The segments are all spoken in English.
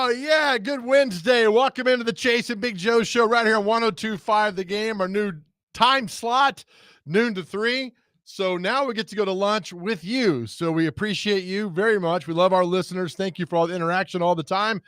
Oh, yeah. Good Wednesday. Welcome into the Chase and Big Joe show right here on 102.5 The Game, our new time slot, noon to 3. So now we get to go to lunch with you. So we appreciate you very much. We love our listeners. Thank you for all the interaction all the time.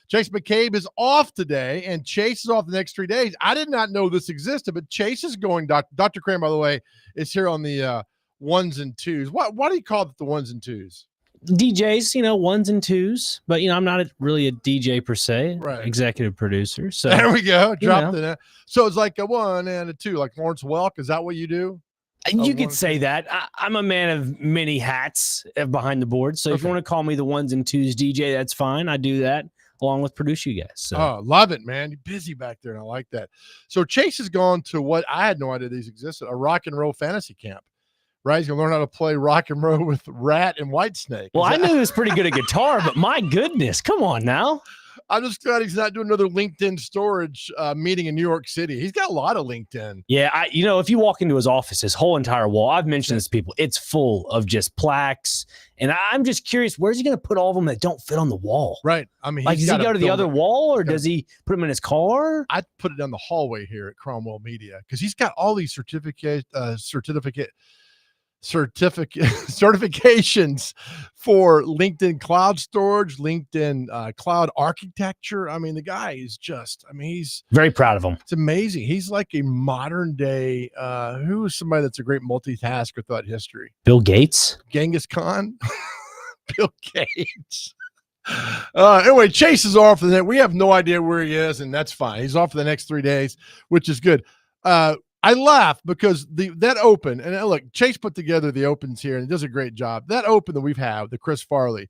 Chase McCabe is off today, and Chase is off the next 3 days. I did not know this existed, but Chase is going. Dr. Cram, by the way, is here on the ones and twos. Why do you call it the ones and twos? DJs, ones and twos, but I'm not really a DJ per se, right? Executive producer. So there we go. Dropped it. So it's like a 1 and a 2, like Lawrence Welk. Is that what you do? You could say that. I'm a man of many hats behind the board. So if you want to call me the ones and twos DJ, that's fine. I do that along with produce you guys. So. Oh, love it, man. You're busy back there, and I like that. So Chase has gone to what I had no idea these existed, a rock and roll fantasy camp. Right, he's gonna learn how to play rock and roll with Rat and Whitesnake. Well, I knew he was pretty good at guitar, but my goodness, come on now. I'm just glad he's not doing another LinkedIn storage meeting in New York City. He's got a lot of LinkedIn. Yeah, if you walk into his office, his whole entire wall, I've mentioned this to people, it's full of just plaques. And I'm just curious, where's he going to put all of them that don't fit on the wall? Right. I mean, does he go to the other wall, or does he put them in his car? I'd put it down the hallway here at Cromwell Media because he's got all these certifications for LinkedIn cloud storage, LinkedIn cloud architecture. I mean, the guy is he's very proud of him. It's amazing. He's like a modern day, who is somebody that's a great multitasker throughout history? Bill Gates? Genghis Khan? Bill Gates. Anyway, Chase is off for the net. We have no idea where he is, and that's fine. He's off for the next 3 days, which is good. I laugh because that open, and look, Chase put together the opens here and he does a great job. That open that we've had, the Chris Farley,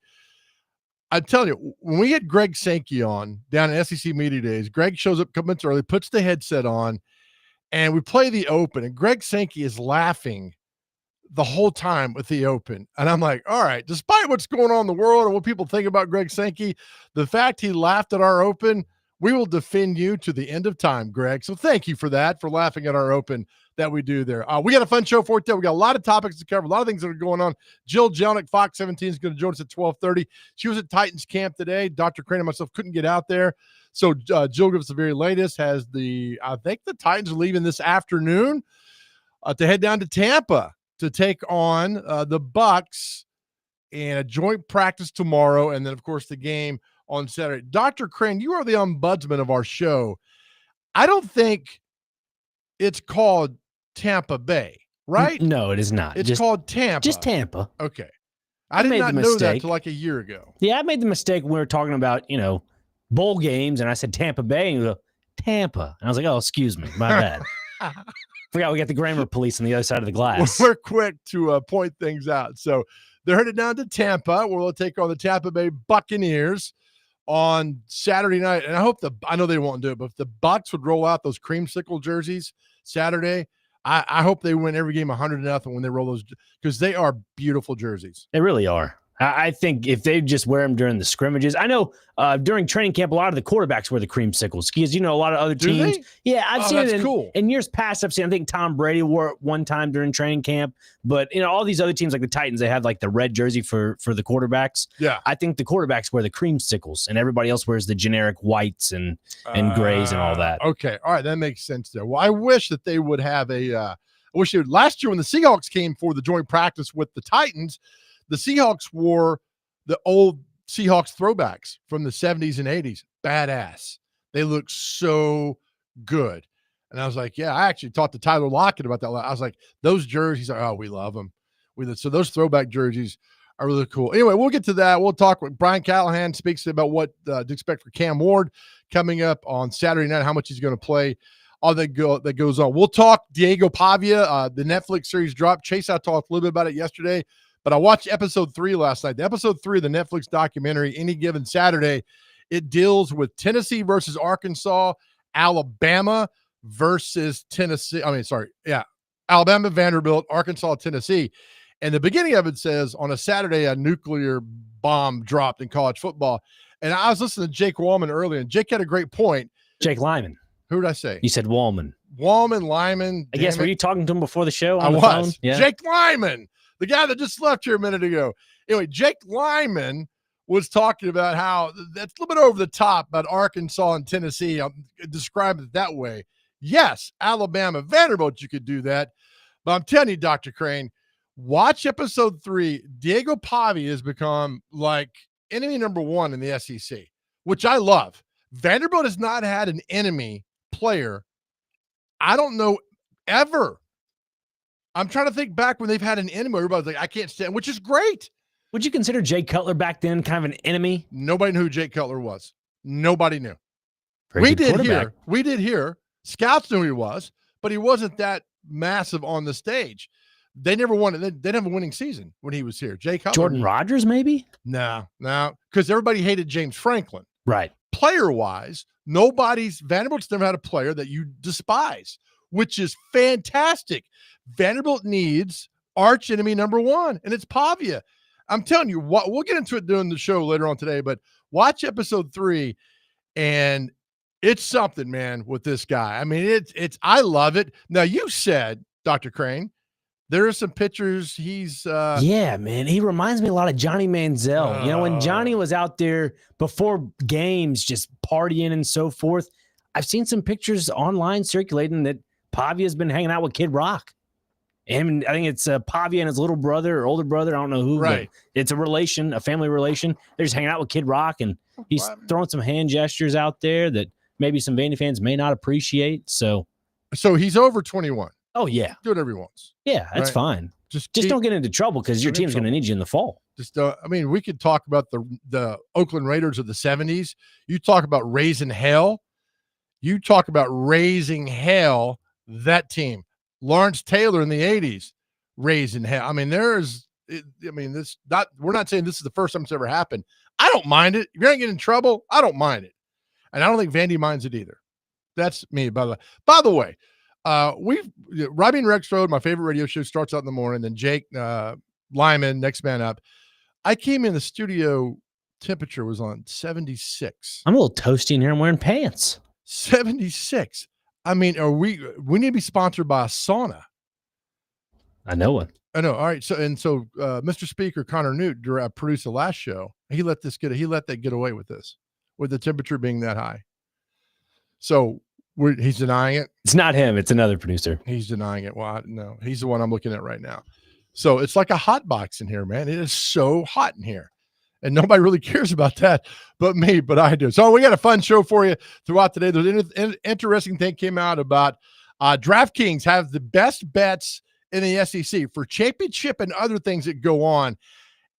I'm telling you, when we had Greg Sankey on down at SEC Media Days, Greg shows up a couple minutes early, puts the headset on, and we play the open, and Greg Sankey is laughing the whole time with the open. And I'm like, all right, despite what's going on in the world and what people think about Greg Sankey, the fact he laughed at our open, we will defend you to the end of time, Greg. So thank you for that, for laughing at our open that we do there. We got a fun show for you today. We got a lot of topics to cover, a lot of things that are going on. Jill Jelnick, Fox 17, is going to join us at 12:30. She was at Titans camp today. Dr. Crane and myself couldn't get out there. So Jill gives us the very latest. I think the Titans are leaving this afternoon to head down to Tampa to take on the Bucs in a joint practice tomorrow. And then, of course, the game on Saturday. Dr. Crane, you are the ombudsman of our show. I don't think it's called Tampa Bay, right? No, it is not. It's called Tampa. Just Tampa. Okay. I did not know that until like a year ago. Yeah, I made the mistake when we were talking about, bowl games, and I said Tampa Bay, and you go, Tampa. And I was like, oh, excuse me, my bad. Forgot we got the grammar police on the other side of the glass. We're quick to point things out. So they're headed down to Tampa, where we'll take on the Tampa Bay Buccaneers on Saturday night. And I know they won't do it, but if the Bucs would roll out those creamsicle jerseys Saturday, I hope they win every game 100-0 when they roll those, because they are beautiful jerseys. They really are. I think if they just wear them during the scrimmages, I know during training camp, a lot of the quarterbacks wear the creamsicles because, a lot of other teams. Yeah, I've seen it in years past. I've seen, I think Tom Brady wore it one time during training camp, but all these other teams like the Titans, they have like the red jersey for the quarterbacks. Yeah. I think the quarterbacks wear the creamsicles and everybody else wears the generic whites and grays and all that. Okay. All right. That makes sense there. Well, I wish that they would have last year when the Seahawks came for the joint practice with the Titans, the Seahawks wore the old Seahawks throwbacks from the 70s and 80s. Badass. They look so good. And I was like, yeah, I actually talked to Tyler Lockett about that. I was like, those jerseys, we love them. So those throwback jerseys are really cool. Anyway, we'll get to that. We'll talk with Brian Callahan, speaks about what to expect for Cam Ward coming up on Saturday night, how much he's going to play, all that goes on. We'll talk Diego Pavia. The Netflix series dropped. Chase, I talked a little bit about it yesterday. But I watched episode 3 last night. The episode 3 of the Netflix documentary, Any Given Saturday, it deals with Tennessee versus Arkansas, Alabama versus Tennessee. Alabama, Vanderbilt, Arkansas, Tennessee. And the beginning of it says, on a Saturday, a nuclear bomb dropped in college football. And I was listening to Jake Wallman earlier, and Jake had a great point. Jake Lyman. Who did I say? You said Wallman. Lyman. I guess, were you talking to him before the show on the phone? Yeah. Jake Lyman. The guy that just left here a minute ago. Anyway, Jake Lyman was talking about how that's a little bit over the top about Arkansas and Tennessee. I'm describing it that way. Yes, Alabama, Vanderbilt, you could do that. But I'm telling you, Dr. Crane, watch episode 3. Diego Pavia has become like enemy number 1 in the SEC, which I love. Vanderbilt has not had an enemy player, I don't know, ever. I'm trying to think back when they've had an enemy. Everybody's like, I can't stand, which is great. Would you consider Jay Cutler back then kind of an enemy? Nobody knew who Jay Cutler was. Nobody knew. We did hear. Scouts knew who he was, but he wasn't that massive on the stage. They never won. They didn't have a winning season when he was here. Jay Cutler. Jordan Rodgers, maybe? No, because everybody hated James Franklin. Right. Player-wise, Vanderbilt's never had a player that you despise, which is fantastic. Vanderbilt needs arch enemy number 1, and it's Pavia. I'm telling you, we'll get into it during the show later on today, but watch episode 3, and it's something, man, with this guy. I mean, I love it. Now, you said, Dr. Crane, there are some pictures. Yeah, man. He reminds me a lot of Johnny Manziel. When Johnny was out there before games, just partying and so forth, I've seen some pictures online circulating that Pavia's been hanging out with Kid Rock. And I think it's Pavia and his little brother or older brother. I don't know who, right. But it's a family relation. They're just hanging out with Kid Rock, and he's throwing some hand gestures out there that maybe some Vandy fans may not appreciate. So he's over 21. Oh, yeah. Do whatever he wants. Yeah, that's fine. Just don't get into trouble because your team's going to need you in the fall. We could talk about the Oakland Raiders of the 70s. You talk about raising hell. You talk about raising hell, that team. Lawrence Taylor in the 80s, raising hell. I mean, we're not saying this is the first time it's ever happened. I don't mind it. If you're not getting in trouble, I don't mind it. And I don't think Vandy minds it either. That's me, by the way. By the way, Robbie and Rex Road, my favorite radio show, starts out in the morning. Then Jake Lyman, next man up. I came in the studio, temperature was on 76. I'm a little toasty in here. I'm wearing pants. 76. I mean, we need to be sponsored by a sauna. I know one. I know. All right. So Mr. Speaker Connor Newt produced the last show. He let that get away with this, with the temperature being that high. So he's denying it. It's not him. It's another producer. He's denying it. Well, no, he's the one I'm looking at right now. So it's like a hot box in here, man. It is so hot in here. And nobody really cares about that but me, but I do. So we got a fun show for you throughout today. There's an interesting thing came out about DraftKings have the best bets in the SEC for championship and other things that go on.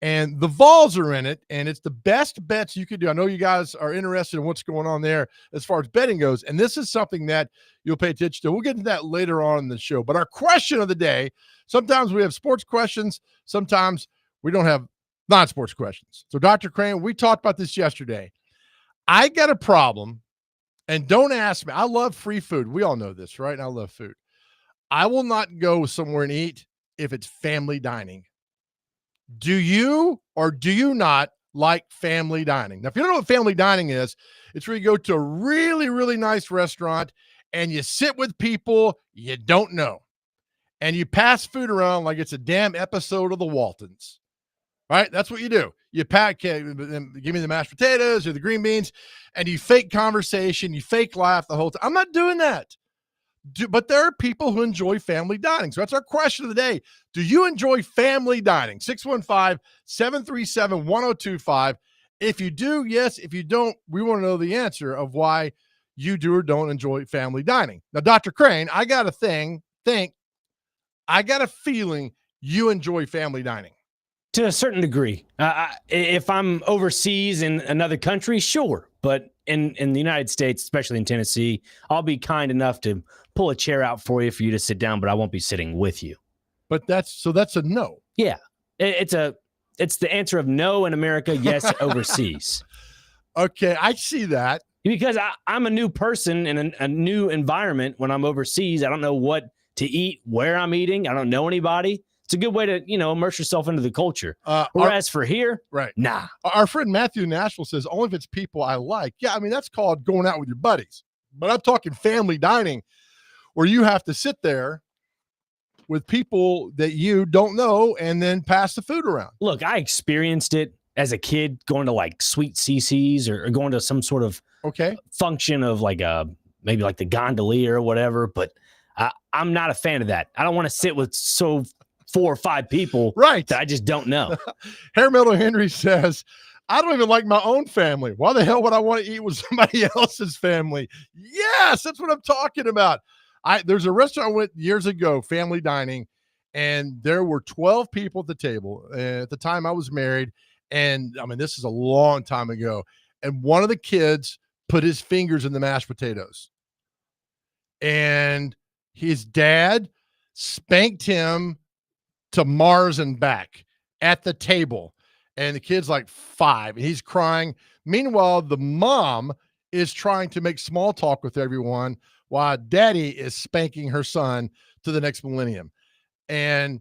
And the Vols are in it, and it's the best bets you could do. I know you guys are interested in what's going on there as far as betting goes, and this is something that you'll pay attention to. We'll get into that later on in the show. But our question of the day, sometimes we have sports questions, sometimes we don't have non-sports questions. So, Dr. Crane, we talked about this yesterday. I got a problem, and don't ask me. I love free food. We all know this, right? And I love food. I will not go somewhere and eat if it's family dining. Do you or do you not like family dining? Now, if you don't know what family dining is, it's where you go to a really, really nice restaurant and you sit with people you don't know. And you pass food around like it's a damn episode of the Waltons. Right? That's what you do. You give me the mashed potatoes or the green beans, and you fake conversation, you fake laugh the whole time. I'm not doing that. But there are people who enjoy family dining. So that's our question of the day. Do you enjoy family dining? 615-737-1025. If you do, yes. If you don't, we want to know the answer of why you do or don't enjoy family dining. Now, Dr. Crane, I got a feeling you enjoy family dining. To a certain degree. If I'm overseas in another country, sure. But in the United States, especially in Tennessee, I'll be kind enough to pull a chair out for you to sit down, but I won't be sitting with you. But that's a no. Yeah. It's the answer of no in America, yes overseas. Okay, I see that. Because I'm a new person in a new environment when I'm overseas. I don't know what to eat, where I'm eating. I don't know anybody. It's a good way to, immerse yourself into the culture. Whereas for here, right? Nah. Our friend Matthew Nashville says, only if it's people I like. Yeah, I mean, that's called going out with your buddies. But I'm talking family dining where you have to sit there with people that you don't know and then pass the food around. Look, I experienced it as a kid going to like Sweet CC's or going to some sort of function of like maybe like the gondolier or whatever. But I'm not a fan of that. I don't want to sit with 4 or 5 people that I just don't know. Hair Metal Henry says, I don't even like my own family. Why the hell would I want to eat with somebody else's family? Yes, that's what I'm talking about. There's a restaurant I went years ago, family dining, and there were 12 people at the table. At the time I was married, and I mean, this is a long time ago. And one of the kids put his fingers in the mashed potatoes. And his dad spanked him to Mars and back at the table. And the kid's like 5 and he's crying. Meanwhile, the mom is trying to make small talk with everyone while daddy is spanking her son to the next millennium. And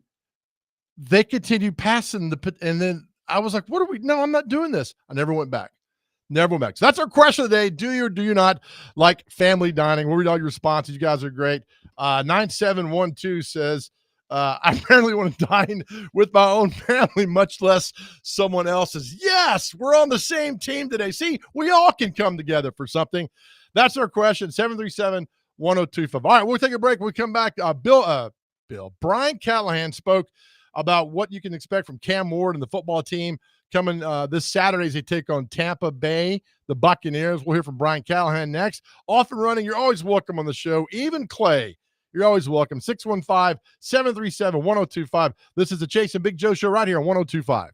they continued passing and then I was like, no, I'm not doing this. I never went back. Never went back. So that's our question of the day. Do you or do you not like family dining? We'll read all your responses. You guys are great. 9712 says, I apparently want to dine with my own family, much less someone else's. Yes, we're on the same team today. See, we all can come together for something. That's our question, 737-1025. All right, we'll take a break. When we come back, Brian Callahan spoke about what you can expect from Cam Ward and the football team coming this Saturday as they take on Tampa Bay, the Buccaneers. We'll hear from Brian Callahan next. Off and running, you're always welcome on the show. Even Clay, you're always welcome. 615-737-1025. This is the Chase and Big Joe Show right here on 1025.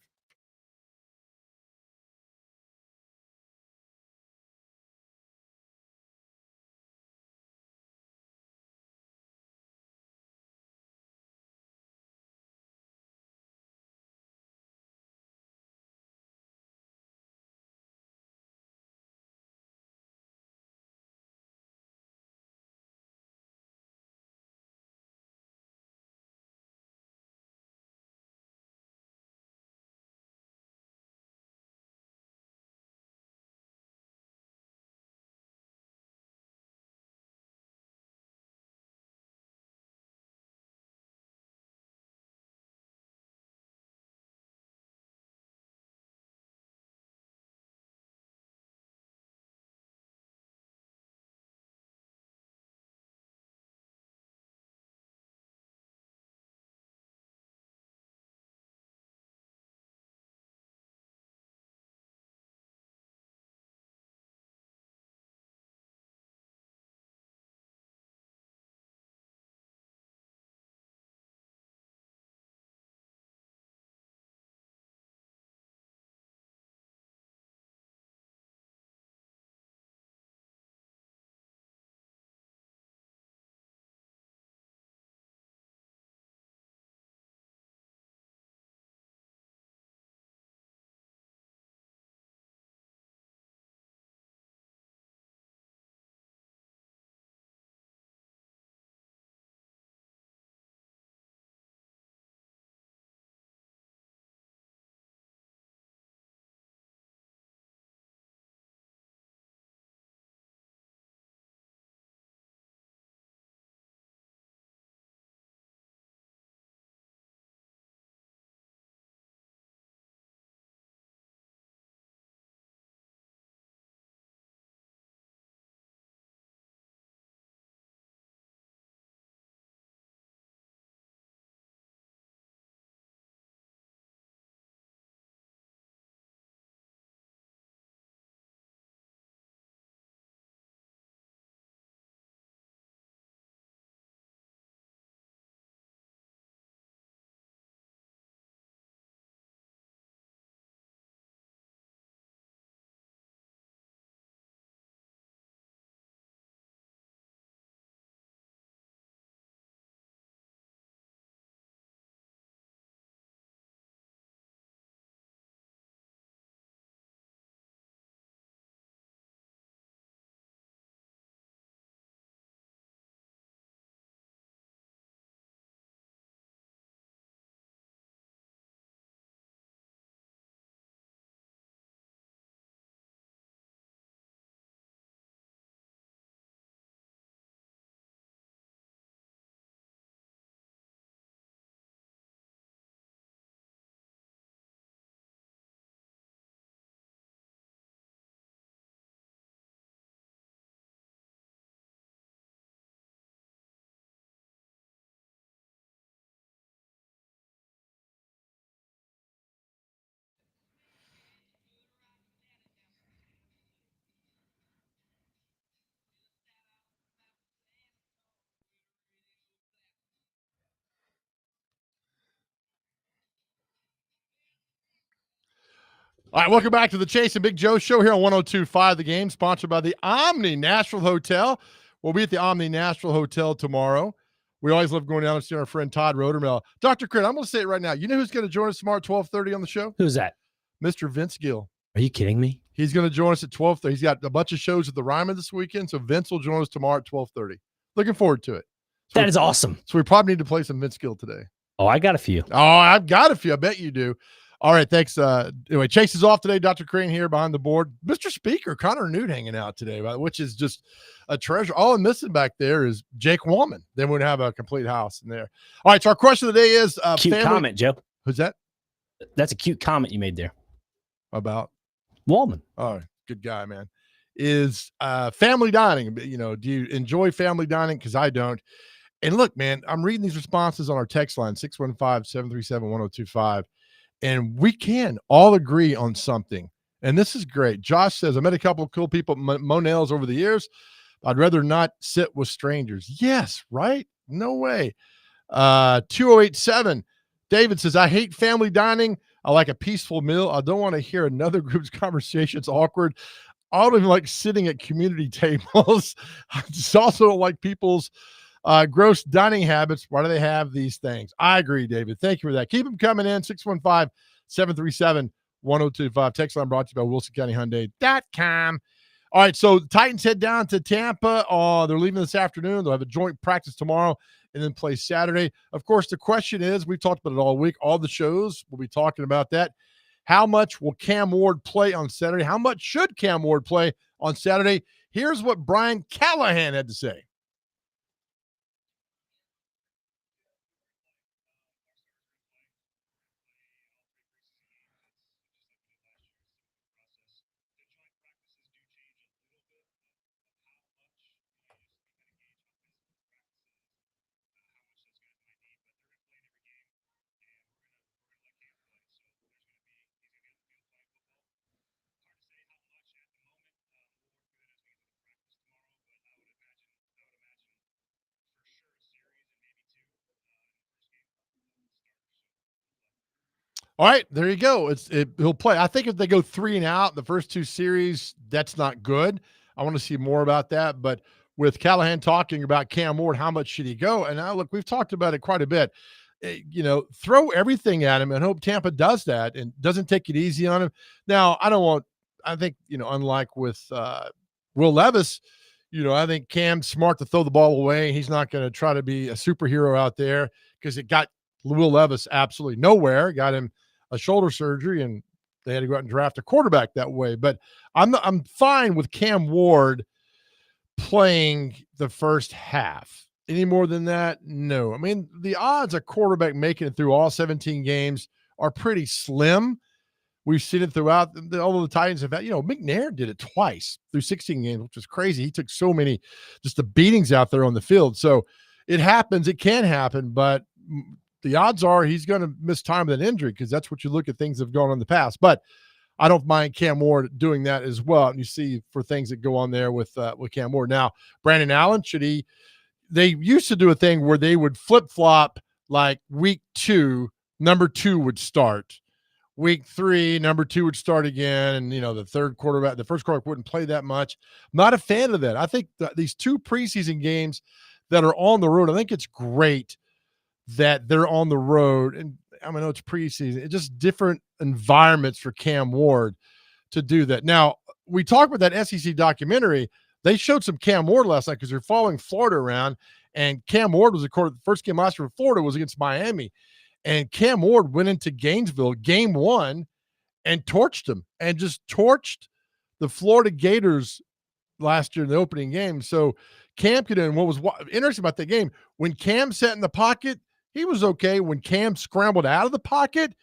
All right, welcome back to the Chase and Big Joe show here on 102.5 The Game, sponsored by the Omni Nashville Hotel. We'll be at the Omni Nashville Hotel tomorrow. We always love going down and seeing our friend Todd Rodermel. Dr. Crit, I'm going to say it right now. You know who's going to join us tomorrow at 12:30 on the show? Who's that? Mr. Vince Gill. Are you kidding me? He's going to join us at 12:30. He's got a bunch of shows at the Ryman this weekend, so Vince will join us tomorrow at 12:30. Looking forward to it. So that is awesome. So we probably need to play some Vince Gill today. Oh, I got a few. Oh, I've got a few. I bet you do. All right, thanks. Anyway, Chase is off today. Dr. Crane here behind the board. Mr. Speaker, Connor Newt hanging out today, which is just a treasure. All I'm missing back there is Jake Wallman. Then we'd have a complete house in there. All right, so our question of the day is cute comment, Joe. Who's that? That's a cute comment you made there. About Wallman. Oh, good guy, man. Is family dining. You know, do you enjoy family dining? Because I don't. And look, man, I'm reading these responses on our text line, 615-737-1025. And we can all agree on something. And this is great. Josh says, I met a couple of cool people at Monell's over the years. I'd rather not sit with strangers. Yes, right? No way. 2087. David says, I hate family dining. I like a peaceful meal. I don't want to hear another group's conversation. It's awkward. I don't even like sitting at community tables. I just also don't like people's gross dining habits. Why do they have these things? I agree, David. Thank you for that. Keep them coming in. 615-737-1025. Text line brought to you by WilsonCountyHyundai.com. All right, so the Titans head down to Tampa. They're leaving this afternoon. They'll have a joint practice tomorrow and then play Saturday. Of course, the question is, we've talked about it all week. All the shows, we'll be talking about that. How much will Cam Ward play on Saturday? How much should Cam Ward play on Saturday? Here's what Brian Callahan had to say. All right, there you go. He'll play. I think if they go 3 and out the first 2 series, that's not good. I want to see more about that. But with Callahan talking about Cam Ward, how much should he go? And now look, we've talked about it quite a bit. Throw everything at him and hope Tampa does that and doesn't take it easy on him. Now, I think, unlike with Will Levis, I think Cam's smart to throw the ball away. He's not going to try to be a superhero out there because it got Will Levis absolutely nowhere. Got him a shoulder surgery, and they had to go out and draft a quarterback that way. But I'm fine with Cam Ward playing the first half. Any more than that? No. I mean, the odds a quarterback making it through all 17 games are pretty slim. We've seen it throughout. Although the Titans have had, McNair did it twice through 16 games, which was crazy. He took so many, just the beatings out there on the field. So it happens. It can happen, but the odds are he's going to miss time with an injury because that's what you look at things that have gone on in the past. But I don't mind Cam Ward doing that as well. And you see for things that go on there with Cam Ward. Now, Brandon Allen, they used to do a thing where they would flip-flop like week 2, number 2 would start. Week 3, number 2 would start again. And, the first quarterback wouldn't play that much. Not a fan of that. I think these 2 preseason games that are on the road, I think it's great that they're on the road. And I know it's preseason. It's just different environments for Cam Ward to do that. Now, we talked about that SEC documentary. They showed some Cam Ward last night because they're following Florida around. And Cam Ward was, the first game last year for Florida was against Miami. And Cam Ward went into Gainesville game 1 and torched them and just torched the Florida Gators last year in the opening game. So Cam could, and what was interesting about that game, when Cam sat in the pocket, he was okay. When Cam scrambled out of the pocket,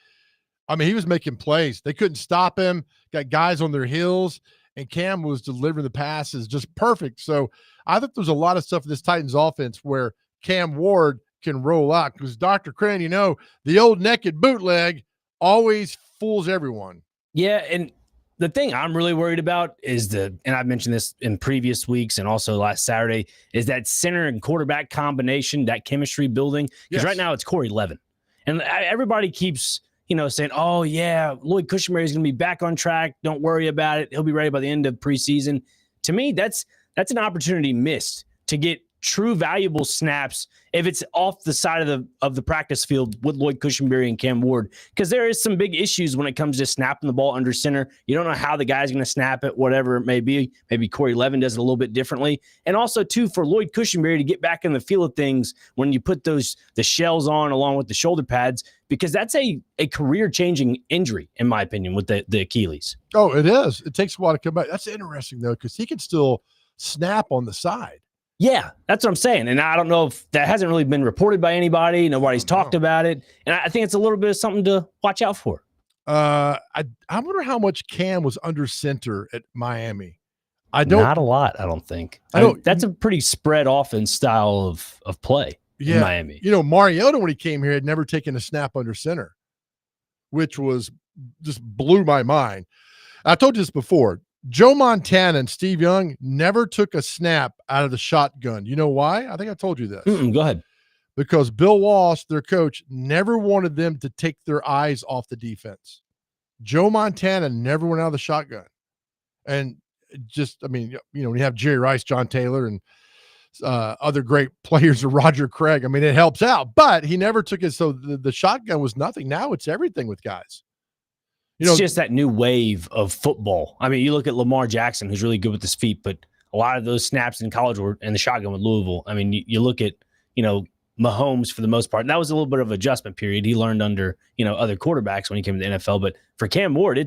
he was making plays. They couldn't stop him, got guys on their heels, and Cam was delivering the passes just perfect. So I think there's a lot of stuff in this Titans offense where Cam Ward can roll out because Dr. Crane, the old naked bootleg always fools everyone. Yeah, and the thing I'm really worried about is and I've mentioned this in previous weeks and also last Saturday, is that center and quarterback combination, that chemistry building. Because right now it's Corey Levin. And everybody keeps saying, oh, yeah, Lloyd Cushenberry is going to be back on track. Don't worry about it. He'll be ready by the end of preseason. To me, that's an opportunity missed to get true valuable snaps if it's off the side of the practice field with Lloyd Cushenberry and Cam Ward, because there is some big issues when it comes to snapping the ball under center. You don't know how the guy's going to snap it, whatever it may be. Maybe Corey Levin does it a little bit differently. And also, too, for Lloyd Cushenberry to get back in the feel of things when you put the shells on along with the shoulder pads, because that's a career-changing injury, in my opinion, with the Achilles. Oh, it is. It takes a while to come back. That's interesting, though, because he can still snap on the side. Yeah, that's what I'm saying. And I don't know if that hasn't really been reported by anybody. Nobody's talked about it. And I think it's a little bit of something to watch out for. I wonder how much Cam was under center at Miami. Not a lot, I don't think. That's a pretty spread offense style of play in Miami. Mariota, when he came here, had never taken a snap under center, which was just blew my mind. I told you this before. Joe Montana and Steve Young never took a snap out of the shotgun. You know why? I think I told you this. Go ahead. Because Bill Walsh, their coach, never wanted them to take their eyes off the defense. Joe Montana never went out of the shotgun. And when you have Jerry Rice, John Taylor, and other great players, Roger Craig, it helps out. But he never took it. So the shotgun was nothing. Now it's everything with guys. It's just that new wave of football. You look at Lamar Jackson, who's really good with his feet, but a lot of those snaps in college were in the shotgun with Louisville. You look at, Mahomes for the most part. And that was a little bit of adjustment period. He learned under, other quarterbacks when he came to the NFL. But for Cam Ward,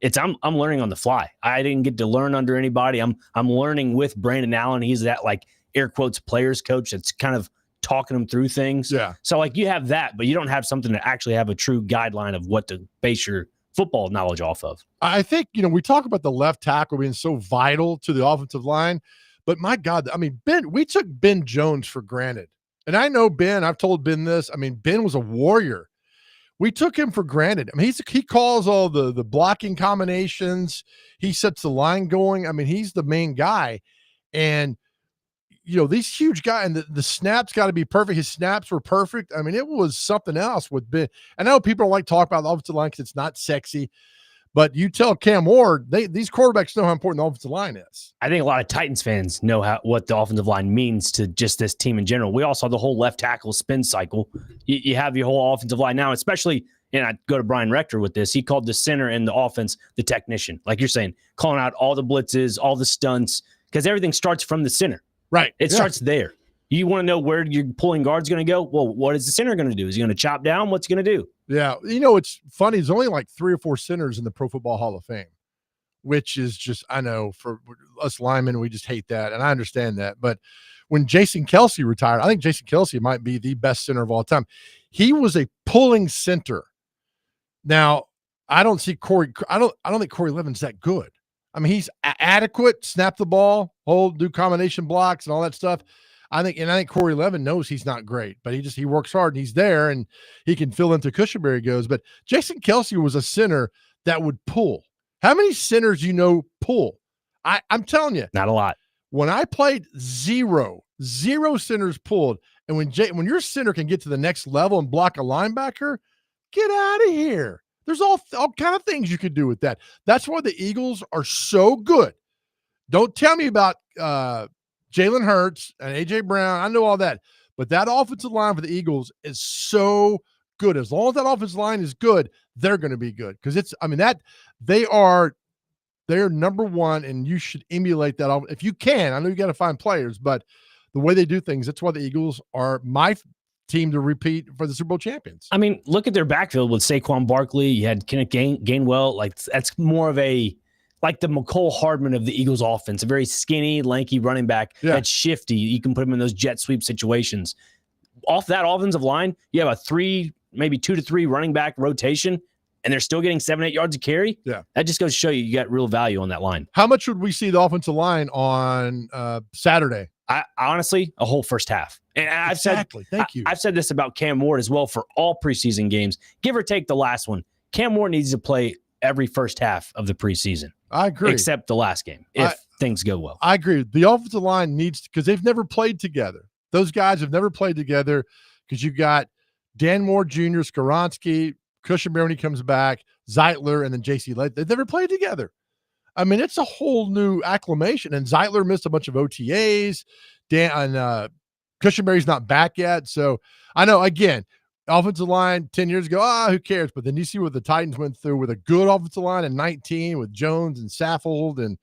I'm learning on the fly. I didn't get to learn under anybody. I'm learning with Brandon Allen. He's that air quotes players coach that's kind of talking them through things. Yeah. So you have that, but you don't have something to actually have a true guideline of what to base your football knowledge off of. I think, we talk about the left tackle being so vital to the offensive line, but my God, we took Ben Jones for granted. And I know Ben, I've told Ben this. Ben was a warrior. We took him for granted. He calls all the blocking combinations. He sets the line going. He's the main guy. And, these huge guys, and the snaps got to be perfect. His snaps were perfect. It was something else with Ben. I know people don't like to talk about the offensive line because it's not sexy, but you tell Cam Ward, these quarterbacks know how important the offensive line is. I think a lot of Titans fans know what the offensive line means to just this team in general. We all saw the whole left tackle spin cycle. You have your whole offensive line now, especially, and I go to Brian Rector with this. He called the center and the offense the technician. Like you're saying, calling out all the blitzes, all the stunts, because everything starts from the center. Right. It starts there. You want to know where your pulling guard's going to go? Well, what is the center going to do? Is he going to chop down? What's he going to do? Yeah. It's funny. There's only 3 or 4 centers in the Pro Football Hall of Fame, which is just, I know for us linemen, we just hate that. And I understand that. But when Jason Kelce retired, I think Jason Kelce might be the best center of all time. He was a pulling center. Now, I don't think Corey Levin's that good. He's adequate, snap the ball, do combination blocks and all that stuff. I think Corey Levin knows he's not great, but he works hard and he's there and he can fill into Cushenberry goes. But Jason Kelce was a center that would pull. How many centers pull? I'm telling you, not a lot. When I played, zero centers pulled. And when your center can get to the next level and block a linebacker, get out of here. There's all kind of things you could do with that. That's why the Eagles are so good. Don't tell me about Jalen Hurts and A.J. Brown. I know all that. But that offensive line for the Eagles is so good. As long as that offensive line is good, they're going to be good. Because they're number one, and you should emulate that if you can. I know you got to find players, but the way they do things, that's why the Eagles are my team to repeat for the Super Bowl champions. Look at their backfield with Saquon Barkley. You had Kenneth Gainwell. That's more of the McCole Hardman of the Eagles offense, a very skinny, lanky running back that's shifty. You can put him in those jet sweep situations. Off that offensive line, you have a 2 to 3 running back rotation, and they're still getting 7-8 yards a carry. Yeah. That just goes to show you got real value on that line. How much would we see the offensive line on Saturday? I honestly, a whole first half. And I've said this about Cam Ward as well for all preseason games, give or take the last one. Cam Ward needs to play every first half of the preseason. I agree. Except the last game, if things go well. I agree. The offensive line needs, because they've never played together. Those guys have never played together because you got Dan Moore Jr., Skoronski, Cushenberry when he comes back, Zeitler, and then JC Late. They've never played together. I mean, it's a whole new acclimation. And Zeitler missed a bunch of OTAs. Cushenberry's not back yet. So I know, again, offensive line 10 years ago, who cares? But then you see what the Titans went through with a good offensive line in 19 with Jones and Saffold and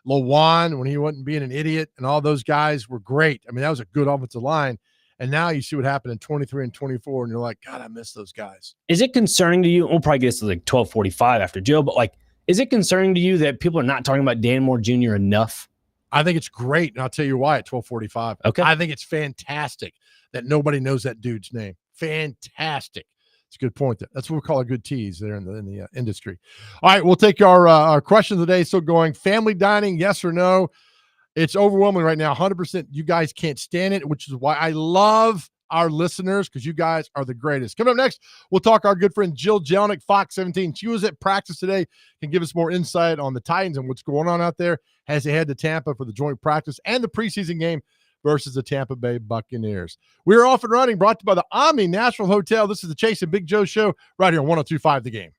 Lawan when he wasn't being an idiot, and all those guys were great. I mean, that was a good offensive line. And now you see what happened in 23 and 24, and you're like, God, I miss those guys. Is it concerning to you? We'll probably get to like 12:45 after Joe, but like, is it concerning to you that people are not talking about Dan Moore Jr. enough? I think it's great, and I'll tell you why at 12:45. Okay. I think it's fantastic that nobody knows that dude's name. Fantastic. It's a good point. That's what we call a good tease there in the industry. All right, we'll take our questions today. Still going. Family dining, yes or no? It's overwhelming right now. 100%. You guys can't stand it, which is why I love our listeners, because you guys are the greatest. Coming up next, we'll talk to our good friend Jill Jelnick, Fox 17. She was at practice today, can give us more insight on the Titans and what's going on out there as they head to Tampa for the joint practice and the preseason game versus the Tampa Bay Buccaneers. We're off and running, brought to you by the Omni Nashville Hotel. This is the Chase and Big Joe Show right here on 102.5 The Game.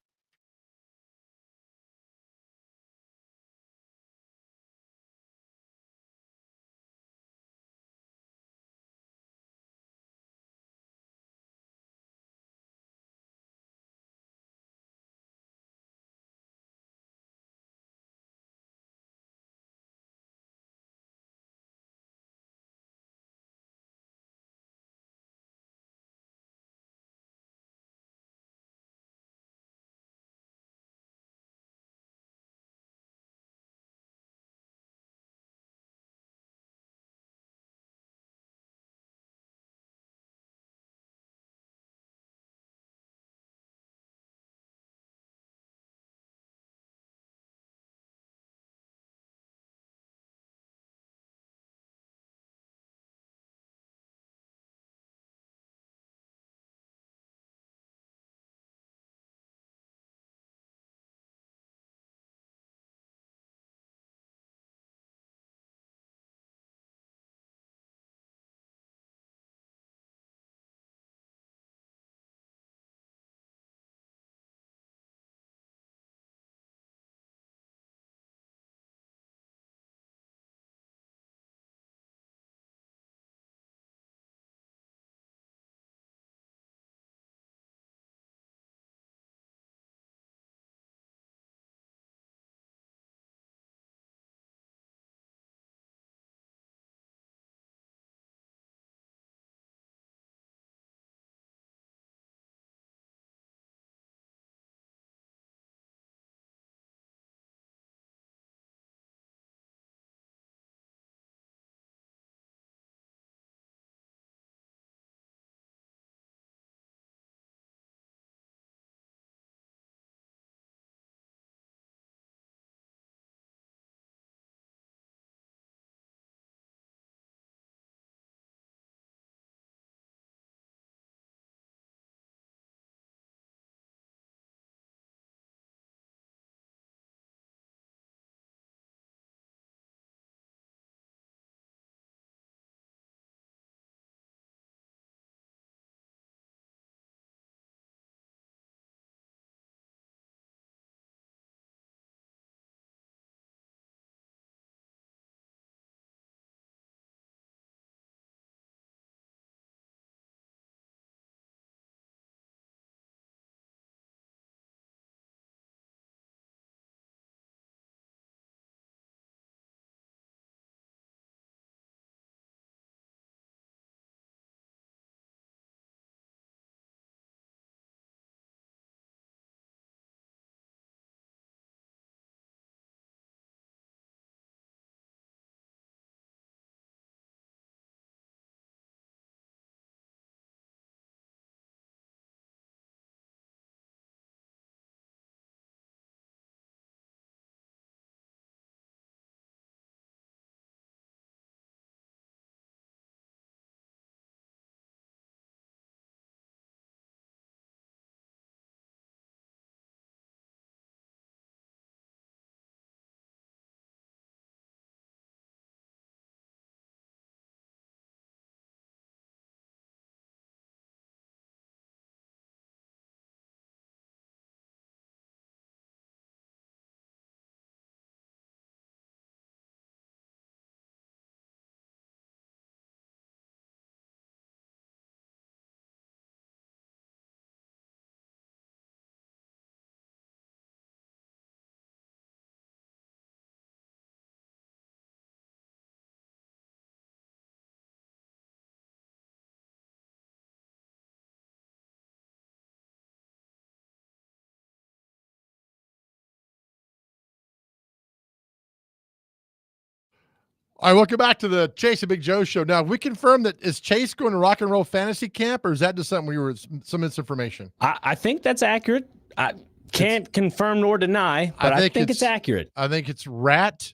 All right, welcome back to the Chase and Big Joe show. Now, we confirm that is Chase going to Rock and Roll Fantasy Camp, or is that just something we were some misinformation? I think that's accurate. I can't confirm nor deny, but I think it's accurate. I think it's Rat,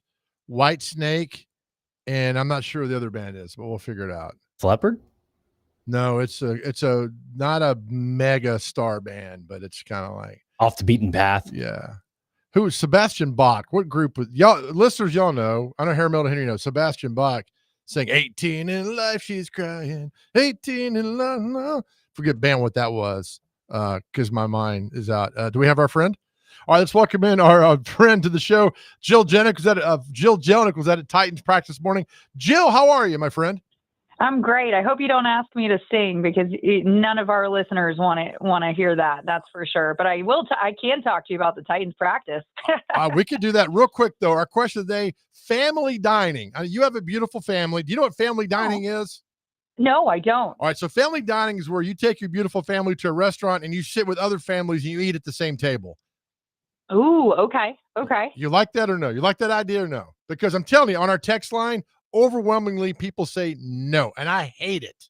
White Snake, and I'm not sure who the other band is, but we'll figure it out. Leopard? No, it's a not a mega star band, but it's kind of like off the beaten path. Yeah. Who is Sebastian Bach? What group was y'all listeners? Y'all know. I know Harry Melton Henry knows. Sebastian Bach sang 18 in life, she's crying. 18 in love. No. Forget band what that was. Because my mind is out. Do we have our friend? All right, let's welcome in our friend to the show. Jill Jelnick was at a Titans practice this morning. Jill, how are you, my friend? I'm great. I hope you don't ask me to sing because none of our listeners want to hear that. That's for sure. But I will. I can talk to you about the Titans practice. We could do that real quick, though. Our question of the day: family dining. You have a beautiful family. Do you know what family dining is? No, I don't. All right. So family dining is where you take your beautiful family to a restaurant and you sit with other families and you eat at the same table. Ooh, okay. Okay. You like that or no? You like that idea or no? Because I'm telling you, on our text line, overwhelmingly people say no, and I hate it.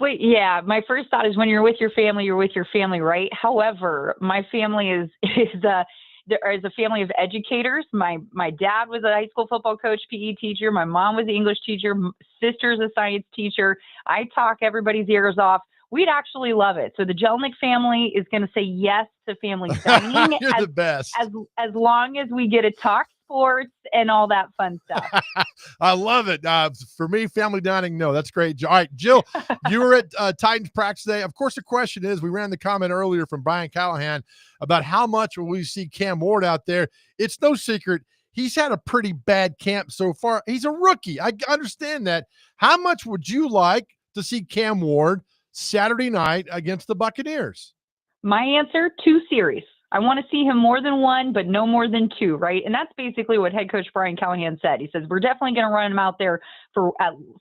Wait, yeah, my first thought is when you're with your family, right? However, my family is a family of educators. My dad was a high school football coach, PE teacher. My mom was an English teacher. Sister's a science teacher. I talk everybody's ears off. We'd actually love it. So the Jelnick family is going to say yes to family dining. You're the best. As long as we get to talk sports and all that fun stuff. I love it. For me, family dining, no, that's great. All right, Jill, you were at Titans practice today. Of course, the question is, we ran the comment earlier from Brian Callahan about how much will we see Cam Ward out there. It's no secret. He's had a pretty bad camp so far. He's a rookie. I understand that. How much would you like to see Cam Ward Saturday night against the Buccaneers? My answer, 2 series. I want to see him more than 1, but no more than 2, right? And that's basically what head coach Brian Callahan said. He says, we're definitely going to run him out there for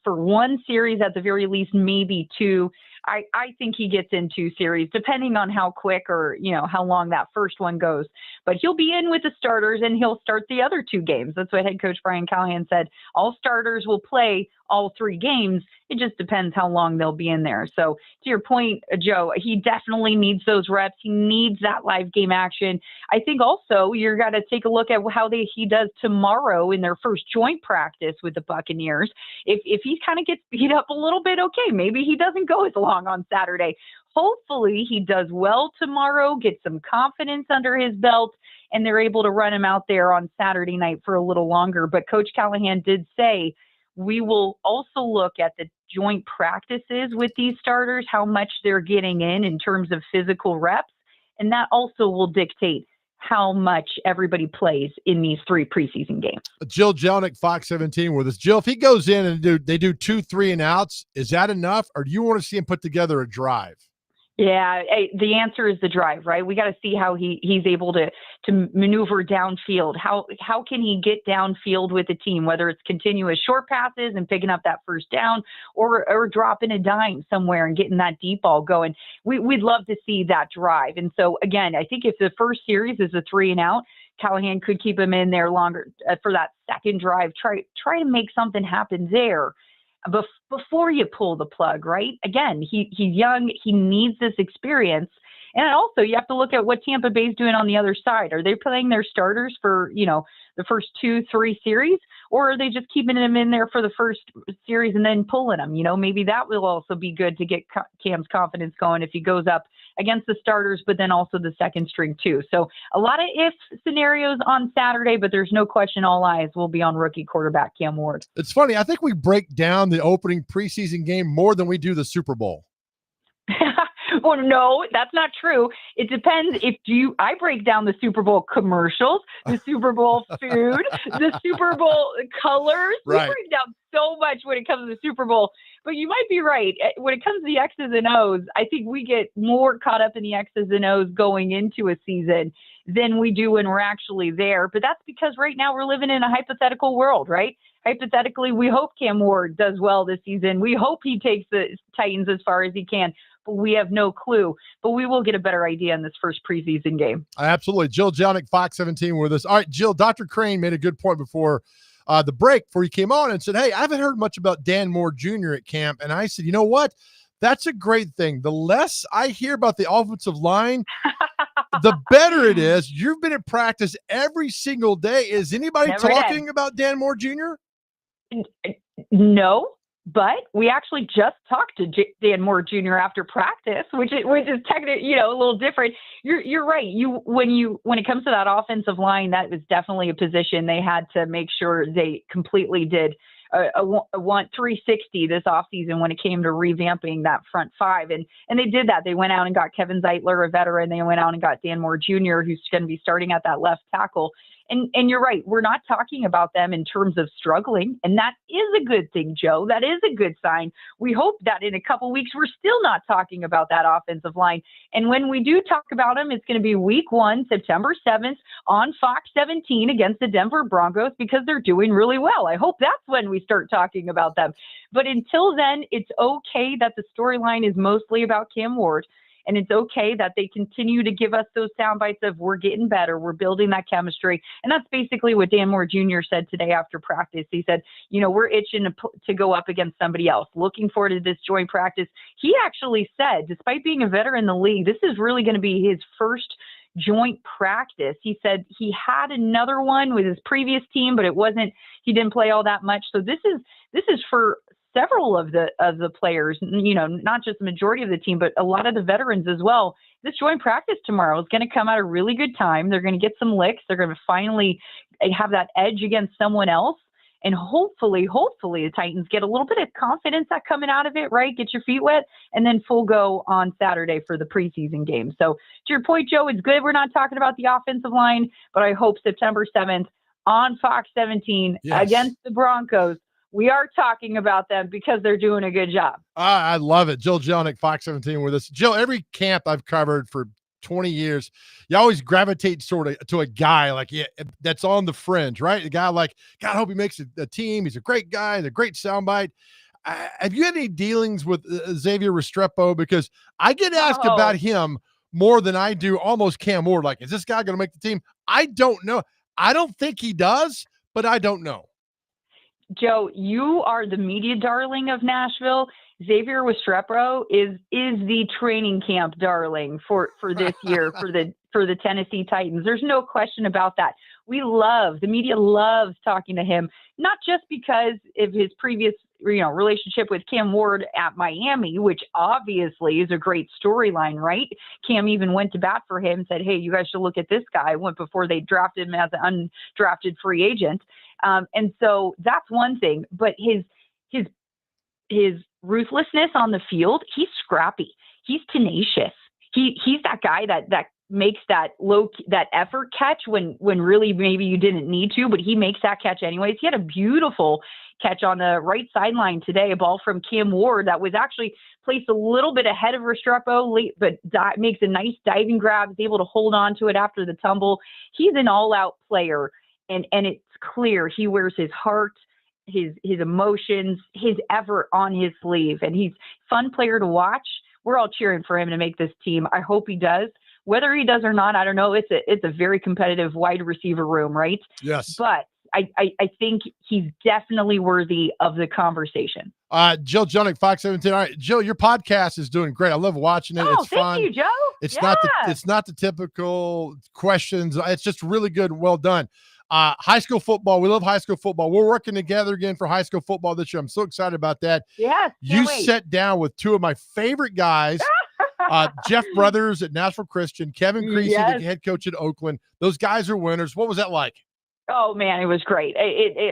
1 series at the very least, maybe 2. I think he gets in 2 series, depending on how quick or, how long that first one goes. But he'll be in with the starters and he'll start the other 2 games. That's what head coach Brian Callahan said. All starters will play all 3 games. It just depends how long they'll be in there. So to your point, Joe, he definitely needs those reps. He needs that live game action. I think also you're got to take a look at how he does tomorrow in their first joint practice with the Buccaneers. If he kind of gets beat up a little bit, okay, maybe he doesn't go as long on Saturday. Hopefully he does well tomorrow, get some confidence under his belt, and they're able to run him out there on Saturday night for a little longer. But Coach Callahan did say, we will also look at the joint practices with these starters, how much they're getting in terms of physical reps. And that also will dictate how much everybody plays in these 3 preseason games. Jill Jelnick, Fox 17 with us. Jill, if he goes in and they do 2 3 and outs, is that enough? Or do you want to see him put together a drive? Yeah, the answer is the drive, right? We got to see how he's able to maneuver downfield. How can he get downfield with the team, whether it's continuous short passes and picking up that first down or dropping a dime somewhere and getting that deep ball going. We'd love to see that drive. And so, again, I think if the first series is a 3 and out, Callahan could keep him in there longer for that second drive. Try to make something happen there before you pull the plug, right? Again, he's young. He needs this experience. And also, you have to look at what Tampa Bay's doing on the other side. Are they playing their starters for, the first 2, 3 series? Or are they just keeping them in there for the first series and then pulling them? Maybe that will also be good to get Cam's confidence going if he goes up against the starters, but then also the second string too. So a lot of if scenarios on Saturday, but there's no question all eyes will be on rookie quarterback Cam Ward. It's funny. I think we break down the opening preseason game more than we do the Super Bowl. Well, no, that's not true. It depends. I break down the Super Bowl commercials, the Super Bowl food, the Super Bowl colors. Right. We break down so much when it comes to the Super Bowl. But you might be right. When it comes to the X's and O's, I think we get more caught up in the X's and O's going into a season than we do when we're actually there. But that's because right now we're living in a hypothetical world, right? Hypothetically, we hope Cam Ward does well this season. We hope he takes the Titans as far as he can. But we have no clue. But we will get a better idea in this first preseason game. Absolutely. Jill Jelnick, Fox 17 with us. All right, Jill, Dr. Crane made a good point before the break before he came on and said, hey, I haven't heard much about Dan Moore Jr. at camp. And I said, you know what? That's a great thing. The less I hear about the offensive line, the better it is. You've been at practice every single day. Is anybody talking about Dan Moore Jr.? No, but we actually just talked to Dan Moore Jr. after practice, which is technically, a little different. You're right. When it comes to that offensive line, that was definitely a position they had to make sure they completely did a 360 this offseason when it came to revamping that front five. And they did that. They went out and got Kevin Zeitler, a veteran. They went out and got Dan Moore Jr., who's going to be starting at that left tackle. And you're right. We're not talking about them in terms of struggling. And that is a good thing, Joe. That is a good sign. We hope that in a couple of weeks, we're still not talking about that offensive line. And when we do talk about them, it's going to be week 1, September 7th on Fox 17 against the Denver Broncos because they're doing really well. I hope that's when we start talking about them. But until then, it's okay that the storyline is mostly about Cam Ward. And it's okay that they continue to give us those sound bites of we're getting better, we're building that chemistry. And that's basically what Dan Moore Jr. said today after practice. He said, we're itching to go up against somebody else, looking forward to this joint practice. He actually said, despite being a veteran in the league, this is really going to be his first joint practice. He said he had another one with his previous team, but he didn't play all that much. So this is for several of the players, not just the majority of the team, but a lot of the veterans as well. This joint practice tomorrow is going to come at a really good time. They're going to get some licks. They're going to finally have that edge against someone else. And hopefully the Titans get a little bit of confidence that coming out of it, right? Get your feet wet and then full go on Saturday for the preseason game. So to your point, Joe, it's good we're not talking about the offensive line, but I hope September 7th on Fox 17 against the Broncos, we are talking about them because they're doing a good job. I love it. Jill Jelnick, Fox 17 with us. Jill, every camp I've covered for 20 years, you always gravitate sort of to a guy that's on the fringe, right? A guy like, God, I hope he makes a team. He's a great guy and a great soundbite. Have you had any dealings with Xavier Restrepo? Because I get asked about him more than I do almost Cam Ward. Like, is this guy going to make the team? I don't know. I don't think he does, but I don't know. Joe, you are the media darling of Nashville. Xavier Restrepo is the training camp darling for this year for the Tennessee Titans. There's no question about that. The media loves talking to him, not just because of his previous relationship with Cam Ward at Miami, which obviously is a great storyline, right? Cam even went to bat for him, said, hey, you guys should look at this guy, went before they drafted him as an undrafted free agent. And so that's one thing, but his ruthlessness on the field, he's scrappy. He's tenacious. He's that guy that makes that effort catch when really maybe you didn't need to, but he makes that catch anyways. He had a beautiful catch on the right sideline today, a ball from Cam Ward that was actually placed a little bit ahead of Restrepo, but makes a nice diving grab, is able to hold on to it after the tumble. He's an all-out player, and it's clear he wears his heart, his emotions, his effort on his sleeve, and he's a fun player to watch. We're all cheering for him to make this team. I hope he does. Whether he does or not, I don't know. It's a very competitive wide receiver room, right? Yes. But I think he's definitely worthy of the conversation. Jill Jelnick, Fox 17. All right, Jill, your podcast is doing great. I love watching it. It's fun. Thank you, Joe. It's not the typical questions. It's just really good and well done. High school football. We love high school football. We're working together again for high school football this year. I'm so excited about that. Yes. You sat down with two of my favorite guys, Jeff Brothers at Nashville Christian, Kevin Creasy, the head coach at Oakland. Those guys are winners. What was that like? Oh man, it was great.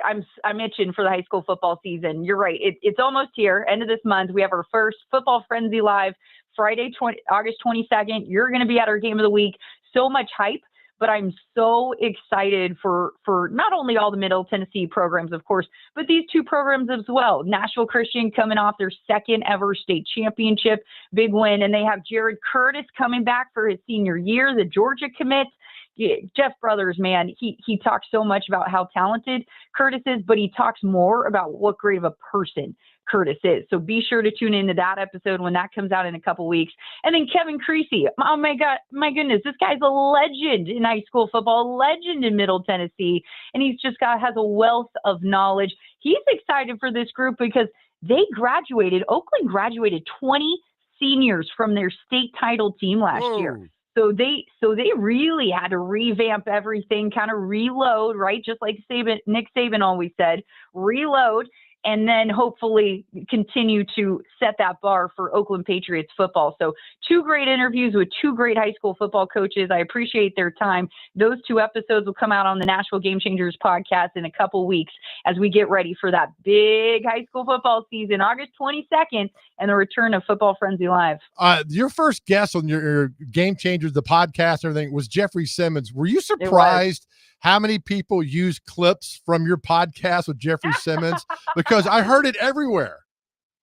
I'm itching for the high school football season. You're right. It's almost here. End of this month, we have our first Football Frenzy Live Friday, August 22nd. You're going to be at our game of the week. So much hype. But I'm so excited for not only all the Middle Tennessee programs, of course, but these two programs as well. Nashville Christian coming off their second ever state championship, big win. And they have Jared Curtis coming back for his senior year, the Georgia commit. Jeff Brothers, man, he talks so much about how talented Curtis is, but he talks more about what great of a person Curtis is. So be sure to tune into that episode when that comes out in a couple weeks. And then Kevin Creasy. Oh my God, my goodness, this guy's a legend in high school football, a legend in Middle Tennessee. And he's just has a wealth of knowledge. He's excited for this group because Oakland graduated 20 seniors from their state title team last year. So they really had to revamp everything, kind of reload, right? Just like Nick Saban always said, reload, and then hopefully continue to set that bar for Oakland Patriots football. So 2 great interviews with 2 great high school football coaches. I appreciate their time. Those 2 episodes will come out on the Nashville Game Changers podcast in a couple weeks as we get ready for that big high school football season, August 22nd, and the return of Football Frenzy Live. Your first guest on your Game Changers, the podcast, and everything was Jeffrey Simmons. Were you surprised how many people use clips from your podcast with Jeffrey Simmons? Because I heard it everywhere.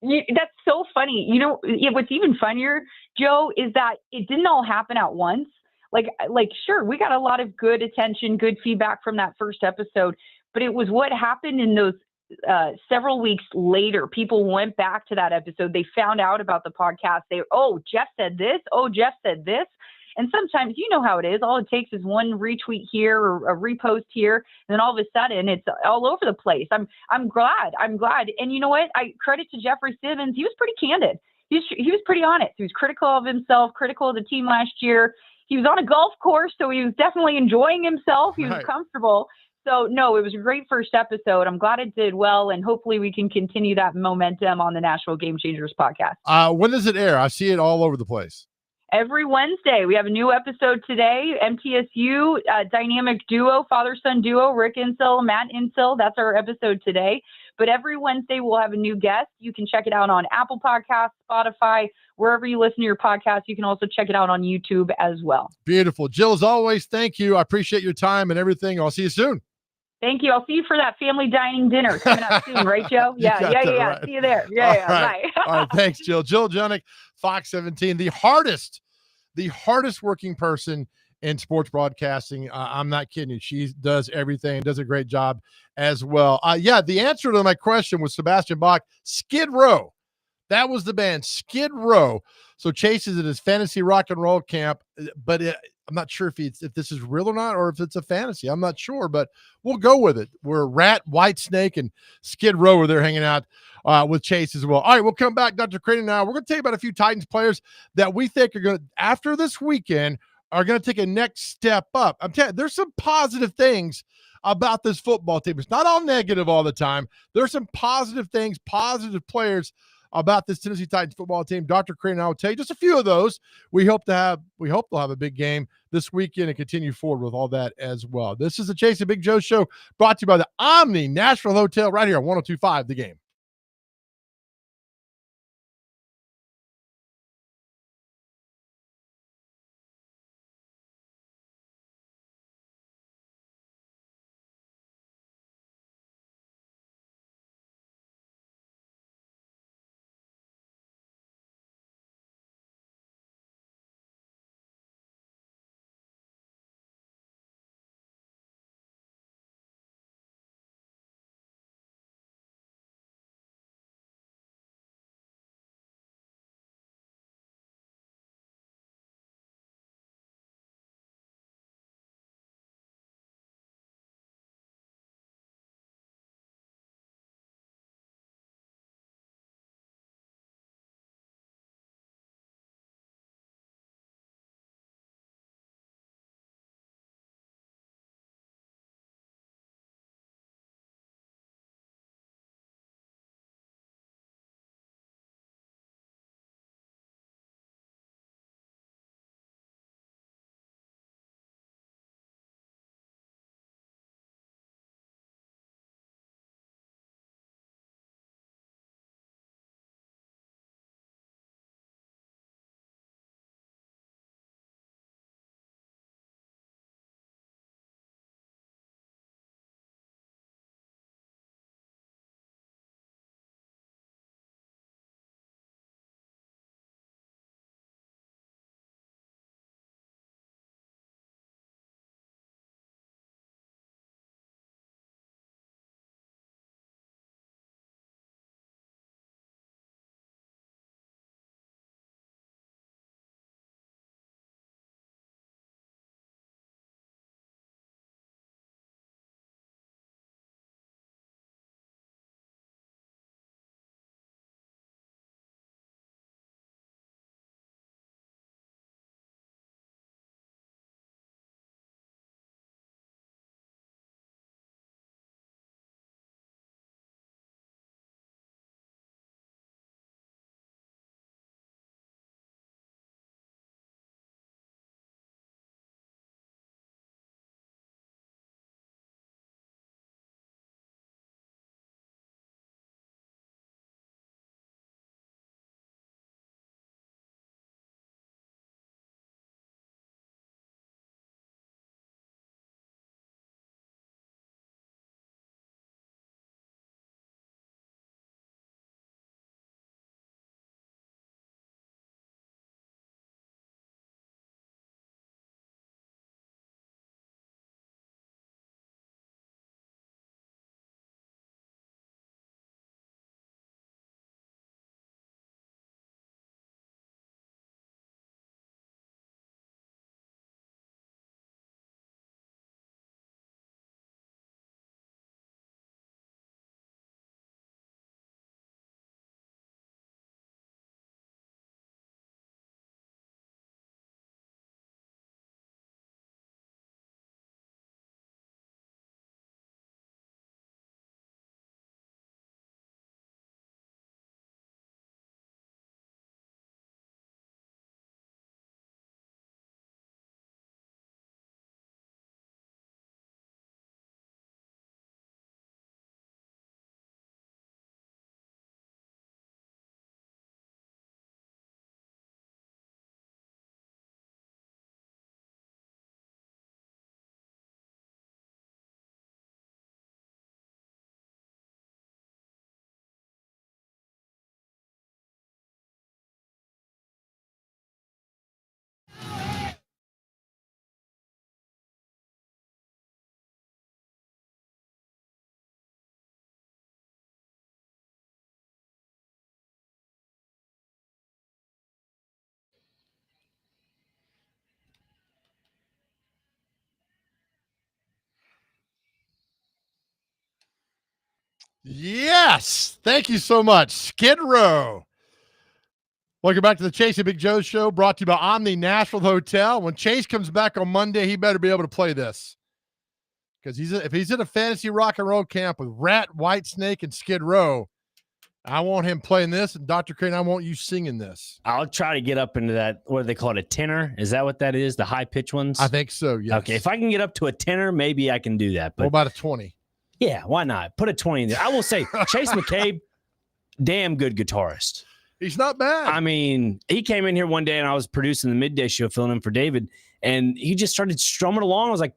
That's so funny. What's even funnier, Joe, is that it didn't all happen at once. Like, sure, we got a lot of good attention, good feedback from that first episode, but it was what happened in those several weeks later. People went back to that episode. They found out about the podcast. Jeff said this. Oh, Jeff said this. And sometimes you know how it is. All it takes is one retweet here or a repost here, and then all of a sudden it's all over the place. I'm glad. And you know what? I credit to Jeffrey Simmons. He was pretty candid. He was pretty honest. He was critical of himself, critical of the team last year. He was on a golf course, so he was definitely enjoying himself. He was comfortable. So, no, it was a great first episode. I'm glad it did well, and hopefully we can continue that momentum on the Nashville Game Changers podcast. When does it air? I see it all over the place. Every Wednesday. We have a new episode today. MTSU dynamic duo, father-son duo, Rick Insel, Matt Insel. That's our episode today. But every Wednesday we'll have a new guest. You can check it out on Apple Podcasts, Spotify, wherever you listen to your podcast. You can also check it out on YouTube as well. Beautiful. Jill, as always, thank you. I appreciate your time and everything. I'll see you soon. Thank you. I'll see you for that family dining dinner coming up soon, right, Joe? Yeah. Right. See you there. Yeah. Right. Bye. All right. Thanks, Jill. Jill Jelnick, Fox 17, the hardest working person in sports broadcasting. I'm not kidding you. She does everything, does a great job as well. The answer to my question was Sebastian Bach, Skid Row. That was the band, Skid Row. So Chase is at his fantasy rock and roll camp, but I'm not sure if this is real or not, or if it's a fantasy. I'm not sure, but we'll go with it. We're Rat, Whitesnake, and Skid Row are there hanging out with Chase as well. All right, we'll come back, Dr. Creighton. Now we're going to tell you about a few Titans players that we think are going to, after this weekend, are going to take a next step up. I'm telling you, there's some positive things about this football team. It's not all negative all the time. There's some positive things, positive players about this Tennessee Titans football team. Dr. Creighton, I will tell you just a few of those. We hope they'll have a big game this weekend and continue forward with all that as well. This is the Chase and Big Joe Show, brought to you by the Omni Nashville Hotel right here on 102.5 The Game. Yes. Thank you so much. Skid Row. Welcome back to the Chase and Big Joe show, brought to you by Omni Nashville Hotel. When Chase comes back on Monday, he better be able to play this. Because if he's in a fantasy rock and roll camp with Rat, Whitesnake, and Skid Row, I want him playing this, and Dr. Crane, I want you singing this. I'll try to get up into that, what do they call it, a tenor? Is that what that is, the high-pitch ones? I think so, yes. Okay, if I can get up to a tenor, maybe I can do that. But what about a 20? Yeah, why not? Put a 20 in there. I will say, Chase McCabe, damn good guitarist. He's not bad. I mean, he came in here one day and I was producing the midday show, filling in for David, and he just started strumming along. I was like,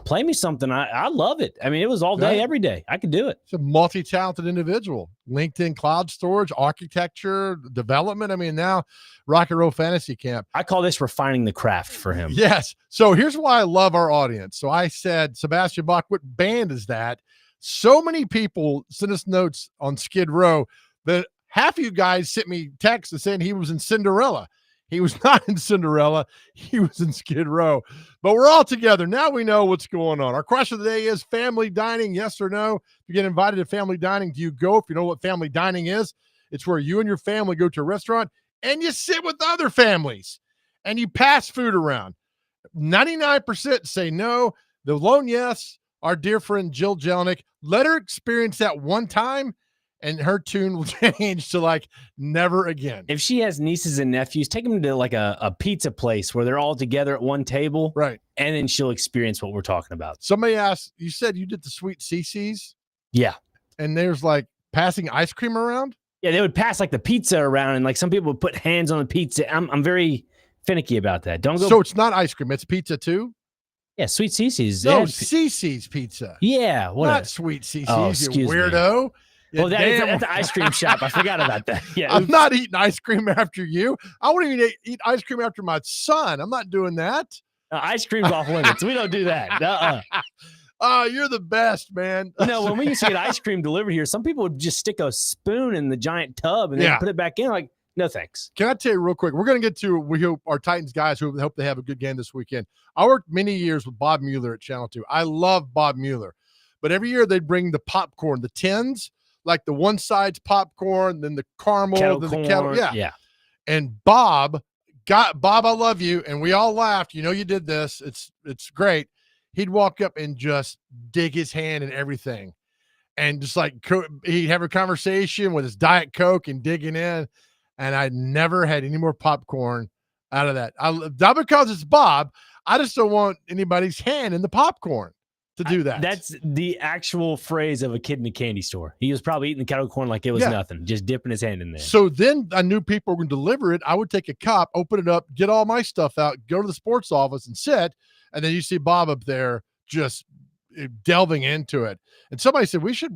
play me something. I love it. I mean, it was all day, every day. I could do it. He's a multi-talented individual. LinkedIn cloud storage, architecture, development. I mean, now rock and roll fantasy camp. I call this refining the craft for him. Yes. So here's why I love our audience. So I said, Sebastian Bach, what band is that? So many people sent us notes on Skid Row that half of you guys sent me texts saying he was in Cinderella. He was not in Cinderella. He was in Skid Row. But we're all together. Now we know what's going on. Our question of the day is family dining, yes or no? If you get invited to family dining, do you go? If you know what family dining is, it's where you and your family go to a restaurant and you sit with other families and you pass food around. 99% say no. The lone yes, our dear friend Jill Jelnick, let her experience that one time and her tune will change to like never again. If she has nieces and nephews, take them to like a pizza place where they're all together at one table. Right. And then she'll experience what we're talking about. Somebody asked, you said you did the Sweet CC's? Yeah. And there's like passing ice cream around? Yeah, they would pass like the pizza around and like some people would put hands on the pizza. I'm very finicky about that. Don't go. So it's not ice cream, it's pizza too? Yeah, Sweet CC's. No, CC's pizza. Yeah, what? Not Sweet CC's, oh, you weirdo. Me. Well, that's the ice cream shop. I forgot about that. Yeah, I'm not eating ice cream after you. I wouldn't even eat ice cream after my son. I'm not doing that. Ice cream's off limits. We don't do that. Oh, you're the best, man. You know, when we used to get ice cream delivered here, some people would just stick a spoon in the giant tub and then put it back in. Like, no thanks. Can I tell you real quick? We're going to get to we hope our Titans guys who hope they have a good game this weekend. I worked many years with Bob Mueller at Channel 2. I love Bob Mueller. But every year they'd bring the popcorn, the tins, like the one side's popcorn, then the caramel, then the kettle. Yeah. And Bob, I love you. And we all laughed. You know, you did this. It's great. He'd walk up and just dig his hand in everything. And just like he'd have a conversation with his Diet Coke and digging in. And I never had any more popcorn out of that. Not because it's Bob. I just don't want anybody's hand in the popcorn to do that. That's the actual phrase of a kid in a candy store. He was probably eating the kettle corn like it was nothing, just dipping his hand in there. So then I knew people were going to deliver it. I would take a cup, open it up, get all my stuff out, go to the sports office and sit. And then you see Bob up there just delving into it. And somebody said, we should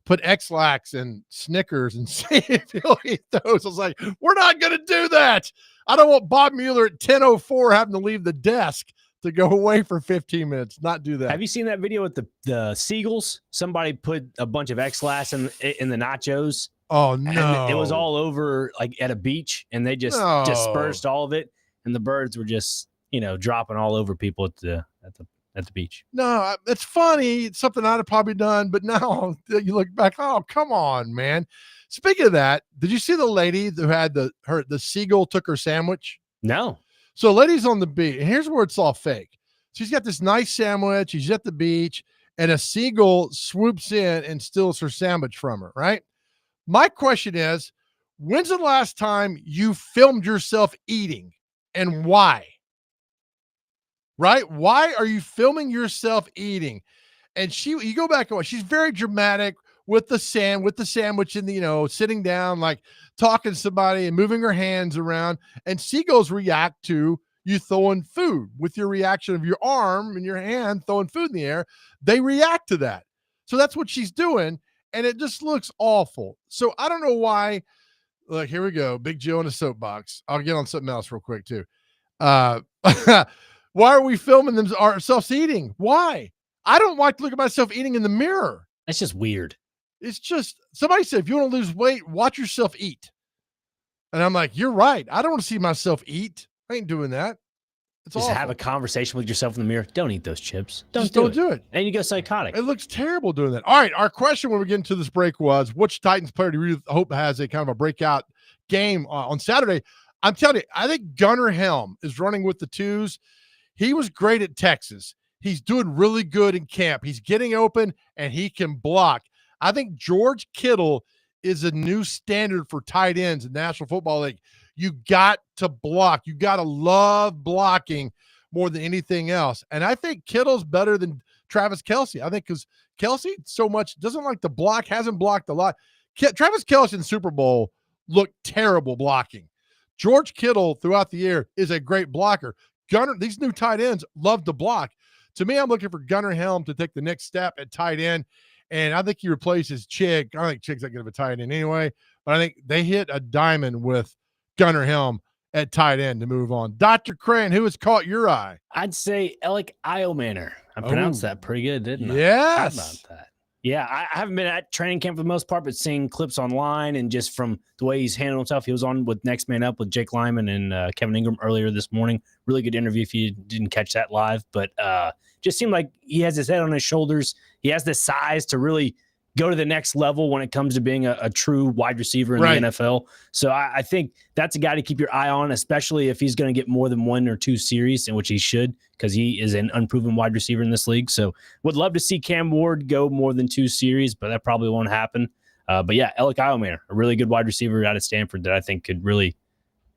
put X-Lax and Snickers and see if he'll eat those. I was like, we're not going to do that. I don't want Bob Mueller at 10:04 having to leave the desk to go away for 15 minutes. Not do that. Have you seen that video with the seagulls? Somebody put a bunch of X-Lax in the nachos. Oh, no. And it was all over like at a beach, and they just dispersed all of it. And the birds were just, dropping all over people at the beach. No, it's funny. It's something I'd have probably done, but now you look back, oh, come on, man. Speaking of that, did you see the lady who had the seagull took her sandwich? No. So lady's on the beach, and here's where it's all fake. She's got this nice sandwich. She's at the beach, and a seagull swoops in and steals her sandwich from her, right? My question is, when's the last time you filmed yourself eating, and why? Right? Why are you filming yourself eating? And you go back and watch, she's very dramatic with the sandwich in the, sitting down, like talking to somebody and moving her hands around. And seagulls react to you throwing food with your reaction of your arm and your hand throwing food in the air. They react to that. So that's what she's doing. And it just looks awful. So I don't know why. Look, here we go. Big Joe in a soapbox. I'll get on something else real quick too. Why are we filming ourselves eating? Why? I don't like to look at myself eating in the mirror. That's just weird. It's just, somebody said, if you want to lose weight, watch yourself eat. And I'm like, you're right. I don't want to see myself eat. I ain't doing that. It's just awful. have a conversation with yourself in the mirror. Don't eat those chips. Don't do it. And you go psychotic. It looks terrible doing that. All right, our question when we get into this break was, which Titans player do you hope has a kind of a breakout game on Saturday? I'm telling you, I think Gunnar Helm is running with the twos. He was great at Texas. He's doing really good in camp. He's getting open, and he can block. I think George Kittle is a new standard for tight ends in the National Football League. You got to block. You got to love blocking more than anything else. And I think Kittle's better than Travis Kelce. I think because Kelce so much doesn't like to block, hasn't blocked a lot. Travis Kelce in the Super Bowl looked terrible blocking. George Kittle throughout the year is a great blocker. These new tight ends love to block. To me, I'm looking for Gunnar Helm to take the next step at tight end. And I think he replaces Chig. I don't think Chig's that good of a tight end anyway, but I think they hit a diamond with Gunnar Helm at tight end to move on. Dr. Crane, who has caught your eye? I'd say Alec Iomanner. I pronounced that pretty good, didn't I? Yes. How about that? Yeah, I haven't been at training camp for the most part, but seeing clips online and just from the way he's handled himself. He was on with Next Man Up with Jake Lyman and Kevin Ingram earlier this morning. Really good interview if you didn't catch that live. But just seemed like he has his head on his shoulders. He has the size to really go to the next level when it comes to being a true wide receiver in the NFL. So I think that's a guy to keep your eye on, especially if he's going to get more than 1 or 2 series, in which he should, because he is an unproven wide receiver in this league. So would love to see Cam Ward go more than 2 series, but that probably won't happen. But yeah, Alec Iomanner, a really good wide receiver out of Stanford that I think could really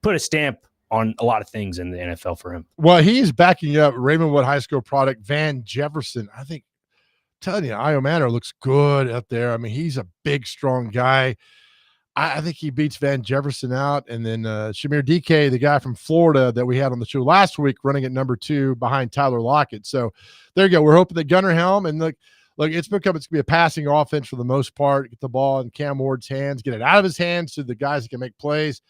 put a stamp on a lot of things in the NFL for him. Well, he's backing up Ravenwood High School product Van Jefferson. I think, telling you, Iomanner looks good up there. I mean, he's a big, strong guy. I think he beats Van Jefferson out. And then Shamir DK, the guy from Florida that we had on the show last week, running at number 2 behind Tyler Lockett. So there you go. We're hoping that Gunnar Helm, and look, it's going to be a passing offense for the most part. Get the ball in Cam Ward's hands, get it out of his hands to the guys that can make plays.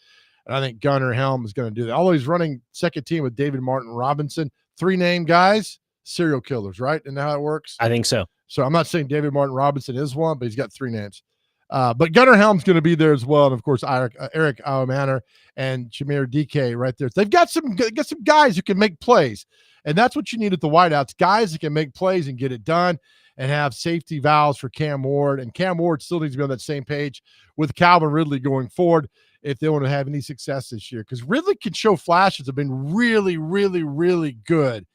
And I think Gunnar Helm is going to do that. Although he's running second team with David Martin Robinson, 3 name guys, serial killers, right? And how it works? I think so. So I'm not saying David Martin Robinson is one, but he's got 3 names. But Gunnar Helm's going to be there as well. And of course, Eric Iomanner and Shamir DK right there. So they've got some guys who can make plays. And that's what you need at the wideouts, guys that can make plays and get it done and have safety valves for Cam Ward. And Cam Ward still needs to be on that same page with Calvin Ridley going forward if they want to have any success this year. Because Ridley can show flashes, have been really, really, really good,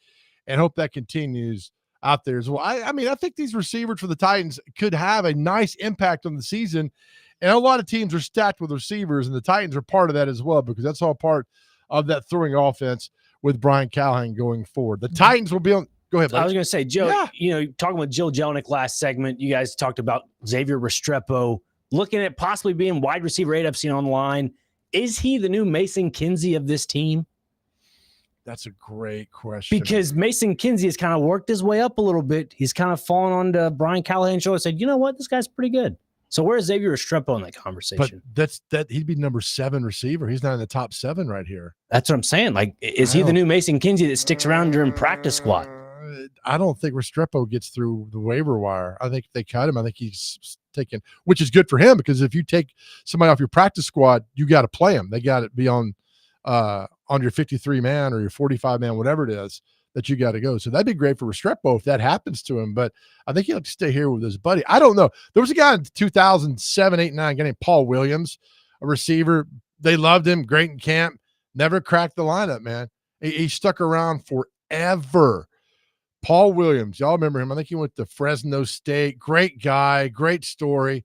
and hope that continues out there as well. I mean, I think these receivers for the Titans could have a nice impact on the season. And a lot of teams are stacked with receivers, and the Titans are part of that as well, because that's all part of that throwing offense with Brian Callahan going forward. The Titans will be on. Go ahead, buddy. I was going to say, Joe, talking with Jill Jelnick last segment, you guys talked about Xavier Restrepo looking at possibly being wide receiver 8 I've seen online. Is he the new Mason Kinsey of this team? That's a great question. Because Mason Kinsey has kind of worked his way up a little bit. He's kind of fallen onto Brian Callahan's shoulder and said, you know what, this guy's pretty good. So where's Xavier Restrepo in that conversation? But he'd be number 7 receiver. He's not in the top 7 right here. That's what I'm saying. Like, is he the new Mason Kinsey that sticks around during practice squad? I don't think Restrepo gets through the waiver wire. I think they cut him. I think he's taken, which is good for him, because if you take somebody off your practice squad, you got to play him. They got to be on your 53 man or your 45 man, whatever it is that you got to go. So that'd be great for Restrepo if that happens to him. But I think he'll have to stay here with his buddy. I don't know. There was a guy in 2007, 8, 9, a guy named Paul Williams, a receiver. They loved him. Great in camp. Never cracked the lineup, man. He stuck around forever. Paul Williams, y'all remember him. I think he went to Fresno State. Great guy, great story.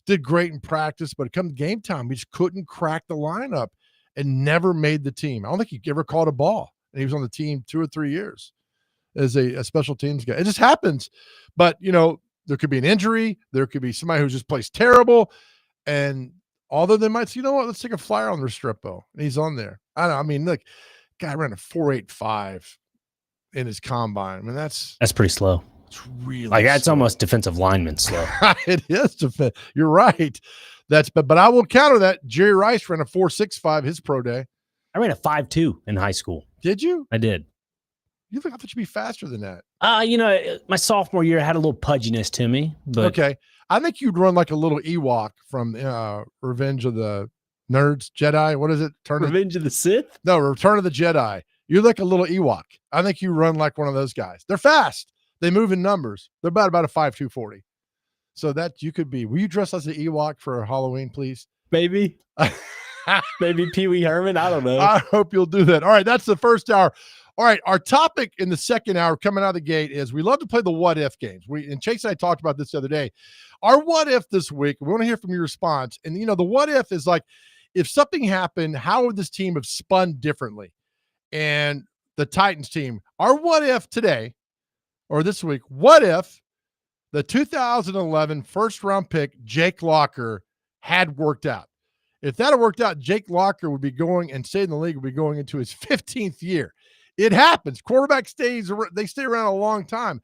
Did great in practice, but it come game time, he just couldn't crack the lineup and never made the team. I don't think he ever caught a ball. And he was on the team 2 or 3 years as a special teams guy. It just happens. But, there could be an injury. There could be somebody who just plays terrible. And although they might say, you know what, let's take a flyer on Restrepo. And he's on there. I don't know. I mean, look, guy ran a 4.85 in his combine. I mean, that's pretty slow. It's really like that's slow. Almost defensive lineman slow. It is defense. You're right. But I will counter that. Jerry Rice ran a 4.65 his pro day. I ran a 5.2 in high school. Did you? I did. I thought you'd be faster than that. My sophomore year had a little pudginess to me. But okay. I think you'd run like a little Ewok from Revenge of the Nerds, Jedi. What is it? Revenge of the Sith? No, Return of the Jedi. You're like a little Ewok. I think you run like one of those guys. They're fast. They move in numbers. They're about a 5'2", 40. So that you could be. Will you dress as an Ewok for Halloween, please? Maybe. Maybe Pee Wee Herman. I don't know. I hope you'll do that. All right, that's the first hour. All right, our topic in the second hour coming out of the gate is we love to play the what if games. And Chase and I talked about this the other day. Our what if this week, we want to hear from your response. And the what if is like, if something happened, how would this team have spun differently? And the Titans team, our what if today or this week, what if the 2011 first round pick Jake Locker had worked out? If that had worked out, Jake Locker would be going and stay in the league, would be going into his 15th year. It happens. Quarterback they stay around a long time.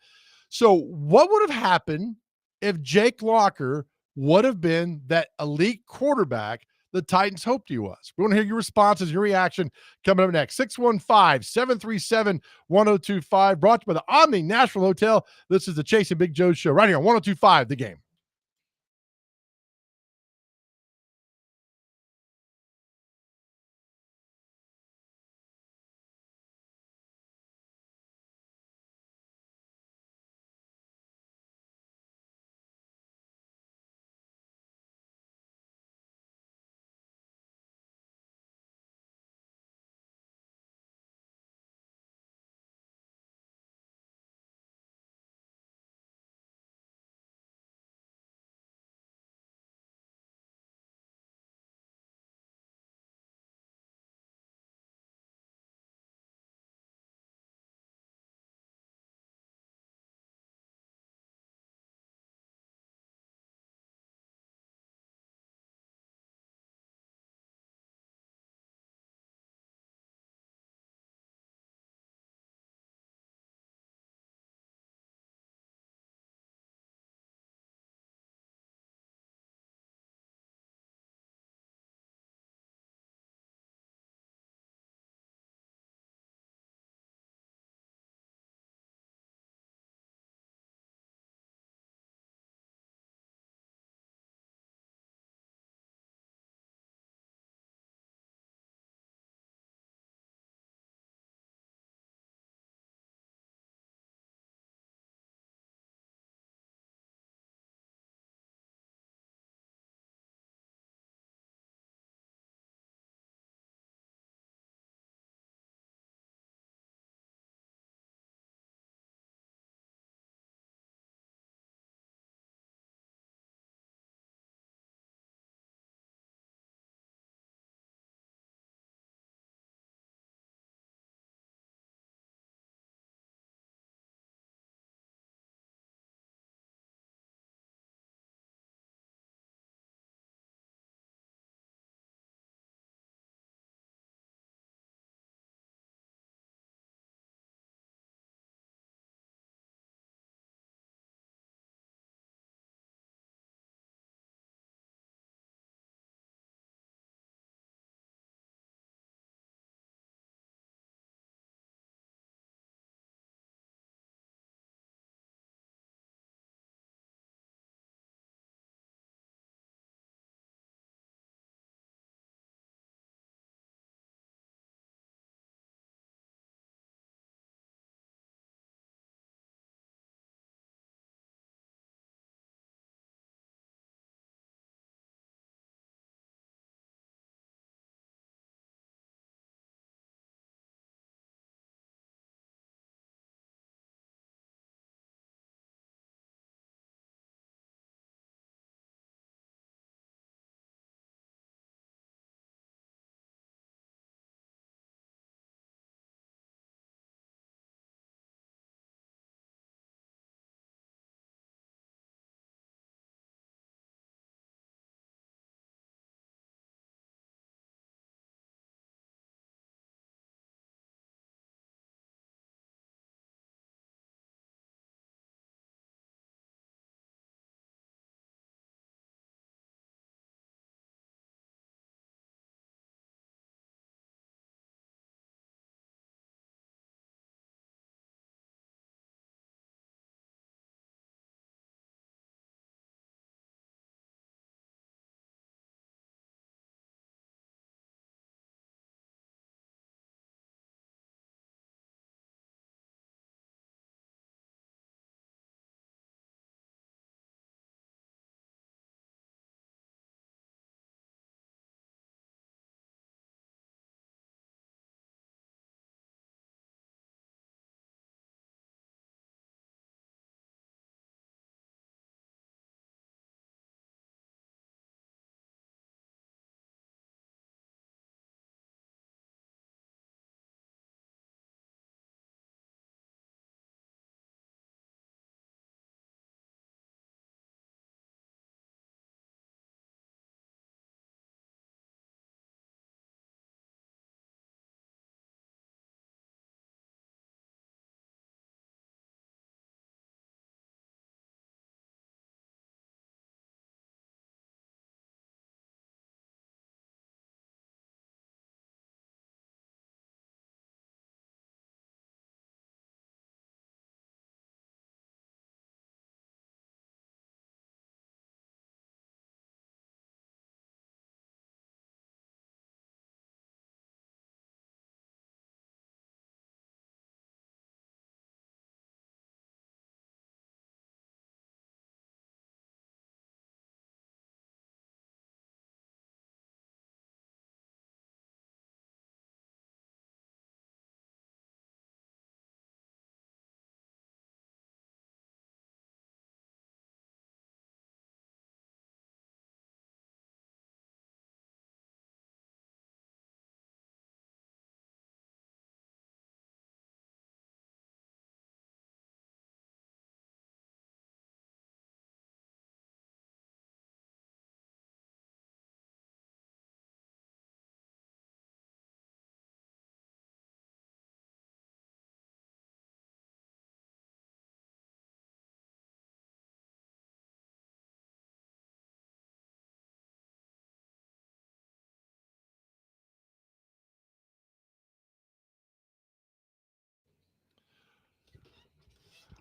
So what would have happened if Jake Locker would have been that elite quarterback the Titans hoped he was? We want to hear your responses, your reaction coming up next. 615-737-1025, brought to you by the Omni Nashville Hotel. This is the Chase and Big Joe Show right here on 1025 The Game.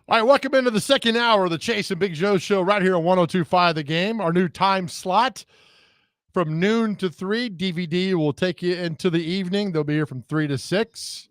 All right, welcome into the second hour of the Chase and Big Joe show right here on 102.5 The Game. Our new time slot from noon to 3. DVD will take you into the evening. They'll be here from 3 to 6.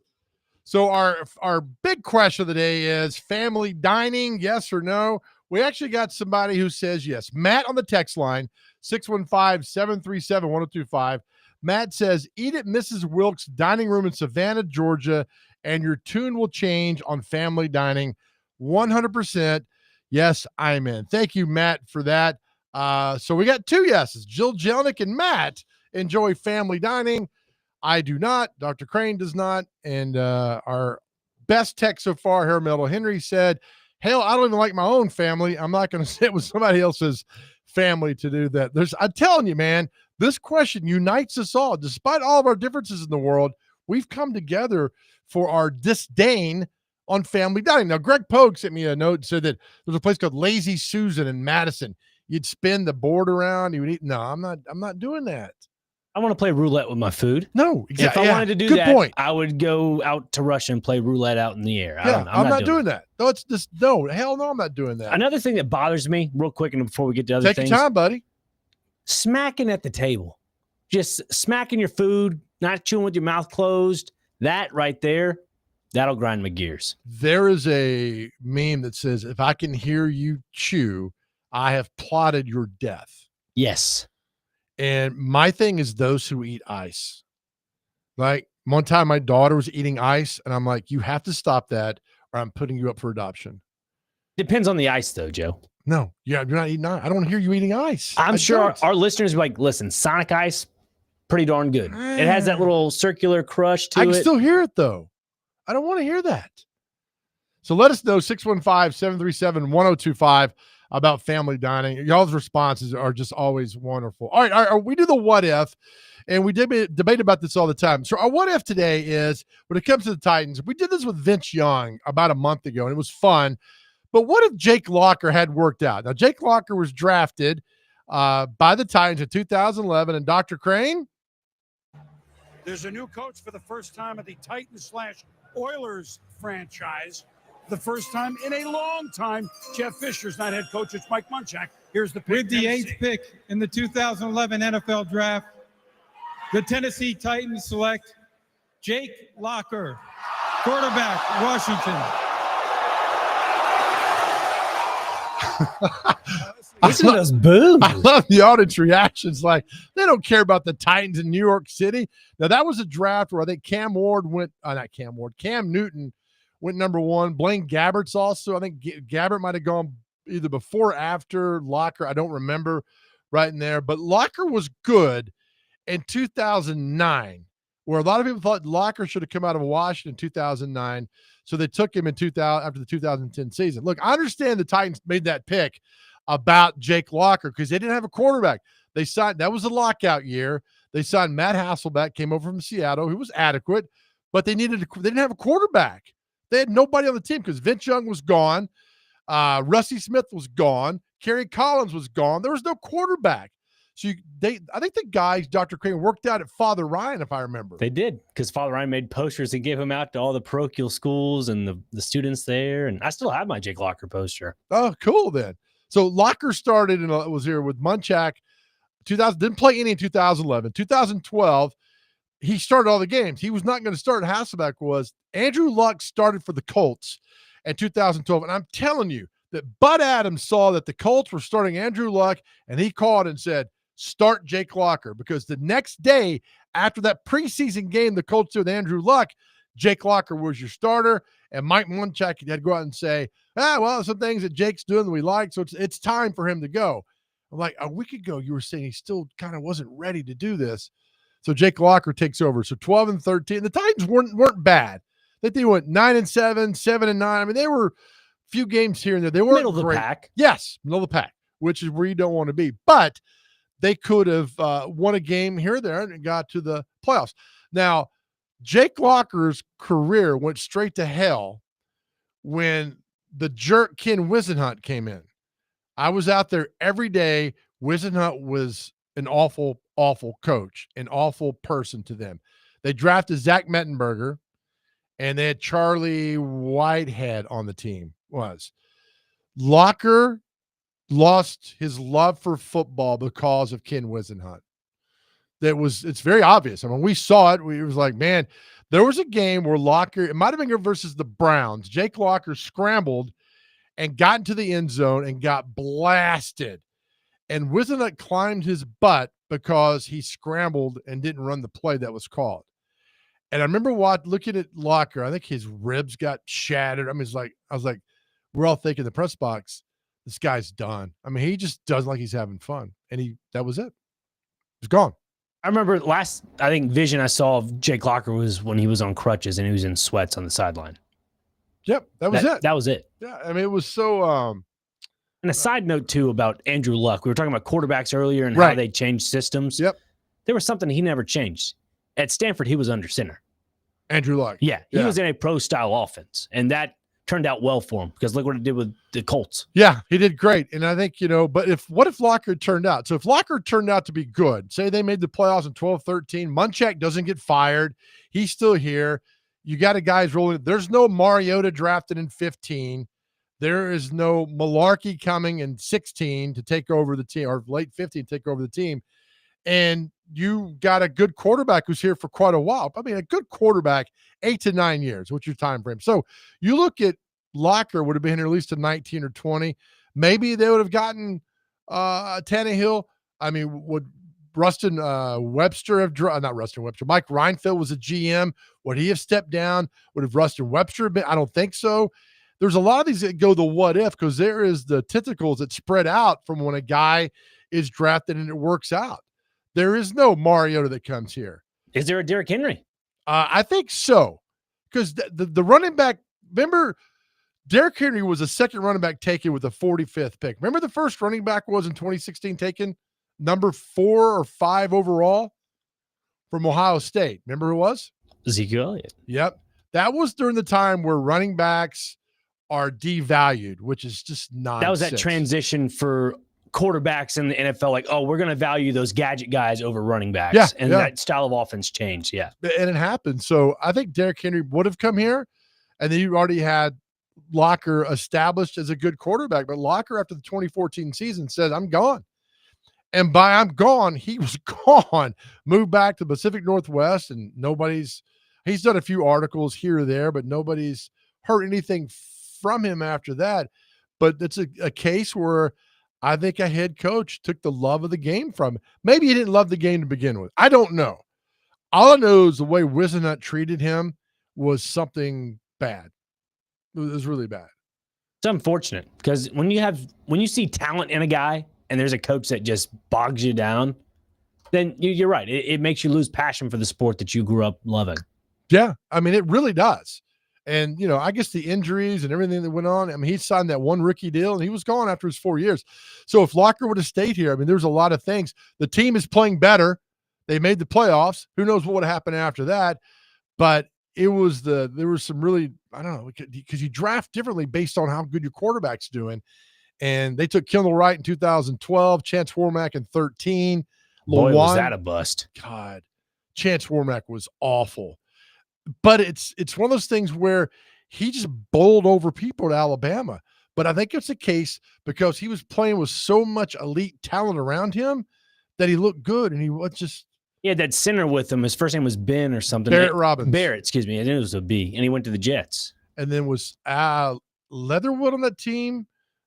So our big question of the day is family dining, yes or no? We actually got somebody who says yes. Matt on the text line, 615-737-1025. Matt says, eat at Mrs. Wilkes' dining room in Savannah, Georgia, and your tune will change on family dining. 100%. Yes, I'm in. Thank you, Matt, for that. So we got 2 yeses. Jill Jelnick and Matt enjoy family dining. I do not. Dr. Crane does not. And our best text so far, Harold Metal Henry said, hell, I don't even like my own family. I'm not going to sit with somebody else's family to do that. I'm telling you, man, this question unites us all. Despite all of our differences in the world, we've come together for our disdain on family dining. Now, Greg Pogue sent me a note and said that there's a place called Lazy Susan in Madison. You'd spin the board around. You would eat. No, I'm not doing that. I want to play roulette with my food. No, exactly. If I wanted to do that, point. I would go out to Russia and play roulette out in the air. I'm not doing that. No, it's just no. Hell no, I'm not doing that. Another thing that bothers me, real quick, and before we get to other things, take your time, buddy. Smacking at the table, just smacking your food, not chewing with your mouth closed. That right there, that'll grind my gears. There is a meme that says, "If I can hear you chew, I have plotted your death." Yes. And my thing is those who eat ice. Like one time my daughter was eating ice and I'm like, you have to stop that or I'm putting you up for adoption. Depends on the ice though, Joe. No, you're not eating ice. I don't want to hear you eating ice. I'm sure our listeners are like, listen, Sonic Ice, pretty darn good. It has that little circular crush to it. I can still hear it though. I don't want to hear that. So let us know, 615-737-1025. About family dining. Y'all's responses are just always wonderful. All right, we do the what if, and we debate about this all the time. So our what if today is, when it comes to the Titans, we did this with Vince Young about a month ago, and it was fun. But what if Jake Locker had worked out? Now, Jake Locker was drafted by the Titans in 2011, and Dr. Crane? There's a new coach for the first time at the Titans/Oilers franchise. The first time in a long time. Jeff Fisher's not head coach. It's Mike Munchak. Here's the pick. With the 8th pick in the 2011 NFL Draft, the Tennessee Titans select Jake Locker, quarterback, Washington. Listen to those boos. I love the audience reactions. Like, they don't care about the Titans in New York City. Now, that was a draft where I think Cam Newton went number 1. Blaine Gabbert's also. I think Gabbert might have gone either before or after Locker. I don't remember right in there. But Locker was good in 2009, where a lot of people thought Locker should have come out of Washington in 2009. So they took him in 2000 after the 2010 season. Look, I understand the Titans made that pick about Jake Locker because they didn't have a quarterback. They signed, that was a lockout year. They signed Matt Hasselbeck, came over from Seattle, who was adequate, but they didn't have a quarterback. They had nobody on the team because Vince Young was gone. Rusty Smith was gone. Kerry Collins was gone. There was no quarterback. So I think the guys, Dr. Crane, worked out at Father Ryan, if I remember. They did, because Father Ryan made posters and gave them out to all the parochial schools and the students there. And I still have my Jake Locker poster. Oh, cool then. So Locker started and was here with Munchak. 2000 didn't play any in 2011. 2012, he started all the games. He was not going to start. Hasselbeck was. Andrew Luck started for the Colts in 2012. And I'm telling you that Bud Adams saw that the Colts were starting Andrew Luck, and he called and said, start Jake Locker, because the next day after that preseason game the Colts did with Andrew Luck, Jake Locker was your starter, and Mike Munchak had to go out and say, well, some things that Jake's doing that we like, so it's time for him to go. I'm like, a week ago you were saying he still kind of wasn't ready to do this. So Jake Locker takes over. So 12-13. The Titans weren't bad. They went 9-7, 7-9. I mean, they were a few games here and there. They weren't middle of the pack. Yes, middle of the pack, which is where you don't want to be. But they could have won a game here or there and got to the playoffs. Now, Jake Locker's career went straight to hell when the jerk Ken Whisenhunt came in. I was out there every day. Whisenhunt was an awful, awful coach, an awful person to them. They drafted Zach Mettenberger, and they had Charlie Whitehead on the team. was Locker lost his love for football because of Ken Wisenhunt. It's very obvious. I mean, we saw it. It was like, man, there was a game where Locker, it might have been versus the Browns. Jake Locker scrambled and got into the end zone and got blasted. And Wisenhunt climbed his butt because he scrambled and didn't run the play that was called. And I remember looking at Locker, I think his ribs got shattered. I mean, I was like, we're all thinking in the press box, this guy's done. I mean, he just doesn't like he's having fun. And that was it. He's gone. I remember vision I saw of Jake Locker was when he was on crutches and he was in sweats on the sideline. Yep, that was it. That was it. Yeah, I mean, it was so and a side note, too, about Andrew Luck. We were talking about quarterbacks earlier and how they changed systems. Yep. There was something he never changed. At Stanford, he was under center. Andrew Luck. Yeah, he was in a pro-style offense, and that turned out well for him because look what it did with the Colts. Yeah, he did great. And I think, but what if Locker turned out? So if Locker turned out to be good, say they made the playoffs in 12-13, Munchak doesn't get fired. He's still here. You got a guys rolling. There's no Mariota drafted in 15. There is no Malarkey coming in 16 to take over the team, or late 15 to take over the team. And you got a good quarterback who's here for quite a while. I mean, a good quarterback, 8 to 9 years. What's your time frame? So you look at Locker would have been here at least to 19 or 20. Maybe they would have gotten Tannehill. I mean, would Rustin Webster have not Rustin Webster? Mike Reinfeldt was a GM. Would he have stepped down? Would have Rustin Webster been? I don't think so. There's a lot of these that go the what if, because there is the tentacles that spread out from when a guy is drafted and it works out. There is no Mariota that comes here. Is there a Derrick Henry? I think so, because the running back, remember, Derrick Henry was a second running back taken with the 45th pick. Remember the first running back was in 2016 taken number 4 or 5 overall from Ohio State. Remember who it was? Ezekiel Elliott. Yep. That was during the time where running backs are devalued, which is just nonsense. That was that transition for quarterbacks in the NFL, like, oh, we're going to value those gadget guys over running backs. Yeah, and that style of offense changed. Yeah. And it happened. So I think Derrick Henry would have come here, and then you already had Locker established as a good quarterback. But Locker, after the 2014 season, said, I'm gone. And by I'm gone, he was gone. Moved back to the Pacific Northwest, and he's done a few articles here or there, but nobody's heard anything from him after that. But it's a case where I think a head coach took the love of the game from him. Maybe he didn't love the game to begin with. I don't know. All I know is the way Wisenhunt treated him was something bad. It was really bad. It's unfortunate because when you see talent in a guy and there's a coach that just bogs you down, then you're right. It makes you lose passion for the sport that you grew up loving. Yeah. I mean, it really does. And, I guess the injuries and everything that went on, I mean, he signed that one rookie deal and he was gone after his 4 years. So if Locker would have stayed here, I mean, there's a lot of things. The team is playing better. They made the playoffs. Who knows what would have happened after that? But there was some really, I don't know, because you draft differently based on how good your quarterback's doing. And they took Kendall Wright in 2012, Chance Warmack in 13. Boy, was that a bust. God, Chance Warmack was awful. But it's one of those things where he just bowled over people at Alabama. But I think it's a case because he was playing with so much elite talent around him that he looked good, and he was just. He had that center with him. His first name was Ben or something. Barrett Robbins. Barrett, excuse me. I knew it was a B. And he went to the Jets. And then was Leatherwood on that team,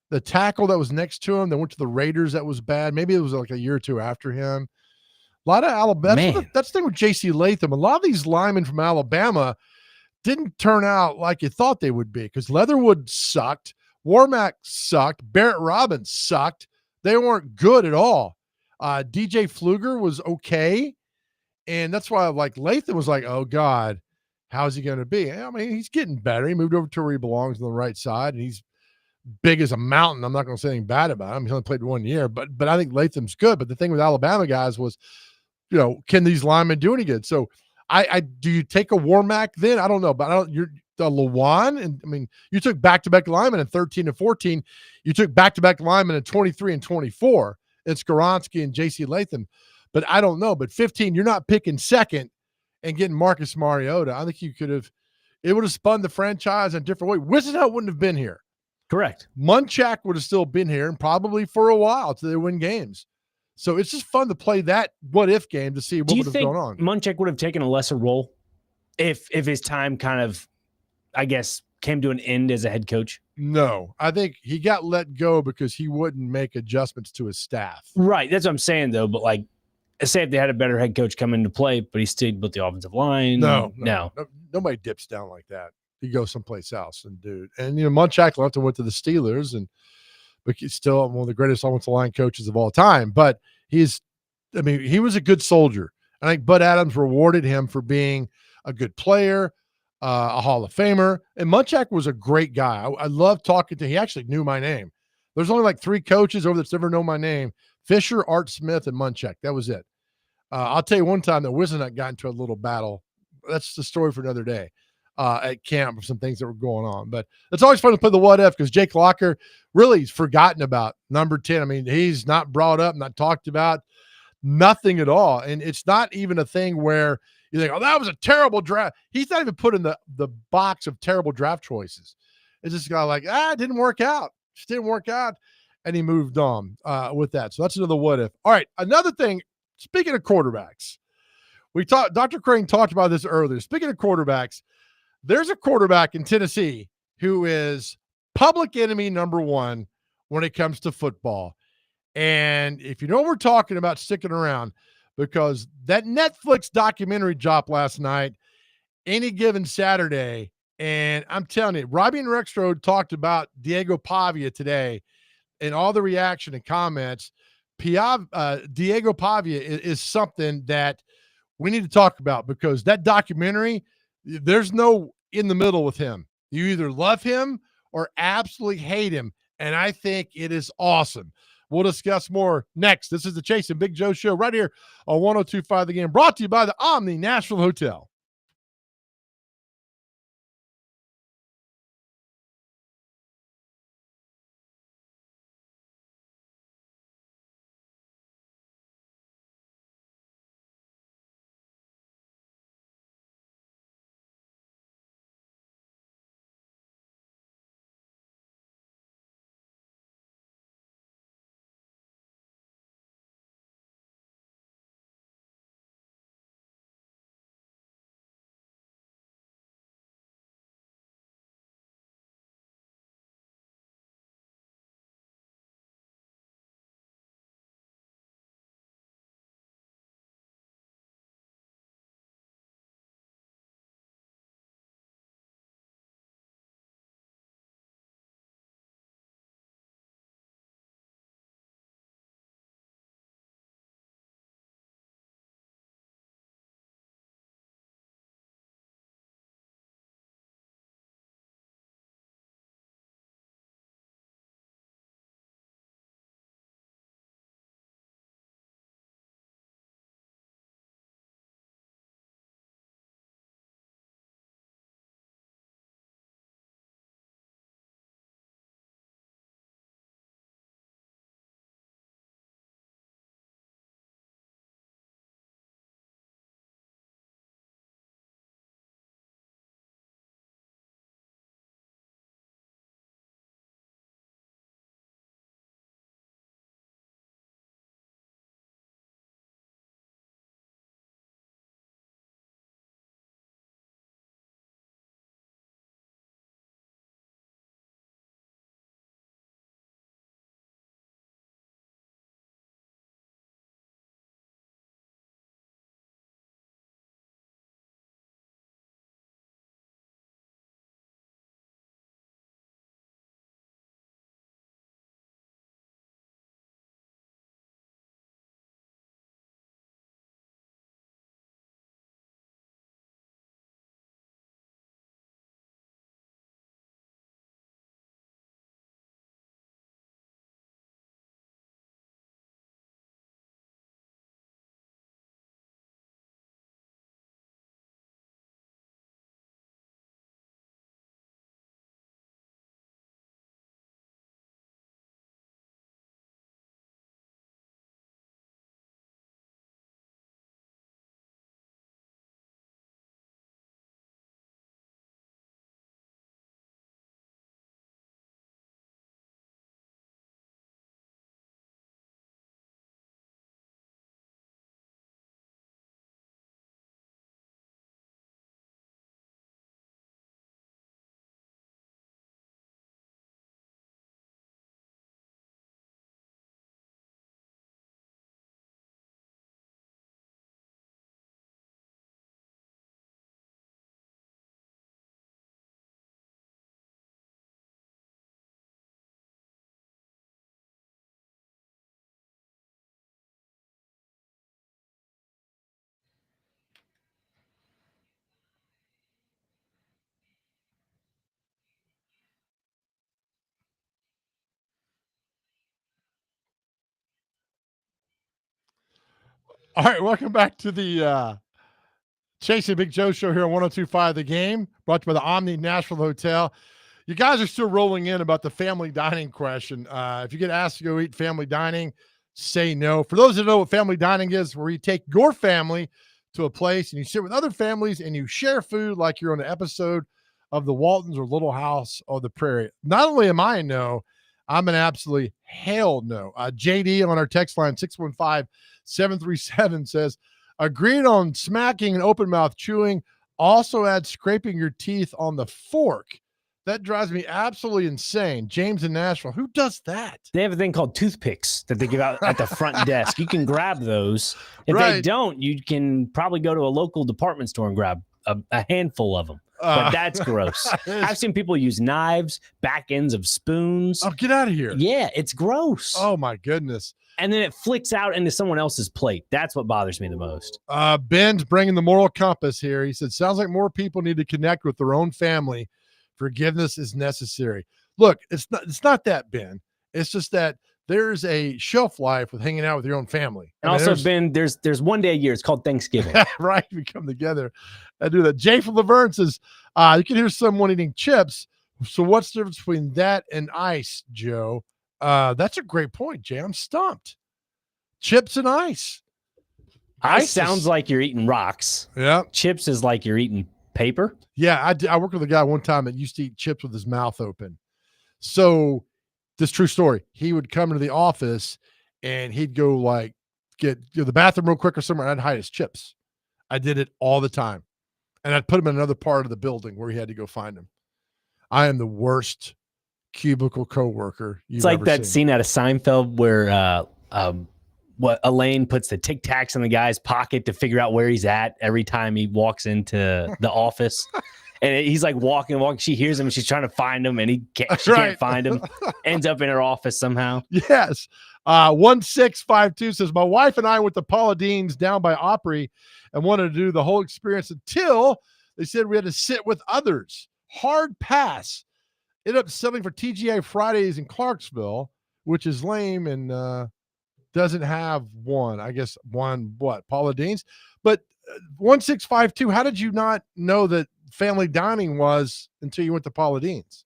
the tackle that was next to him that went to the Raiders that was bad. Maybe it was like a year or two after him. A lot of Alabama. That's the thing with J.C. Latham. A lot of these linemen from Alabama didn't turn out like you thought they would be because Leatherwood sucked. Warmack sucked. Barrett Robbins sucked. They weren't good at all. DJ Pfluger was okay. And that's why Latham was like, oh, God, how's he going to be? I mean, he's getting better. He moved over to where he belongs on the right side, and he's big as a mountain. I'm not going to say anything bad about him. He's only played 1 year, but I think Latham's good. But the thing with Alabama guys was, can these linemen do any good? So I do you take a Warmack then? I don't know, but you're the Lewan. And I mean, you took back-to-back linemen in 13 and 14. You took back-to-back linemen in 23 and 24. It's Skoronski and J.C. Latham. But I don't know. But 15, you're not picking second and getting Marcus Mariota. I think it would have spun the franchise in a different way. Wisenhunt wouldn't have been here. Correct. Munchak would have still been here and probably for a while till they win games. So it's just fun to play that what-if game to see what would have gone on. Munchak would have taken a lesser role if his time kind of, I guess, came to an end as a head coach? No, I think he got let go because he wouldn't make adjustments to his staff. Right. That's what I'm saying, though. But, like, say if they had a better head coach come into play, but he stayed with the offensive line. No. Nobody dips down like that. He goes someplace else. And, Munchak left and went to the Steelers, but he's still one of the greatest offensive line coaches of all time. But he was a good soldier. I think Bud Adams rewarded him for being a good player, a Hall of Famer. And Munchak was a great guy. I love talking to him. He actually knew my name. There's only like 3 coaches over that's ever known my name: Fisher, Art Smith, and Munchak. That was it. I'll tell you one time that Wisenut got into a little battle. That's the story for another day at camp of some things that were going on. But it's always fun to play the what if because Jake Locker really is forgotten about. Number 10. I mean, he's not brought up, not talked about, nothing at all. And it's not even a thing where you think, oh, that was a terrible draft. He's not even put in the box of terrible draft choices. It's just kind of like, it didn't work out. Just didn't work out. And he moved on with that. So that's another what if. All right. Another thing, speaking of quarterbacks, Dr. Crane talked about this earlier. Speaking of quarterbacks, there's a quarterback in Tennessee who is public enemy number 1 when it comes to football. And if you know what we're talking about, sticking around, because that Netflix documentary dropped last night, Any Given Saturday, and I'm telling you, Robbie and Rexroad talked about Diego Pavia today and all the reaction and comments. Diego Pavia is something that we need to talk about because that documentary, there's no in the middle with him. You either love him or absolutely hate him, and I think it is awesome. We'll discuss more next. This is the Chase and Big Joe Show right here on 102.5 The Game, brought to you by the Omni Nashville Hotel. All right, welcome back to the Chasing Big Joe show here on 102.5 The Game, brought to you by the Omni Nashville Hotel. You guys are still rolling in about the family dining question. If you get asked to go eat family dining, say no. For those that know what family dining is, where you take your family to a place and you sit with other families and you share food like you're on an episode of The Waltons or Little House on the Prairie. Not only am I a no, I'm an absolutely hell no. JD on our text line 615-737 says, agreed on smacking and open mouth chewing. Also add scraping your teeth on the fork. That drives me absolutely insane. James in Nashville, who does that? They have a thing called toothpicks that they give out at the front desk. You can grab those. If they don't, you can probably go to a local department store and grab a handful of them. But that's gross. I've seen people use knives, back ends of spoons. Oh, get out of here. Yeah, it's gross. Oh, my goodness. And then it flicks out into someone else's plate. That's what bothers me the most. Ben's bringing the moral compass here. He said, sounds like more people need to connect with their own family. Forgiveness is necessary. Look, it's not that, Ben. It's just that there's a shelf life with hanging out with your own family. And also, Ben, there's one day a year. It's called Thanksgiving. Right. We come together and do that. Jay from Laverne says, you can hear someone eating chips. So what's the difference between that and ice, Joe? That's a great point, Jay. I'm stumped. Chips and ice. Ice sounds like you're eating rocks. Yeah. Chips is like you're eating paper. Yeah. I worked with a guy one time that used to eat chips with his mouth open. So this true story, he would come into the office and he'd go like get the bathroom real quick or somewhere, and I'd hide his chips. I did it all the time. And I'd put him in another part of the building where he had to go find him. I am the worst cubicle coworker you've ever seen. It's like that scene out of Seinfeld where what Elaine puts the Tic Tacs in the guy's pocket to figure out where he's at every time he walks into the office. And he's like walking. She hears him and she's trying to find him, and she can't find him. Ends up in her office somehow. Yes. 1652 says, my wife and I went to Paula Deen's down by Opry and wanted to do the whole experience until they said we had to sit with others. Hard pass. Ended up selling for TGI Fridays in Clarksville, which is lame and doesn't have one. I guess one, Paula Deen's? But 1652, how did you not know that family dining was until you went to Paula Deen's?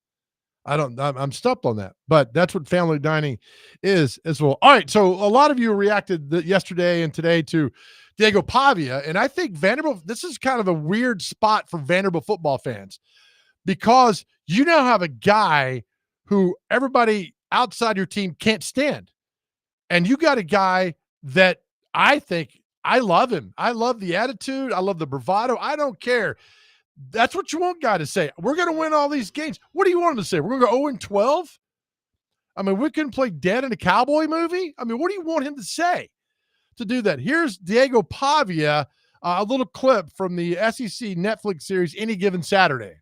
I'm stumped on that, but that's what family dining is as well. All right. So a lot of you reacted yesterday and today to Diego Pavia. And I think Vanderbilt, this is kind of a weird spot for Vanderbilt football fans, because you now have a guy who everybody outside your team can't stand. And you got a guy that I think, I love him. I love the attitude. I love the bravado. I don't care. That's what you want guy to say. We're going to win all these games. What do you want him to say? We're going to go 0-12? I mean, we couldn't play dead in a cowboy movie. I mean, what do you want him to say to do that? Here's Diego Pavia, a little clip from the SEC Netflix series, Any Given Saturday.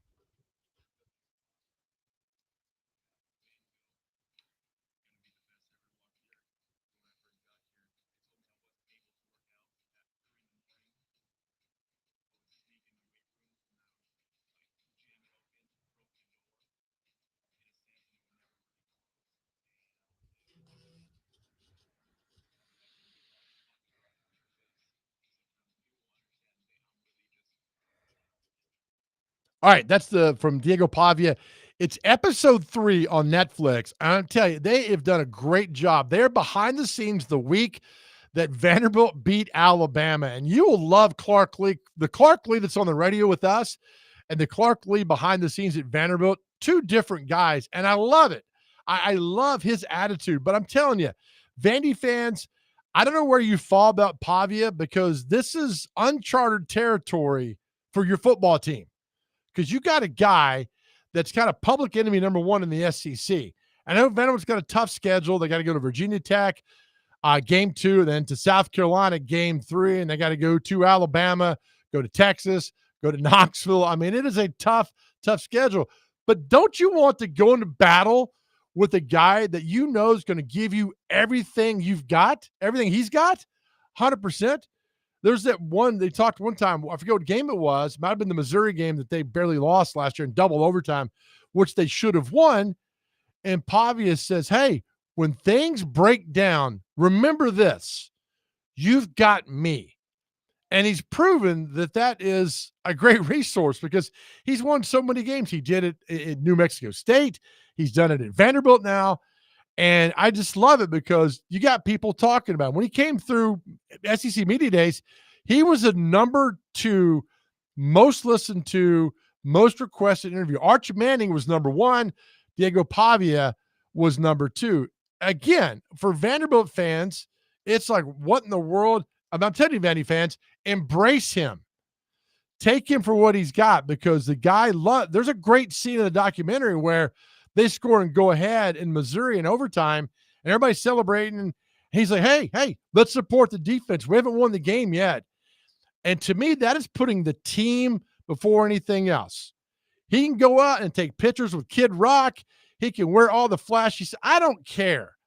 All right, that's from Diego Pavia. It's episode 3 on Netflix. I'll tell you, they have done a great job. They're behind the scenes the week that Vanderbilt beat Alabama, and you will love Clark Lee. The Clark Lee that's on the radio with us and the Clark Lee behind the scenes at Vanderbilt, two different guys, and I love it. I love his attitude, but I'm telling you, Vandy fans, I don't know where you fall about Pavia, because this is uncharted territory for your football team. Because you got a guy that's kind of public enemy number 1 in the SEC. I know Vanderbilt's got a tough schedule. They got to go to Virginia Tech, game 2, then to South Carolina, game 3, and they got to go to Alabama, go to Texas, go to Knoxville. I mean, it is a tough schedule. But don't you want to go into battle with a guy that you know is going to give you everything you've got, everything he's got, 100%? There's that one, they talked one time, I forget what game it was. It might have been the Missouri game that they barely lost last year in double overtime, which they should have won. And Pavia says, hey, when things break down, remember this. you've got me. And he's proven that is a great resource because he's won so many games. He did it in New Mexico State. He's done it at Vanderbilt now. And I just love it because you got people talking about him. When he came through SEC Media Days, he was a number 2 most listened to, most requested interview. Arch Manning was number 1. Diego Pavia was number 2. Again, for Vanderbilt fans, it's like, what in the world? I'm telling you, Vandy fans, embrace him. Take him for what he's got because the guy there's a great scene in the documentary where they score and go ahead in Missouri in overtime, and everybody's celebrating. And he's like, hey, let's support the defense. We haven't won the game yet. And to me, that is putting the team before anything else. He can go out and take pictures with Kid Rock. He can wear all the flashy stuff. I don't care.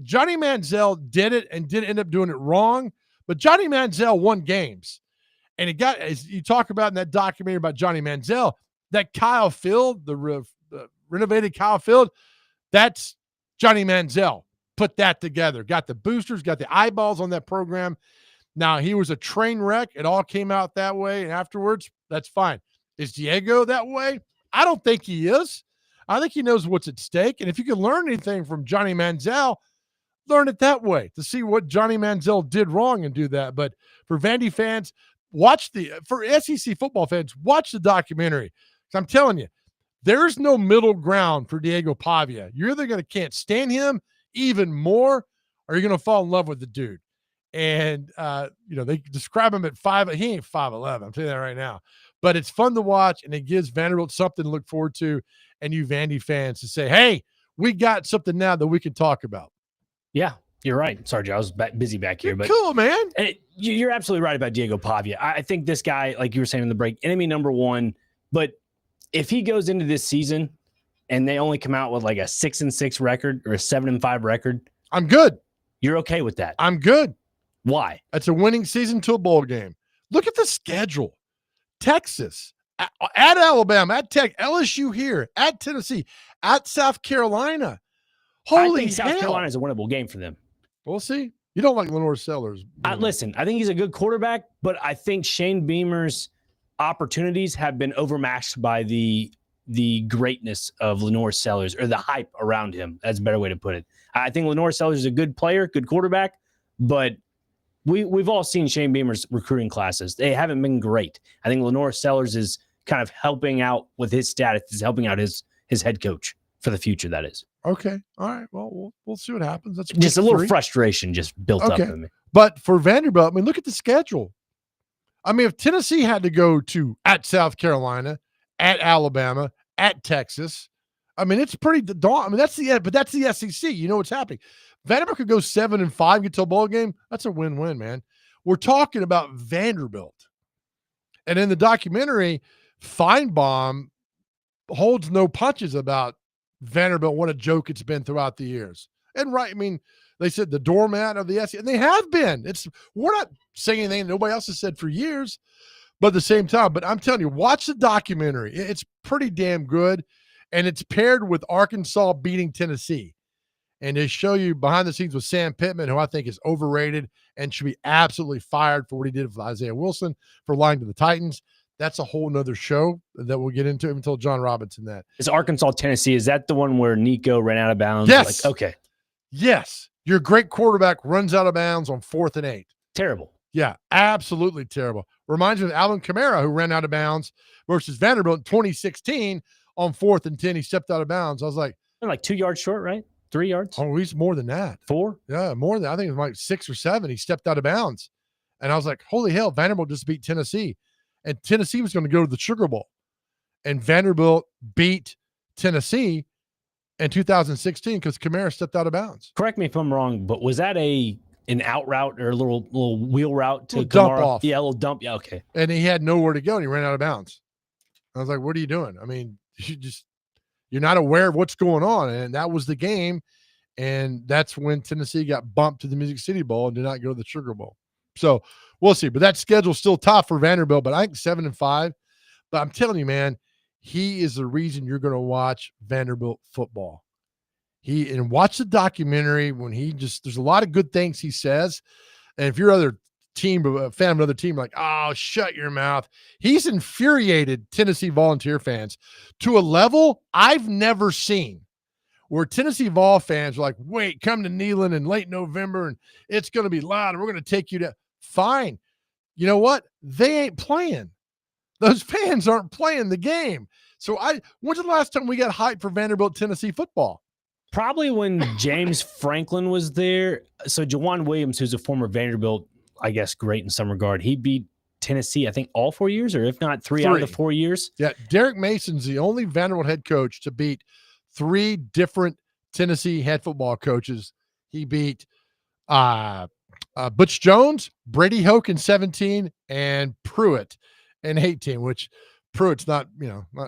Johnny Manziel did it and didn't end up doing it wrong, but Johnny Manziel won games. And it got, as you talk about in that documentary about Johnny Manziel, that Kyle Field, the renovated Kyle Field, that's Johnny Manziel. Put that together. Got the boosters, got the eyeballs on that program. Now, he was a train wreck. It all came out that way. And afterwards, that's fine. Is Diego that way? I don't think he is. I think he knows what's at stake. And if you can learn anything from Johnny Manziel, learn it that way to see what Johnny Manziel did wrong and do that. But for Vandy fans, for SEC football fans, watch the documentary. I'm telling you, there's no middle ground for Diego Pavia. You're either can't stand him even more, or you're going to fall in love with the dude. And, they describe him at 5. He ain't 5'11". I'm telling you that right now. But it's fun to watch, and it gives Vanderbilt something to look forward to, and you Vandy fans to say, hey, we got something now that we can talk about. Yeah, you're right. Sorry, Joe, I was busy back here. You're but cool, man. And you're absolutely right about Diego Pavia. I think this guy, like you were saying in the break, enemy number 1. But if he goes into this season and they only come out with like a 6-6 record or a 7-5 record, I'm good. You're okay with that? I'm good. Why? It's a winning season to a bowl game. Look at the schedule. Texas, at Alabama, at Tech, LSU here, at Tennessee, at South Carolina. Holy hell. South Carolina is a winnable game for them. We'll see. You don't like Lenore Sellers. Listen, I think he's a good quarterback, but I think Shane Beamer's opportunities have been overmatched by the greatness of Lenore Sellers, or the hype around him. That's a better way to put it. I think Lenore Sellers is a good player, good quarterback, but we've all seen Shane Beamer's recruiting classes. They haven't been great. I think Lenore Sellers is kind of helping out with his status, is helping out his head coach for the future, that is. Okay. All right. Well, we'll see what happens. That's just a little frustration just built up in me. But for Vanderbilt, I mean, look at the schedule. I mean, if Tennessee had to go to at South Carolina, at Alabama, at Texas, I mean, it's pretty daunting. I mean, that's the SEC. You know what's happening. Vanderbilt could go 7-5, get to a bowl game. That's a win-win, man. We're talking about Vanderbilt. And in the documentary, Feinbaum holds no punches about Vanderbilt. What a joke it's been throughout the years. And right, I mean, they said the doormat of the SEC, and they have been. We're not saying anything nobody else has said for years, but at the same time. But I'm telling you, watch the documentary. It's pretty damn good, and it's paired with Arkansas beating Tennessee. And they show you behind the scenes with Sam Pittman, who I think is overrated and should be absolutely fired for what he did with Isaiah Wilson for lying to the Titans. That's a whole nother show that we'll get into until John Robinson. That is Arkansas, Tennessee. Is that the one where Nico ran out of bounds? Yes. Okay. Yes. Your great quarterback runs out of bounds on 4th and 8. Terrible. Yeah, absolutely terrible. Reminds me of Alvin Kamara, who ran out of bounds versus Vanderbilt in 2016 on 4th and 10. He stepped out of bounds. I was like 2 yards short, right? 3 yards? Oh, he's more than that. 4? Yeah, more than I think it was like 6 or 7. He stepped out of bounds. And I was like, holy hell, Vanderbilt just beat Tennessee. And Tennessee was going to go to the Sugar Bowl. And Vanderbilt beat Tennessee in 2016 because Kamara stepped out of bounds. Correct me if I'm wrong, but was that an out route or a little wheel route to dump Kamara? off? Yeah, a little dump. Yeah, okay. And he had nowhere to go, and he ran out of bounds. I was like, what are you doing? I mean, you're not aware of what's going on. And that was the game. And that's when Tennessee got bumped to the Music City Bowl and did not go to the Sugar Bowl. So we'll see. But that schedule's still tough for Vanderbilt, but I think 7-5. But I'm telling you, man, he is the reason you're going to watch Vanderbilt football. And watch the documentary when there's a lot of good things he says. And if your other team, a fan of another team, like, oh, shut your mouth. He's infuriated Tennessee Volunteer fans to a level I've never seen, where Tennessee Vol fans are like, wait, come to Neyland in late November and it's going to be loud and we're going to take you to. Fine. You know what? They ain't playing. Those fans aren't playing the game. So when's the last time we got hyped for Vanderbilt, Tennessee football? Probably when James Franklin was there. So Jawan Williams, who's a former Vanderbilt, I guess, great in some regard, he beat Tennessee, I think, all 4 years, or if not three out of the 4 years. Yeah, Derek Mason's the only Vanderbilt head coach to beat 3 different Tennessee head football coaches. He beat Butch Jones, Brady Hoke in 17, and Pruitt in 18, which Pruitt's not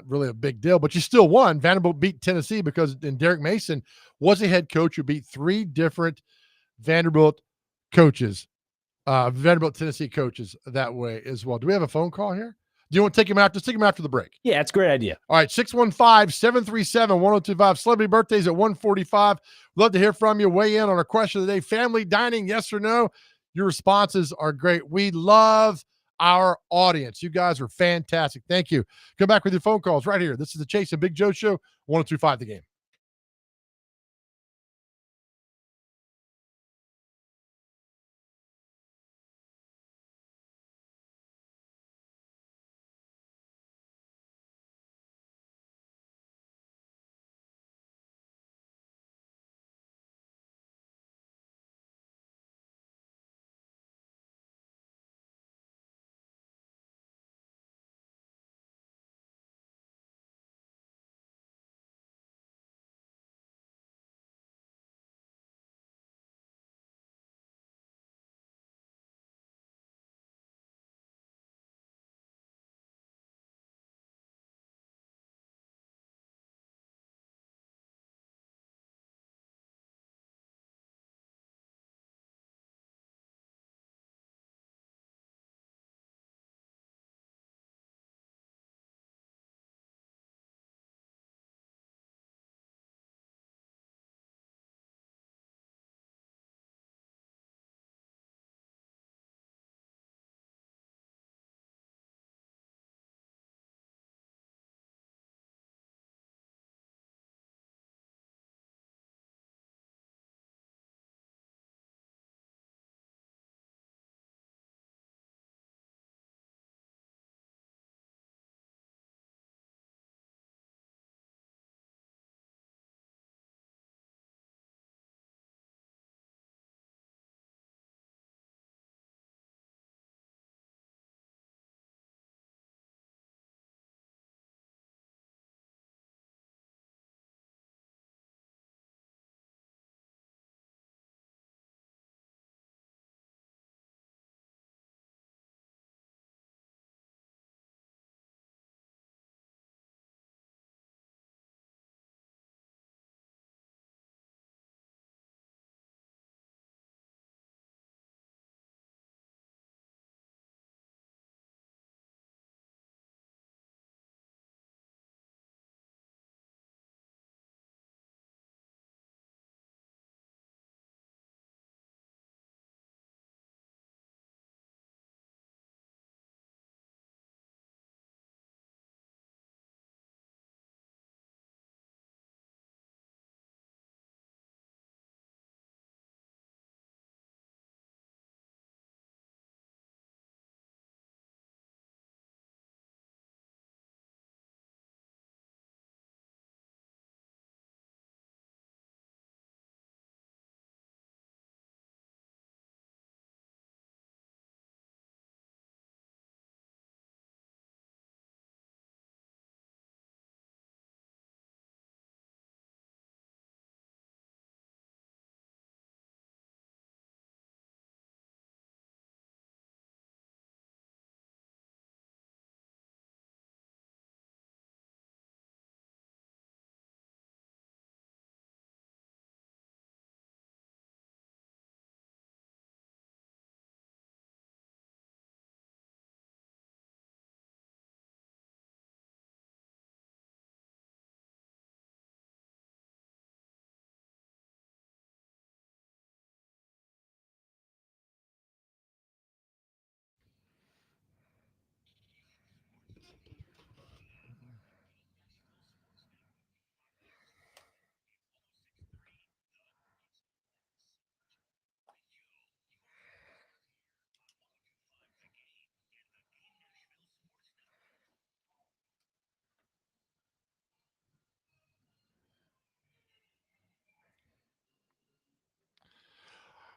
really a big deal, but you still won. Vanderbilt beat Tennessee because Derek Mason was a head coach who beat 3 different Vanderbilt coaches, Vanderbilt Tennessee coaches that way as well. Do we have a phone call here? Do you want to take him after? Let's take him after the break. Yeah, it's a great idea. All right, 615-737-1025. Celebrity birthdays at 1:45. Love to hear from you. Weigh in on our question of the day. Family dining, yes or no? Your responses are great. We love our audience. You guys are fantastic. Thank you. Come back with your phone calls right here. This is the Chase and Big Joe Show, 102.5 The Game.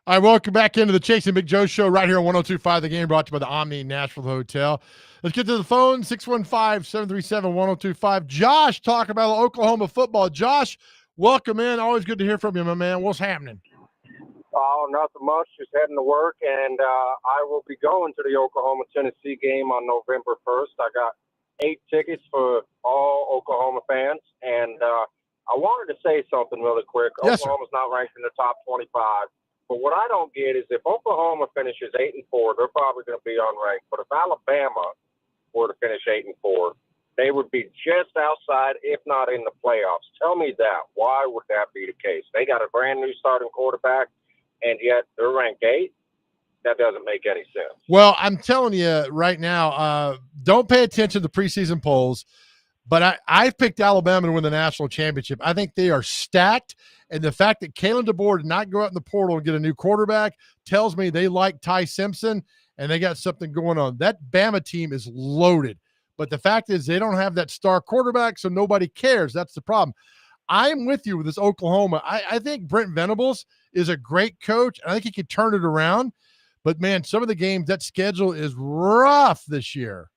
All right, welcome back into the Chase and Big Joe show right here on 102.5 The Game, brought to you by the Omni Nashville Hotel. Let's get to the phone, 615-737-1025. Josh, talk about Oklahoma football. Josh, welcome in. Always good to hear from you, my man. What's happening? Oh, nothing much. Just heading to work, and I will be going to the Oklahoma-Tennessee game on November 1st. I got 8 tickets for all Oklahoma fans, and I wanted to say something really quick. Yes, Oklahoma's not ranked in the top 25. But what I don't get is if Oklahoma finishes 8-4, they're probably going to be unranked. But if Alabama were to finish 8-4, they would be just outside, if not in the playoffs. Tell me that. Why would that be the case? They got a brand new starting quarterback, and yet they're ranked 8. That doesn't make any sense. Well, I'm telling you right now, don't pay attention to the preseason polls. But I picked Alabama to win the national championship. I think they are stacked. And the fact that Kalen DeBoer did not go out in the portal and get a new quarterback tells me they like Ty Simpson and they got something going on. That Bama team is loaded. But the fact is they don't have that star quarterback, so nobody cares. That's the problem. I'm with you with this Oklahoma. I think Brent Venables is a great coach. I think he could turn it around. But, man, some of the games, that schedule is rough this year.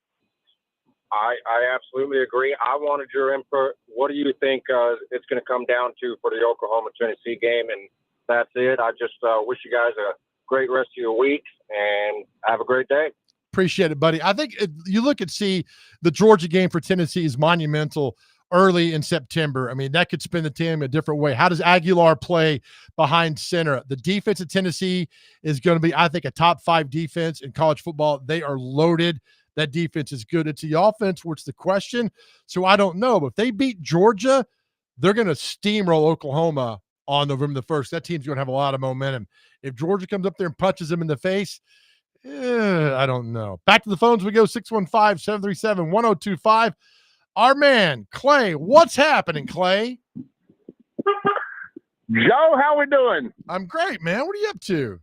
I absolutely agree. I wanted your input. What do you think it's going to come down to for the Oklahoma-Tennessee game? And that's it. I just wish you guys a great rest of your week and have a great day. Appreciate it, buddy. I think you look at the Georgia game for Tennessee is monumental early in September. I mean, that could spin the team a different way. How does Aguilar play behind center? The defense at Tennessee is going to be, I think, a top 5 defense in college football. They are loaded. That defense is good. It's the offense what's the question. So I don't know. But if they beat Georgia, they're going to steamroll Oklahoma on November the 1st. That team's going to have a lot of momentum. If Georgia comes up there and punches them in the face, I don't know. Back to the phones we go, 615-737-1025. Our man, Clay. What's happening, Clay? Joe, how we doing? I'm great, man. What are you up to?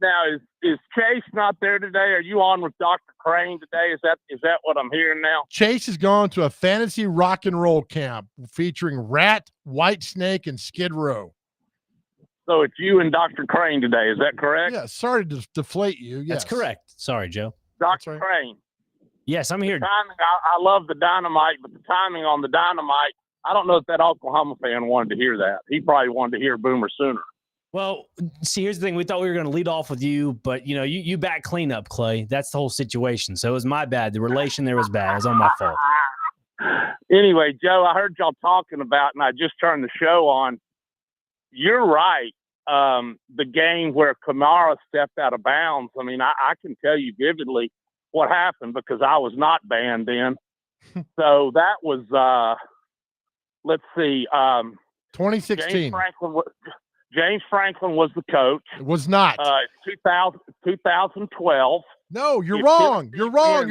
Now, is Chase not there today? Are you on with Dr. Crane today? Is that what I'm hearing now? Chase has gone to a fantasy rock and roll camp featuring Rat, Whitesnake, and Skid Row. So it's you and Dr. Crane today. Is that correct? Yeah, sorry to deflate you. Yes. That's correct. Sorry, Joe. Dr. Right. Crane. Yes, I'm here. Timing, I love the dynamite, but the timing on the dynamite, I don't know if that Oklahoma fan wanted to hear that. He probably wanted to hear Boomer sooner. Well, see, here's the thing. We thought we were going to lead off with you, but, you back cleanup, Clay. That's the whole situation. So it was my bad. The relation there was bad. It was on my fault. Anyway, Joe, I heard y'all talking about, and I just turned the show on. You're right. The game where Kamara stepped out of bounds, I mean, I can tell you vividly what happened because I was not banned then. So that was, let's see. 2016. James Franklin was the coach. It was not. 2012. No, you're wrong. You're wrong.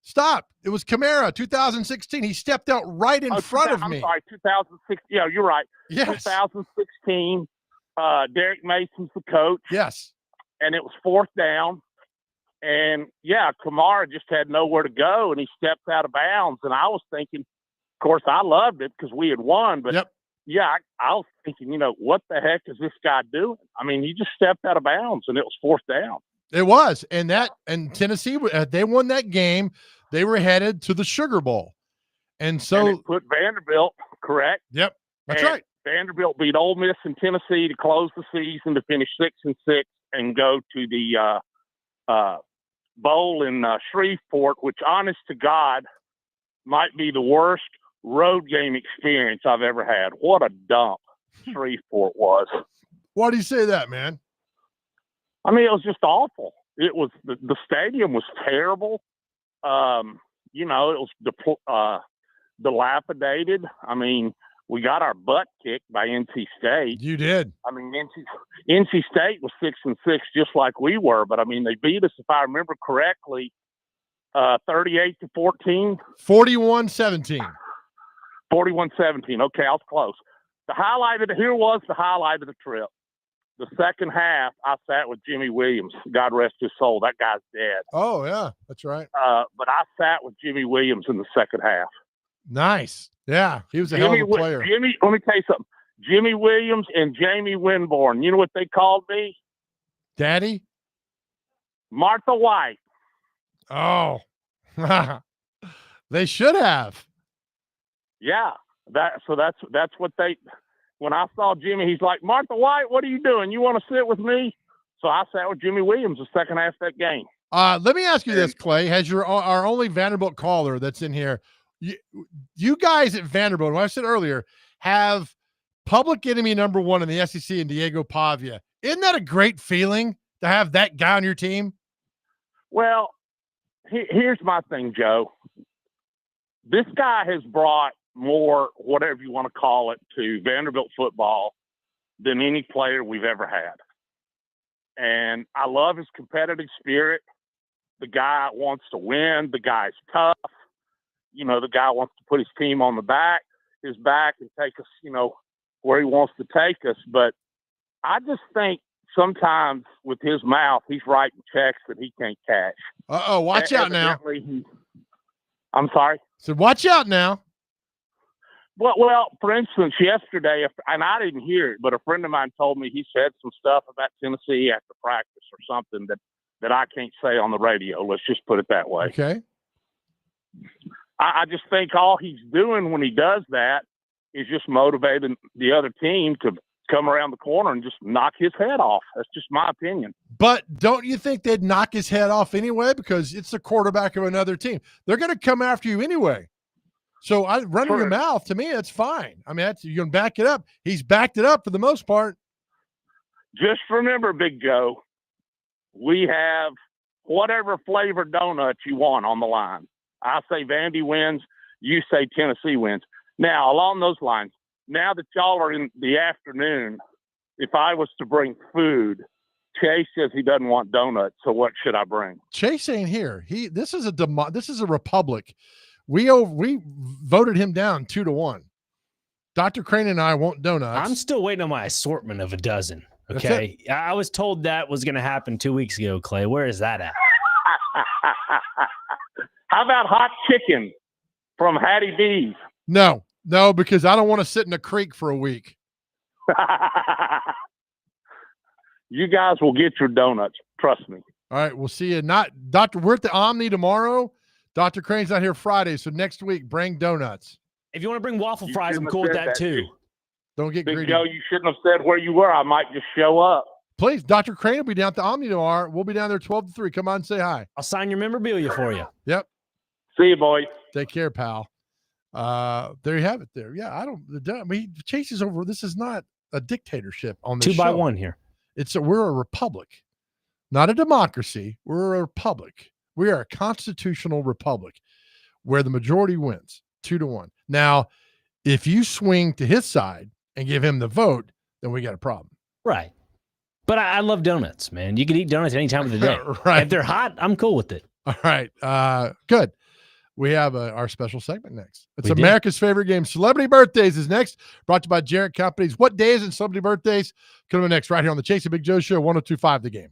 Stop. It was Kamara, 2016. He stepped out right in front of me. I'm sorry, 2016. Yeah, you're right. Yes. 2016, Derek Mason's the coach. Yes. And it was 4th down. And, yeah, Kamara just had nowhere to go, and he stepped out of bounds. And I was thinking, of course, I loved it because we had won. But, yeah, I was thinking, what the heck is this guy doing? I mean, he just stepped out of bounds, and it was 4th down. It was. And Tennessee, they won that game. They were headed to the Sugar Bowl. And so it put Vanderbilt, correct? Yep, that's right. Vanderbilt beat Ole Miss and Tennessee to close the season to finish 6-6 and go to the bowl in Shreveport, which, honest to God, might be the worst road game experience I've ever had. What a dump Shreveport was. Why do you say that, man? I mean, it was just awful. It was the stadium was terrible. It was dilapidated. I mean, we got our butt kicked by NC State. You did. I mean, NC State was 6-6, just like we were. But I mean, they beat us, if I remember correctly, 38-14. 41-17. 41-17. Okay, I was close. The highlight of the trip. The second half, I sat with Jimmy Williams. God rest his soul. That guy's dead. Oh, yeah, that's right. But I sat with Jimmy Williams in the second half. Nice. Yeah, he was a hell of a player. Jimmy, let me tell you something. Jimmy Williams and Jamie Winborn. You know what they called me? Daddy? Martha White. Oh. They should have. Yeah. That's what they when I saw Jimmy, he's like, Martha White, what are you doing? You want to sit with me? So I sat with Jimmy Williams the second half of that game. Let me ask you this, Clay. Has our only Vanderbilt caller that's in here, you guys at Vanderbilt, what I said earlier, have public enemy number one in the SEC and Diego Pavia. Isn't that a great feeling to have that guy on your team? Well, here's my thing, Joe. This guy has brought more, whatever you want to call it, to Vanderbilt football than any player we've ever had. And I love his competitive spirit. The guy wants to win. The guy's tough. You know, the guy wants to put his team on his back and take us, you know, where he wants to take us. But I just think sometimes with his mouth, he's writing checks that he can't cash. Uh-oh, watch out now. I'm sorry? So watch out now. Well, for instance, yesterday, and I didn't hear it, but a friend of mine told me he said some stuff about Tennessee after practice or something that I can't say on the radio. Let's just put it that way. Okay. I just think all he's doing when he does that is just motivating the other team to come around the corner and just knock his head off. That's just my opinion. But don't you think they'd knock his head off anyway? Because it's the quarterback of another team. They're going to come after you anyway. So running your mouth, to me, that's fine. I mean, you can back it up. He's backed it up for the most part. Just remember, Big Joe, we have whatever flavor donuts you want on the line. I say Vandy wins. You say Tennessee wins. Now, along those lines, now that y'all are in the afternoon, if I was to bring food, Chase says he doesn't want donuts. So what should I bring? Chase ain't here. This is a republic. We voted him down 2-1. Dr. Crane and I want donuts. I'm still waiting on my assortment of a dozen. Okay. I was told that was going to happen 2 weeks ago, Clay. Where is that at? How about hot chicken from Hattie B's? No, because I don't want to sit in a creek for a week. You guys will get your donuts. Trust me. All right. We'll see you. We're at the Omni tomorrow. Dr. Crane's not here Friday. So next week, bring donuts. If you want to bring waffle fries, I'm cool with that too. Don't get greedy. Big Joe, you shouldn't have said where you were. I might just show up. Please, Dr. Crane will be down at the Omni tomorrow. We'll be down there 12 to 3. Come on and say hi. I'll sign your memorabilia for you. Yep. See you, boys. Take care, pal. There you have it there. Yeah, Chase is over. This is not a dictatorship on this 2-by-1 here. We're a republic, not a democracy. We're a republic. We are a constitutional republic where the majority wins 2-1. Now, if you swing to his side and give him the vote, then we got a problem. Right. But I love donuts, man. You can eat donuts any time of the day. Right. If they're hot, I'm cool with it. All right. Good. We have our special segment next. It's America's favorite game. Celebrity Birthdays is next. Brought to you by Jarrett Companies. What day is it? Celebrity Birthdays? Coming next right here on the Chase and Big Joe Show, 102.5 The Game.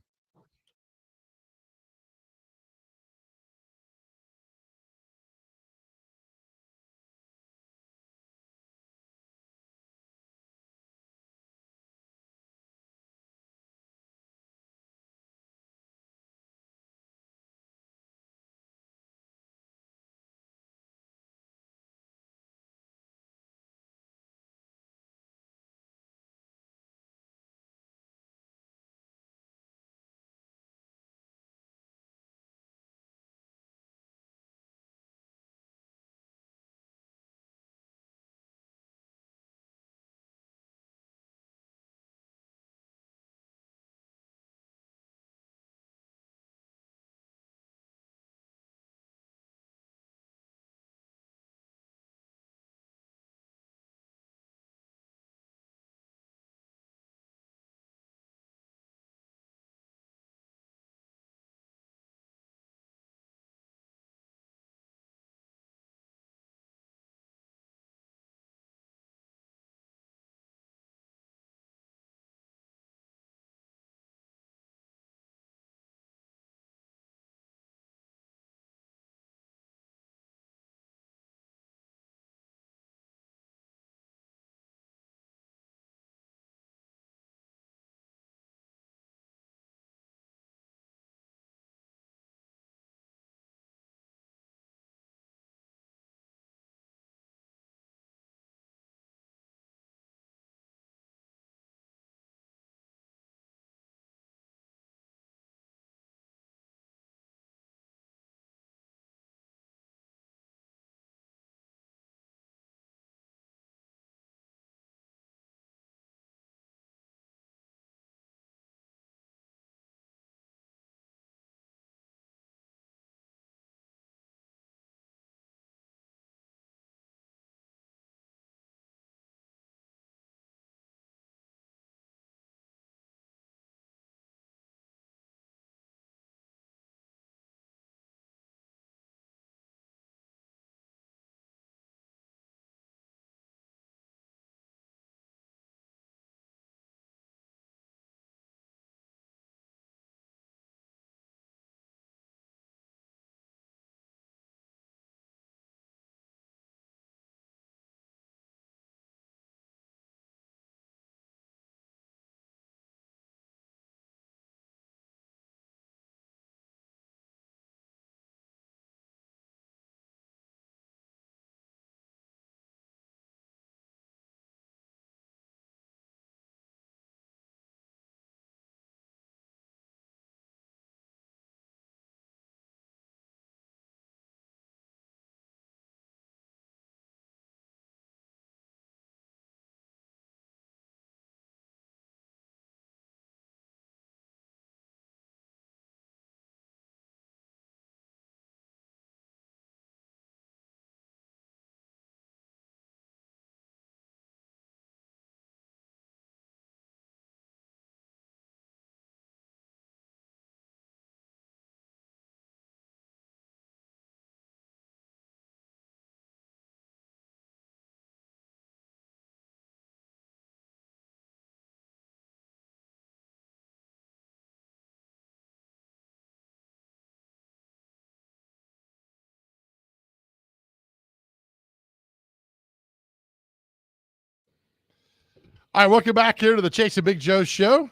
All right, welcome back here to the Chase and Big Joe show.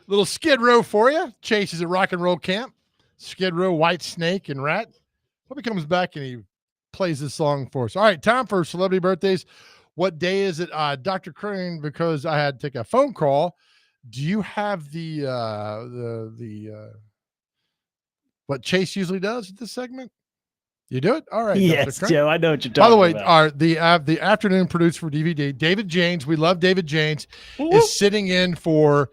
Little Skid Row for you. Chase is at Rock and Roll Camp. Skid Row, White Snake, and Rat. Hope he comes back and he plays this song for us. All right, time for celebrity birthdays. What day is it? Dr. Crane, because I had to take a phone call. Do you have the what Chase usually does at this segment? You do it? All right. Yes, Joe, I know what you're talking about. By the way, the afternoon producer for DVD, David James, we love David James, is sitting in for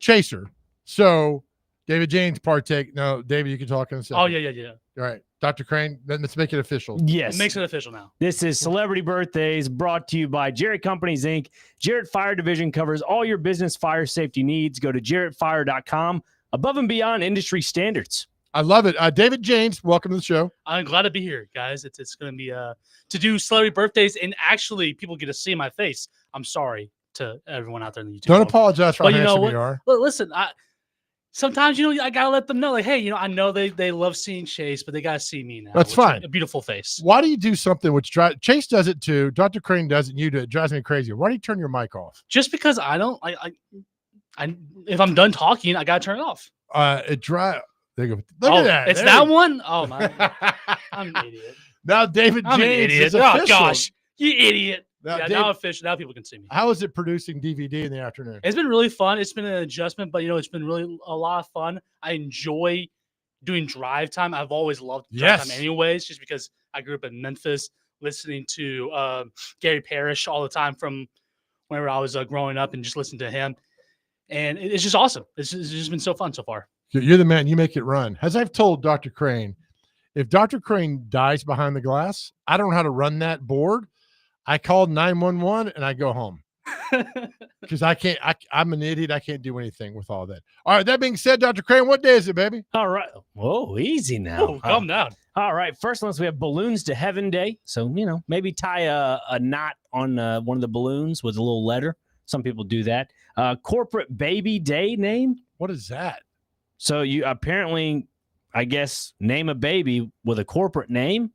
Chaser. So David James partake. No, David, you can talk in a second. Oh, yeah. All right. Dr. Crane, let's make it official. Yes. It makes it official now. This is Celebrity Birthdays brought to you by Jarrett Companies, Inc. Jarrett Fire Division covers all your business fire safety needs. Go to jarrettfire.com. Above and beyond industry standards. I love it. David James, welcome to the show. I'm glad to be here, guys. It's going to be to do celebrity birthdays, and actually people get to see my face. I'm sorry to everyone out there in the YouTube. Don't apologize for how handsome you are. Well, listen, sometimes I gotta let them know, like, hey, I know they love seeing Chase, but they gotta see me now. That's fine. A beautiful face. Why do you do something which Chase does it too? Dr. Crane does it, and you do it. It drives me crazy. Why do you turn your mic off? Just because I don't. I if I'm done talking, I gotta turn it off. It drives. There you go. Look at that. It's there that one? Oh, my. I'm an idiot. Now David James I'm an idiot. is official. Oh, gosh. You idiot. Now official. Now people can see me. How is it producing DVD in the afternoon? It's been really fun. It's been an adjustment, but, it's been really a lot of fun. I enjoy doing drive time. I've always loved drive time anyways, just because I grew up in Memphis listening to Gary Parrish all the time from whenever I was growing up and just listening to him. And it's just awesome. It's just been so fun so far. You're the man. You make it run. As I've told Dr. Crane, if Dr. Crane dies behind the glass, I don't know how to run that board. I called 911 and I go home because I can't. I'm an idiot. I can't do anything with all that. All right. That being said, Dr. Crane, what day is it, baby? All right. Whoa, easy now. Oh, calm down. All right. First, we have Balloons to Heaven Day. So, maybe tie a knot on one of the balloons with a little letter. Some people do that. Corporate Baby Day name. What is that? So you apparently, I guess, name a baby with a corporate name.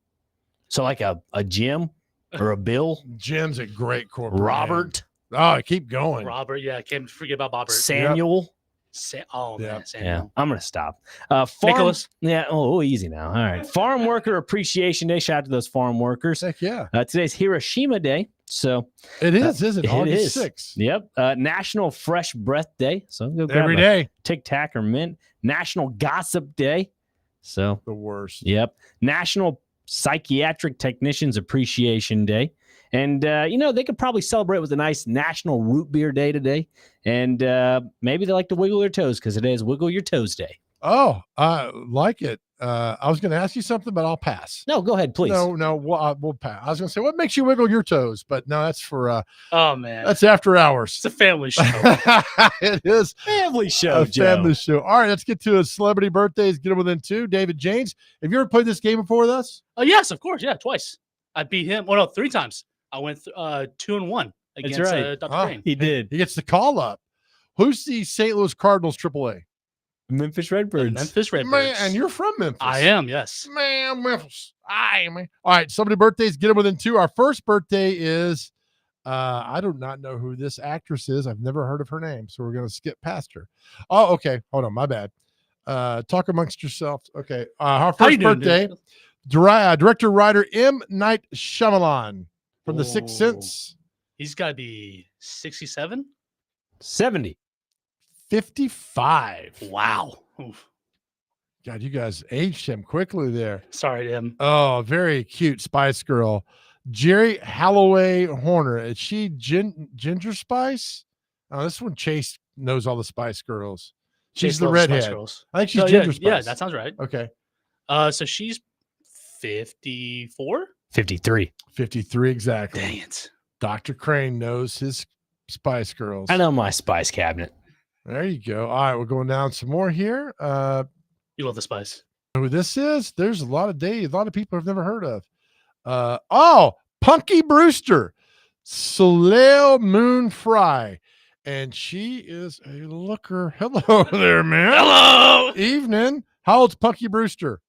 So like a Jim or a Bill. Jim's a great corporate Robert. name. Oh, keep going. Robert, yeah. Can't forget about Robert. Samuel. Man, Yeah, Samuel. I'm going to stop. Nicholas. Yeah. Oh, easy now. All right. Farm Worker Appreciation Day. Shout out to those farm workers. Heck yeah. Today's Hiroshima Day. So it is, isn't it? August 6th. Yep. National Fresh Breath Day. So go grab every day. Tic Tac or mint. National Gossip Day. So the worst. Yep. National Psychiatric Technicians Appreciation Day. And, they could probably celebrate with a nice National Root Beer Day today. And maybe they like to wiggle their toes because today is Wiggle Your Toes Day. Oh, I like it. I was going to ask you something, but I'll pass. No, go ahead, please. No, we'll pass. I was going to say, what makes you wiggle your toes? But no, that's for, oh, man. That's after hours. It's a family show. It is. Family show, Joe. Family show. All right, let's get to a celebrity birthdays. Get them within two. David James. Have you ever played this game before with us? Oh, yes, of course. Yeah, twice. I beat him. Well, no, 3 times. I went 2-1 against Dr. Crane. He did. He gets the call up. Who's the St. Louis Cardinals AAA? Memphis Redbirds. Memphis Redbirds. Man, and you're from Memphis. I am, yes. Man, Memphis. Man. All right, celebrity birthdays. Get them within two. Our first birthday is, I do not know who this actress is. I've never heard of her name, so we're going to skip past her. Oh, okay. Hold on. My bad. Talk amongst yourselves. Okay. Our first birthday, director, writer M. Night Shyamalan from The Sixth Sense. He's got to be 67? 70. 55. Wow. Oof. God, you guys aged him quickly there. Sorry, Tim. Oh, very cute Spice Girl. Jerry Holloway Horner. Is she Ginger Spice? Oh, this one Chase knows all the Spice Girls. She's the redhead. I think she's Ginger Spice. Yeah, that sounds right. Okay. So she's 54? 53. 53 exactly. Dang it. Dr. Crane knows his Spice Girls. I know my Spice cabinet. There you go. All right, we're going down some more here. You love the Spice. Who this is? There's a lot of people I've never heard of. Punky Brewster, Soleil Moon Fry, and she is a looker. Hello there, man. Hello. Evening. How old's Punky Brewster?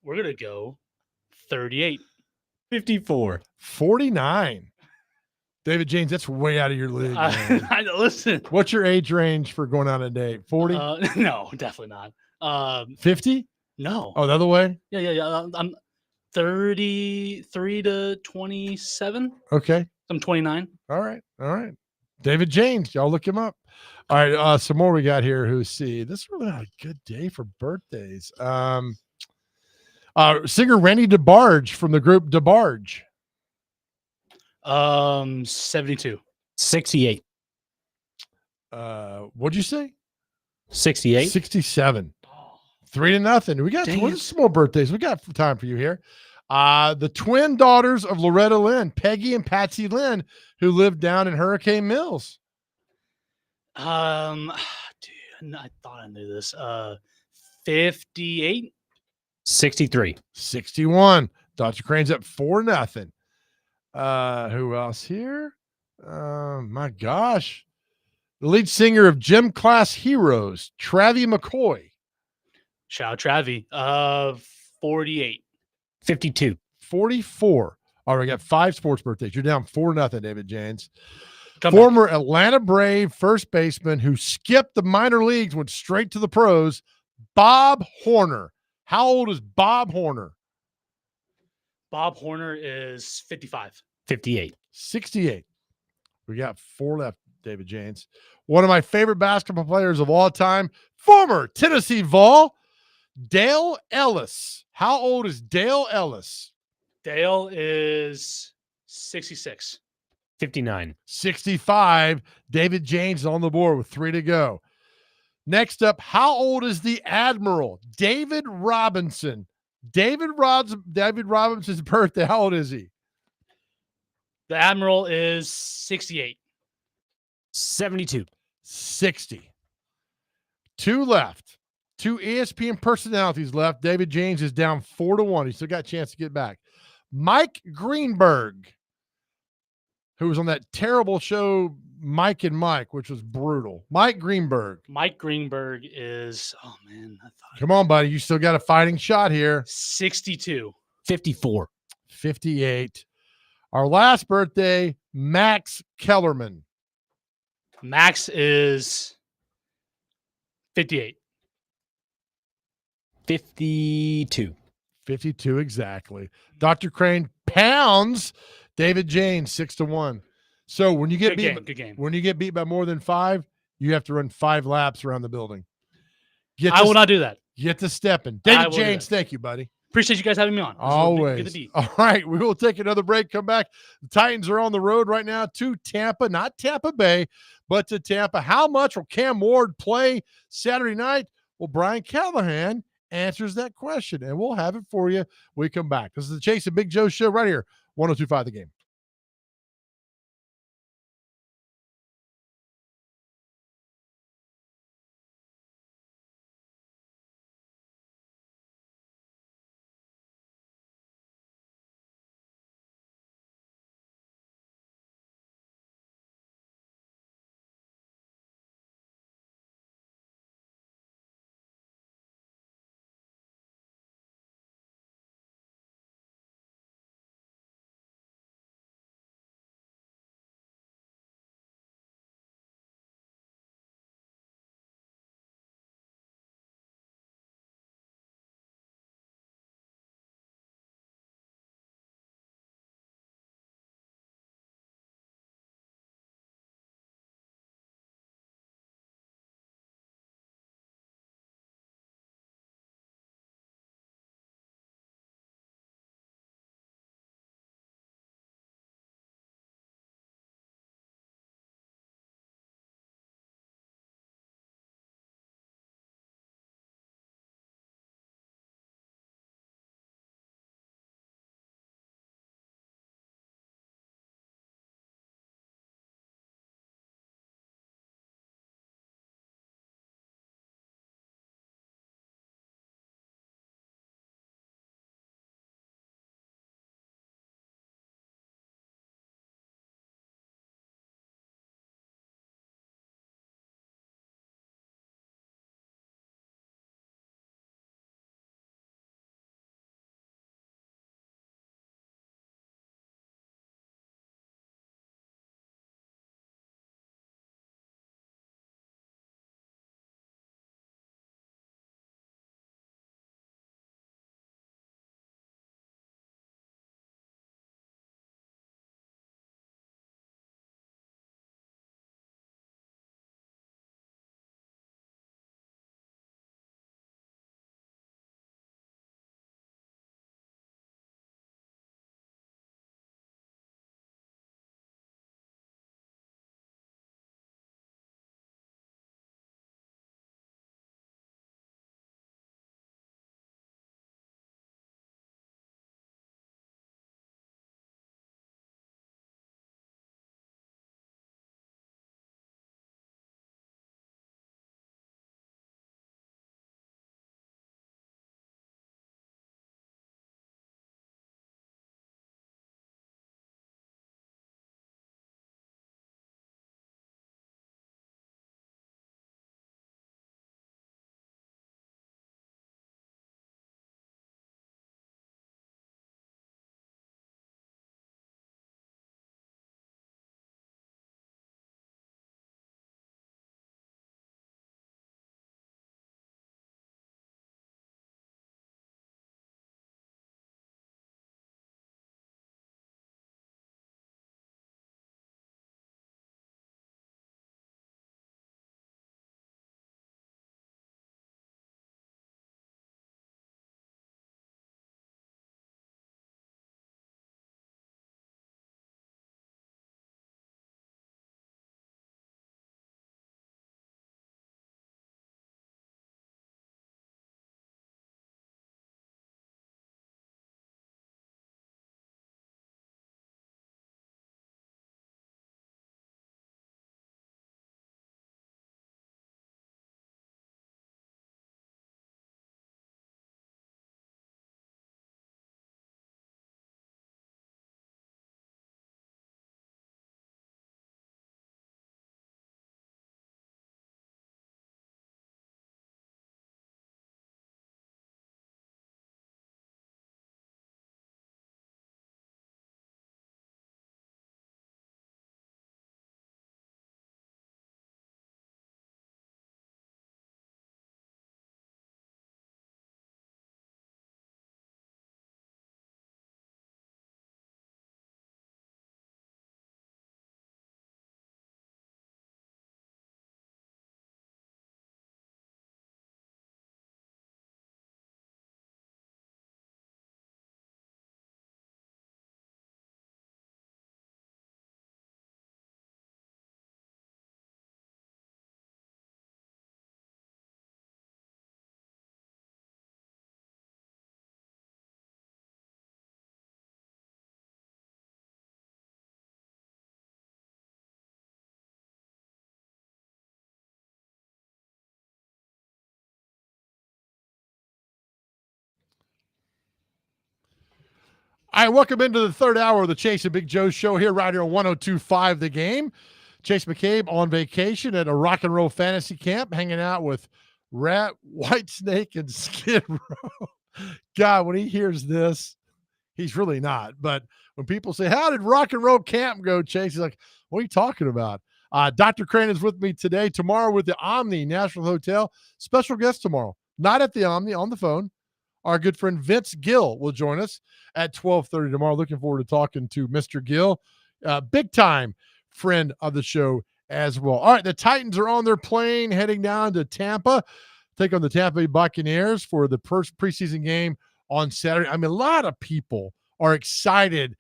We're gonna go 38. 54. 49. David James, that's way out of your league, man. Listen. What's your age range for going on a date? 40? No, definitely not. 50? No. Oh, the other way? Yeah. I'm 33 to 27. Okay. I'm 29. All right. David James, y'all look him up. All right, some more we got here. This is really not a good day for birthdays. Singer Randy DeBarge from the group DeBarge. 72. 68. What'd you say? 68. 67. 3-0. We got some more birthdays. We got time for you here. The twin daughters of Loretta Lynn, Peggy and Patsy Lynn, who lived down in Hurricane Mills. Dude, I thought I knew this. 58. 63. 61. Dr. Crane's up 4-0. Who else here? My gosh. The lead singer of Gym Class Heroes, Travie McCoy. Shout out Travie. 48. 52. 44. All right, we got 5 sports birthdays. You're down 4-0, David James. Come Former back. Atlanta Brave first baseman who skipped the minor leagues, went straight to the pros, Bob Horner. How old is Bob Horner? Bob Horner is 55. 58. 68. We got 4 left, David James. One of my favorite basketball players of all time, former Tennessee Vol, Dale Ellis. How old is Dale Ellis? Dale is 66. 59. 65. David James on the board with 3 to go. Next up, how old is the Admiral? David Robinson. David Robinson's birthday. How old is he? The Admiral is 68. 72. 60. 2 left. 2 ESPN personalities left. David James is down 4-1. He still got a chance to get back. Mike Greenberg, who was on that terrible show, Mike and Mike, which was brutal. Mike Greenberg. Mike Greenberg is, oh man. Come on, buddy. You still got a fighting shot here. 62. 54. 58. Our last birthday, Max Kellerman. Max is 58. 52. 52 exactly. Dr. Crane pounds David James 6-1. So when you get Good game. When you get beat by more than 5, you have to run 5 laps around the building. I will not do that. Get to stepping. David James, thank you, buddy. Appreciate you guys having me on. Always. Good to be. All right, we will take another break, come back. The Titans are on the road right now to Tampa, not Tampa Bay, but to Tampa. How much will Cam Ward play Saturday night? Well, Brian Callahan answers that question, and we'll have it for you when we come back. This is the Chase and Big Joe show right here, 102.5 The Game. All right, welcome into the third hour of the Chase and Big Joe show here, right here on 102.5 The Game. Chase McCabe on vacation at a rock and roll fantasy camp, hanging out with Rat, Whitesnake, and Skid Row. God, when he hears this, he's really not. But when people say, how did rock and roll camp go, Chase? He's like, what are you talking about? Dr. Crane is with me today. Tomorrow with the Omni National Hotel. Special guest tomorrow. Not at the Omni, on the phone. Our good friend Vince Gill will join us at 12:30 tomorrow. Looking forward to talking to Mr. Gill. Big time friend of the show as well. All right, the Titans are on their plane heading down to Tampa, take on the Tampa Bay Buccaneers for the first preseason game on Saturday. I mean, a lot of people are excited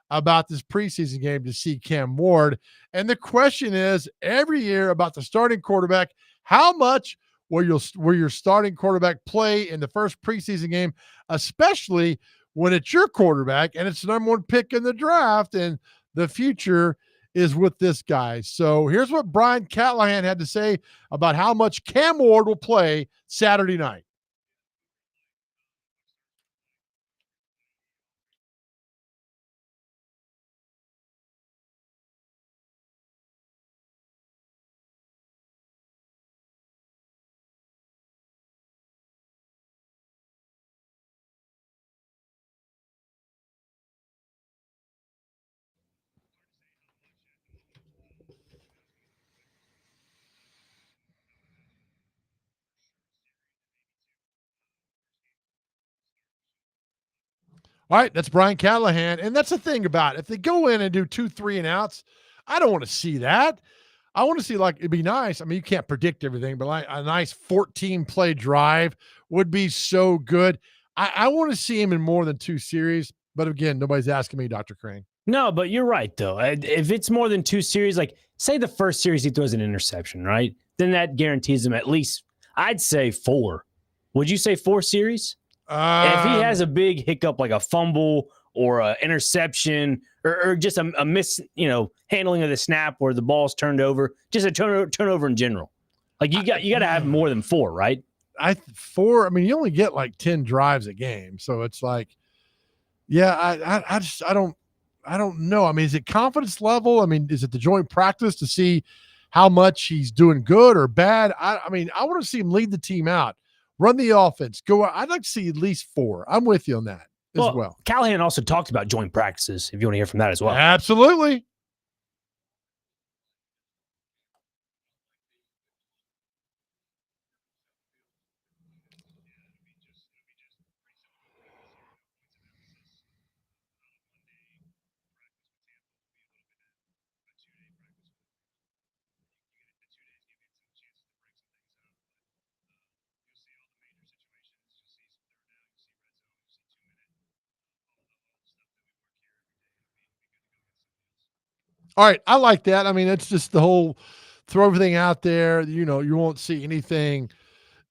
about this preseason game to see Cam Ward. And the question is every year about the starting quarterback, how much will your starting quarterback play in the first preseason game, especially when it's your quarterback and it's the number one pick in the draft and the future is with this guy. So here's what Brian Callahan had to say about how much Cam Ward will play Saturday night. All right, that's Brian Callahan. And that's the thing about it. If they go in and do 2 3 and outs, I don't want to see that. I want to see, like, it'd be nice. I mean, you can't predict everything, but like a nice 14-play drive would be so good. I want to see him in more than 2 series. But again, nobody's asking me, Dr. Crane. No, but you're right, though. If it's more tan 2 series, like say the first series he throws an interception, right? Then that guarantees him at least, I'd say 4. Would you say 4 series? If he has a big hiccup like a fumble or an interception or just a miss, handling of the snap where the ball's turned over, just a turnover in general. Like you got to have more than 4, right? 4. I mean, you only get like 10 drives a game, so it's like, yeah, I don't know. I mean, is it confidence level? I mean, is it the joint practice to see how much he's doing good or bad? I mean, I want to see him lead the team out. Run the offense. Go. I'd like to see at least 4. I'm with you on that as well. Callahan also talked about joint practices, if you want to hear from that as well. Absolutely. All right, I like that. I mean, it's just the whole throw everything out there. You won't see anything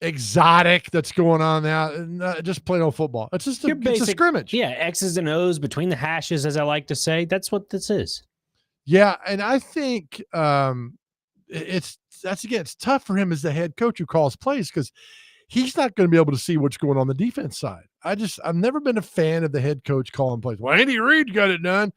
exotic that's going on now. Just plain old football. It's just it's a scrimmage. Yeah, X's and O's between the hashes, as I like to say. That's what this is. Yeah, and I think it's tough for him as the head coach who calls plays because he's not going to be able to see what's going on the defense side. I've never been a fan of the head coach calling plays. Well, Andy Reid got it done.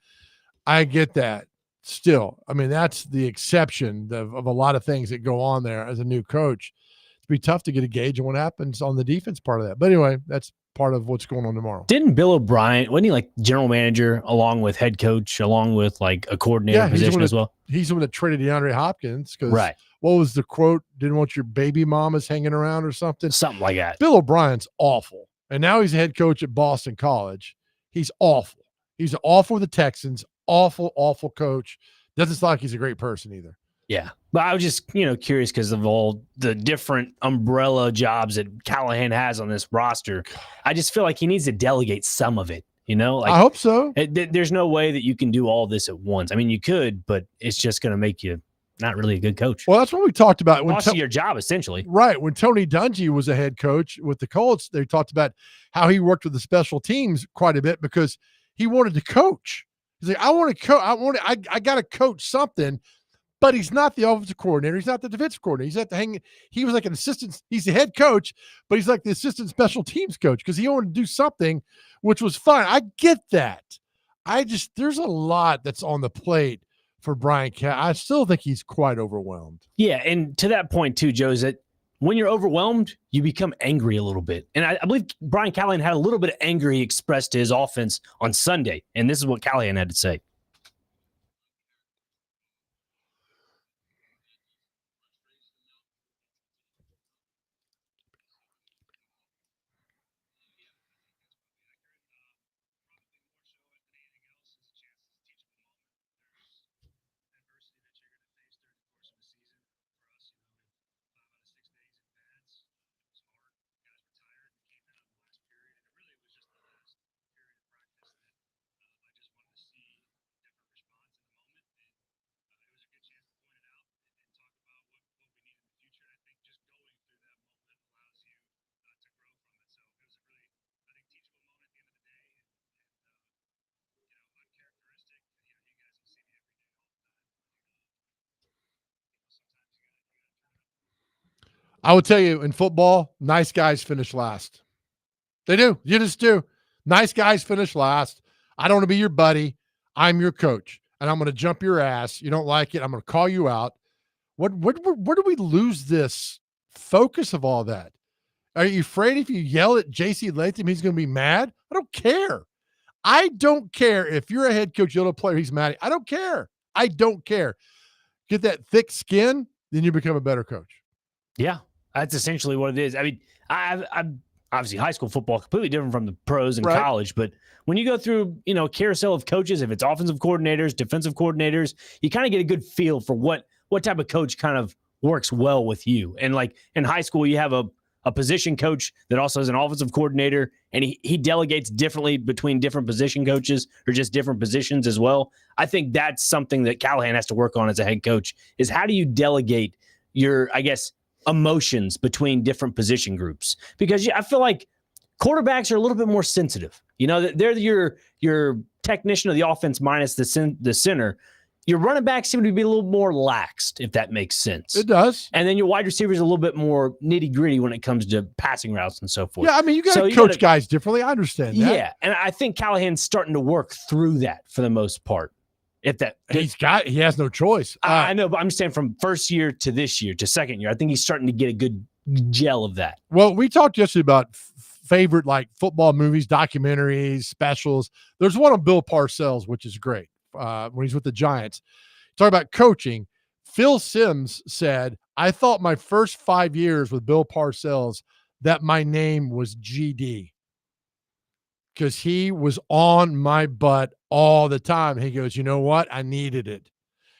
I get that. Still, I mean, that's the exception of a lot of things that go on there as a new coach. It'd be tough to get a gauge on what happens on the defense part of that. But anyway, that's part of what's going on tomorrow. Didn't Bill O'Brien, wasn't he like general manager along with head coach, along with like a coordinator position as well? He's the one that traded DeAndre Hopkins because right. What was the quote? Didn't want your baby mamas hanging around or something? Something like that. Bill O'Brien's awful. And now he's a head coach at Boston College. He's awful. He's awful with the Texans. Awful, awful coach. Doesn't sound like he's a great person either. Yeah. But I was just, curious because of all the different umbrella jobs that Callahan has on this roster. I just feel like he needs to delegate some of it, Like, I hope so. There's no way that you can do all this at once. I mean, you could, but it's just going to make you not really a good coach. Well, that's what we talked about. When your job, essentially. Right. When Tony Dungy was a head coach with the Colts, they talked about how he worked with the special teams quite a bit because he wanted to coach. He's like, I want to coach. I got to coach something. but he's not the offensive coordinator. He's not the defensive coordinator. He's at the hang. He was like an assistant. He's the head coach, but he's like the assistant special teams coach because he wanted to do something, which was fine. I get that. There's a lot that's on the plate for Brian Callahan. I still think he's quite overwhelmed. Yeah, and to that point too, Joe, is that when you're overwhelmed, you become angry a little bit. And I believe Brian Callahan had a little bit of anger he expressed to his offense on Sunday, and this is what Callahan had to say. I will tell you, in football, nice guys finish last. They do. You just do. Nice guys finish last. I don't want to be your buddy. I'm your coach, and I'm going to jump your ass. You don't like it, I'm going to call you out. Where do we lose this focus of all that? Are you afraid if you yell at J.C. Latham, he's going to be mad? I don't care. I don't care if you're a head coach, yell at a player, he's mad. I don't care. I don't care. Get that thick skin, then you become a better coach. Yeah, that's essentially what it is. I mean, I'm obviously high school football completely different from the pros and college, but when you go through, a carousel of coaches, if it's offensive coordinators, defensive coordinators, you kind of get a good feel for what type of coach kind of works well with you. And like in high school, you have a position coach that also has an offensive coordinator, and he delegates differently between different position coaches or just different positions as well. I think that's something that Callahan has to work on as a head coach, is how do you delegate your, I guess, emotions between different position groups? Because I feel like quarterbacks are a little bit more sensitive. They're your technician of the offense minus the center. Your running backs seem to be a little more laxed, if that makes sense. It does. And then your wide receivers are a little bit more nitty-gritty when it comes to passing routes and so forth. Yeah, I mean, you got to coach guys differently. I understand that. Yeah, and I think Callahan's starting to work through that for the most part. He has no choice. I know, but I'm saying from first year to this year to second year, I think he's starting to get a good gel of that. Well, we talked yesterday about favorite like football movies, documentaries, specials. There's one on Bill Parcells, which is great. When he's with the Giants, talk about coaching. Phil Simms said, I thought my first 5 years with Bill Parcells that my name was GD because he was on my butt all the time. He goes, you know what? I needed it.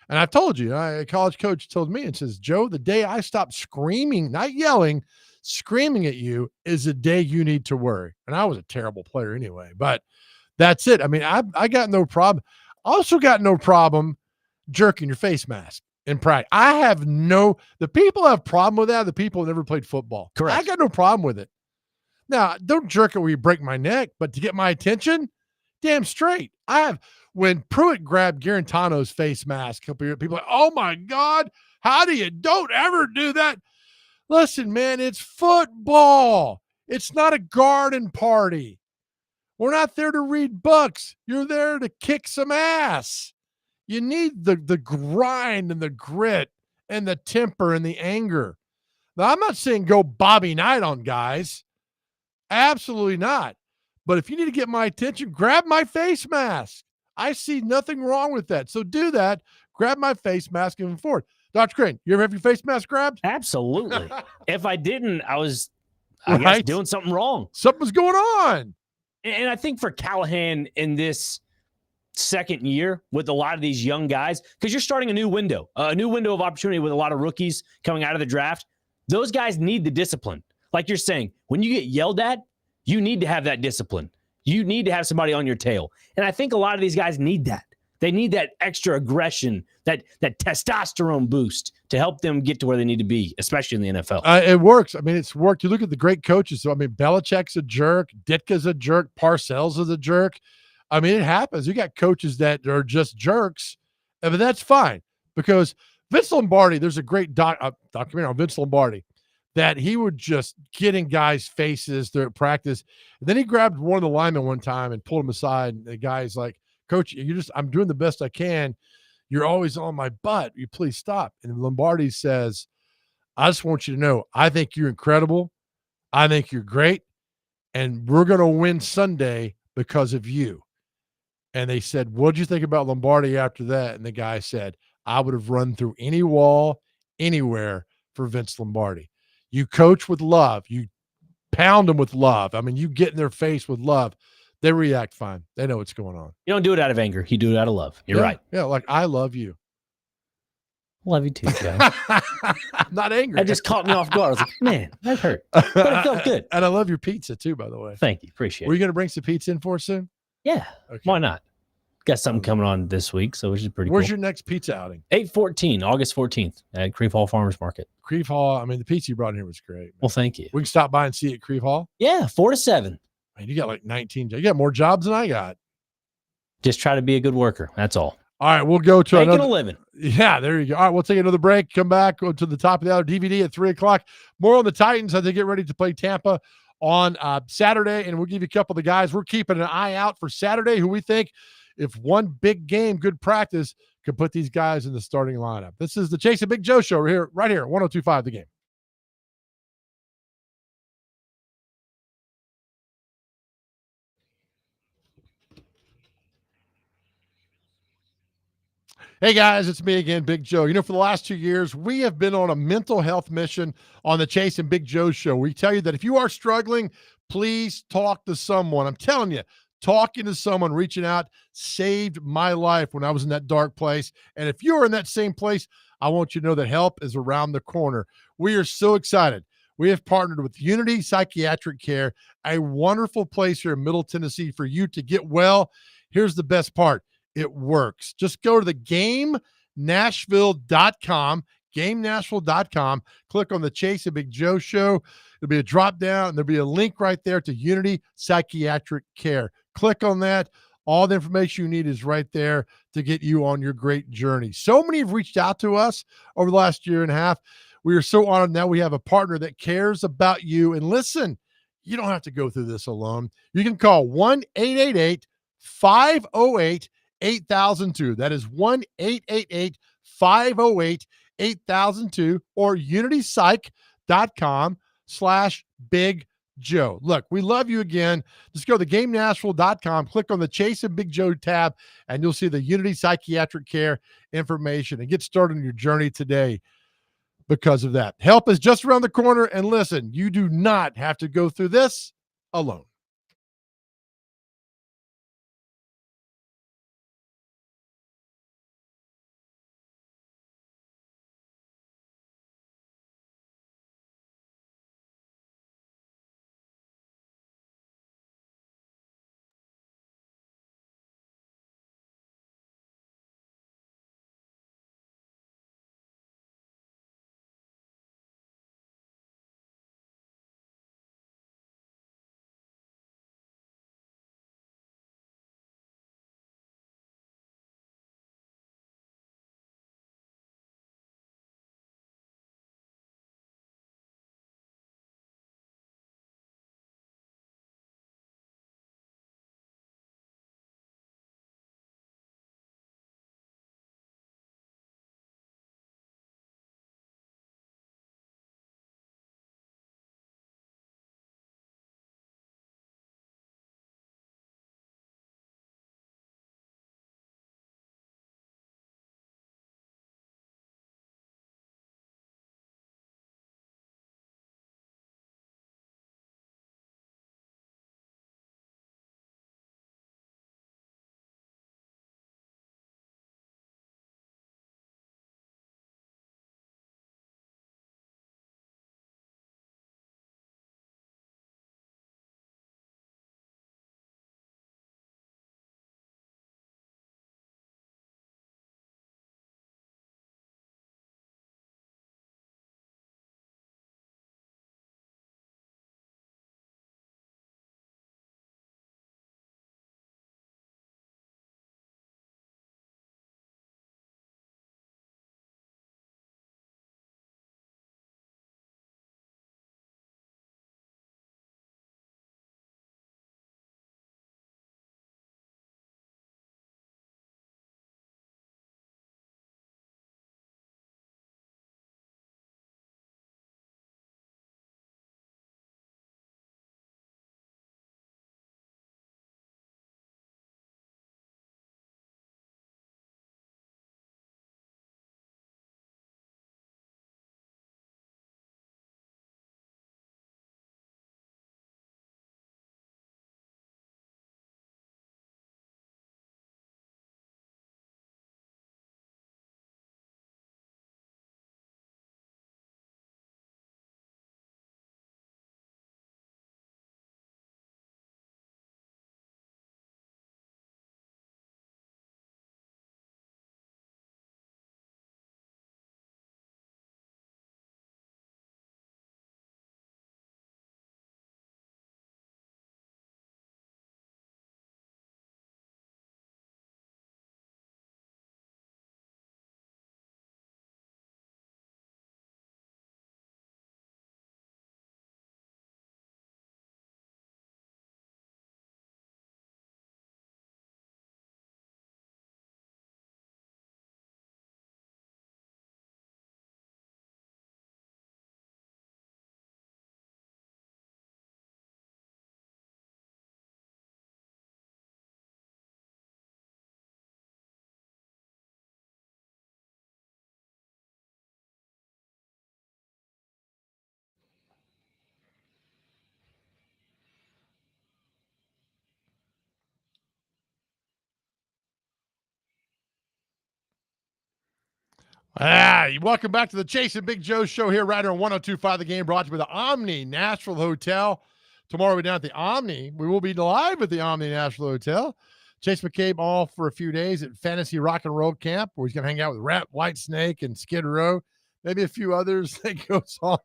And I've told you, a college coach told me and says, Joe, the day I stop screaming, not yelling, screaming at you is the day you need to worry. And I was a terrible player anyway, but that's it. I mean, I got no problem. Also got no problem jerking your face mask in practice. The people have problem with that. The people who never played football. Correct. I got no problem with it. Now, don't jerk it where you break my neck, but to get my attention, damn straight. When Pruitt grabbed Garantano's face mask, people are like, oh my God, don't ever do that. Listen, man, it's football. It's not a garden party. We're not there to read books. You're there to kick some ass. You need the grind and the grit and the temper and the anger. Now, I'm not saying go Bobby Knight on guys. Absolutely not. But if you need to get my attention, grab my face mask. I see nothing wrong with that. So do that. Grab my face mask moving forward. Dr. Crane, you ever have your face mask grabbed? Absolutely. If I didn't, I was, I guess, doing something wrong. Something was going on. And I think for Callahan in this second year with a lot of these young guys, because you're starting a new window of opportunity with a lot of rookies coming out of the draft. Those guys need the discipline. Like you're saying, when you get yelled at, you need to have that discipline. You need to have somebody on your tail. And I think a lot of these guys need that. They need that extra aggression, that testosterone boost to help them get to where they need to be, especially in the NFL. It works. I mean, it's worked. You look at the great coaches. So, I mean, Belichick's a jerk. Ditka's a jerk. Parcells is a jerk. I mean, it happens. You got coaches that are just jerks, but that's fine because Vince Lombardi, there's a great documentary on Vince Lombardi that he would just get in guys' faces during practice. And then he grabbed one of the linemen one time and pulled him aside. And the guy's like, Coach, I'm doing the best I can. You're always on my butt. You please stop. And Lombardi says, I just want you to know, I think you're incredible. I think you're great. And we're going to win Sunday because of you. And they said, what'd you think about Lombardi after that? And the guy said, I would have run through any wall, anywhere for Vince Lombardi. You coach with love. You pound them with love. I mean, you get in their face with love. They react fine. They know what's going on. You don't do it out of anger. You do it out of love. You're right. Yeah, like I love you. Love you too, Joe. I'm not angry. That just caught me off guard. I was like, man, that hurt. But it felt good. And I love your pizza too, by the way. Thank you. Appreciate it. Were you going to bring some pizza in for us soon? Yeah. Okay. Why not? Got something coming on this week, so which is pretty Where's cool. your next pizza outing? 8/14, August 14th at Creve Hall Farmers Market. Creve Hall. I mean, the pizza you brought in here was great. Man. Well, thank you. We can stop by and see you at Creve Hall? Yeah, 4 to 7. Man, you got like 19. You got more jobs than I got. Just try to be a good worker. That's all. All right, we'll go to Making another. a living. Yeah, there you go. All right, we'll take another break. Come back, go to the top of the hour DVD at 3:00. More on the Titans as they get ready to play Tampa on Saturday, and we'll give you a couple of the guys. We're keeping an eye out for Saturday, who we think, if one big game, good practice, could put these guys in the starting lineup. This is the Chase and Big Joe show right here, 102.5 The Game. Hey guys, it's me again, Big Joe. You know, for the last 2 years, we have been on a mental health mission on the Chase and Big Joe show. We tell you that if you are struggling, please talk to someone. I'm telling you, talking to someone, reaching out, saved my life when I was in that dark place. And if you're in that same place, I want you to know that help is around the corner. We are so excited. We have partnered with Unity Psychiatric Care, a wonderful place here in Middle Tennessee for you to get well. Here's the best part. It works. Just go to the GameNashville.com, GameNashville.com, click on the Chase and Big Joe show. There'll be a drop down, and there'll be a link right there to Unity Psychiatric Care. Click on that. All the information you need is right there to get you on your great journey. So many have reached out to us over the last year and a half. We are so honored now we have a partner that cares about you. And listen, you don't have to go through this alone. You can call 1-888-508-8002. That is 1-888-508-8002 or unitypsych.com/Big Joe. Look, we love you again. Just go to GameNashville.com, click on the Chase and Big Joe tab, and you'll see the Unity Psychiatric Care information and get started on your journey today because of that. Help is just around the corner. And listen, you do not have to go through this alone. Welcome back to the Chase and Big Joe show here, right here on 102.5 The Game, brought to you by the Omni Nashville Hotel. Tomorrow we're down at the Omni. We will be live at the Omni Nashville Hotel. Chase McCabe off for a few days at Fantasy Rock and Roll Camp, where he's going to hang out with Rat, Whitesnake, and Skid Row. Maybe a few others that goes on.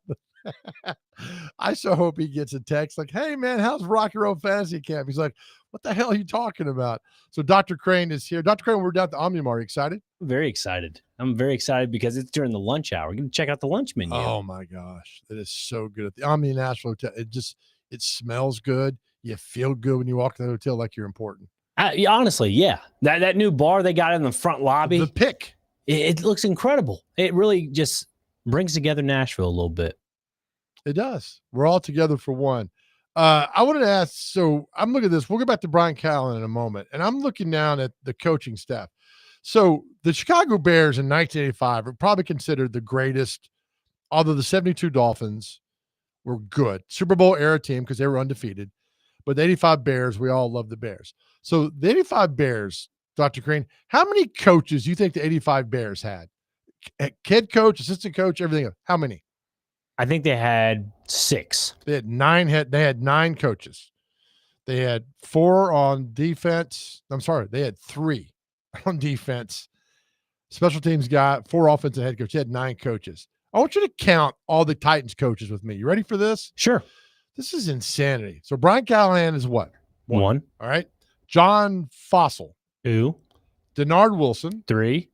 I so hope he gets a text like, hey, man, how's Rock and Roll Fantasy Camp? He's like, what the hell are you talking about? So Dr. Crane is here. Dr. Crane, we're down at the Omni. Are you excited? I'm very excited. I'm very excited because it's during the lunch hour. We're going to check out the lunch menu. Oh, my gosh. It is so good at the Omni Nashville Hotel. It smells good. You feel good when you walk in the hotel like you're important. Honestly, yeah. That new bar they got in the front lobby. The Pick. It looks incredible. It really just brings together Nashville a little bit. It does. We're all together for one. I wanted to ask, so I'm looking at this. We'll get back to Brian Callahan in a moment. And I'm looking down at the coaching staff. So the Chicago Bears in 1985 are probably considered the greatest, although the 72 Dolphins were good. Super Bowl era team because they were undefeated. But the 85 Bears, we all love the Bears. So the 85 Bears, Dr. Crane, how many coaches do you think the 85 Bears had? Head coach, assistant coach, everything else. How many? I think they had 6. They had 9 coaches. They had 4 on defense. I'm sorry, they had 3 on defense. Special teams guy, 4 offensive head coaches. They had 9 coaches. I want you to count all the Titans coaches with me. You ready for this? Sure. This is insanity. So Brian Callahan is what? 1. All right. John Fossil. 2. Denard Wilson. 3.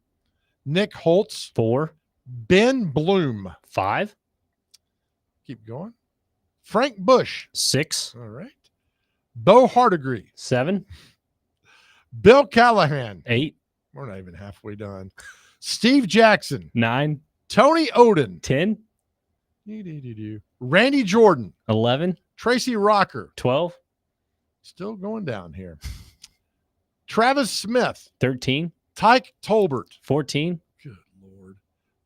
Nick Holtz. 4. Ben Bloom. 5. Keep going. Frank Bush. 6. All right. Bo Hardigree. 7. Bill Callahan. 8. We're not even halfway done. Steve Jackson. 9. Tony Oden. 10. Randy Jordan. 11. Tracy Rocker. 12. Still going down here. Travis Smith. 13. Tyke Tolbert. 14. Good Lord.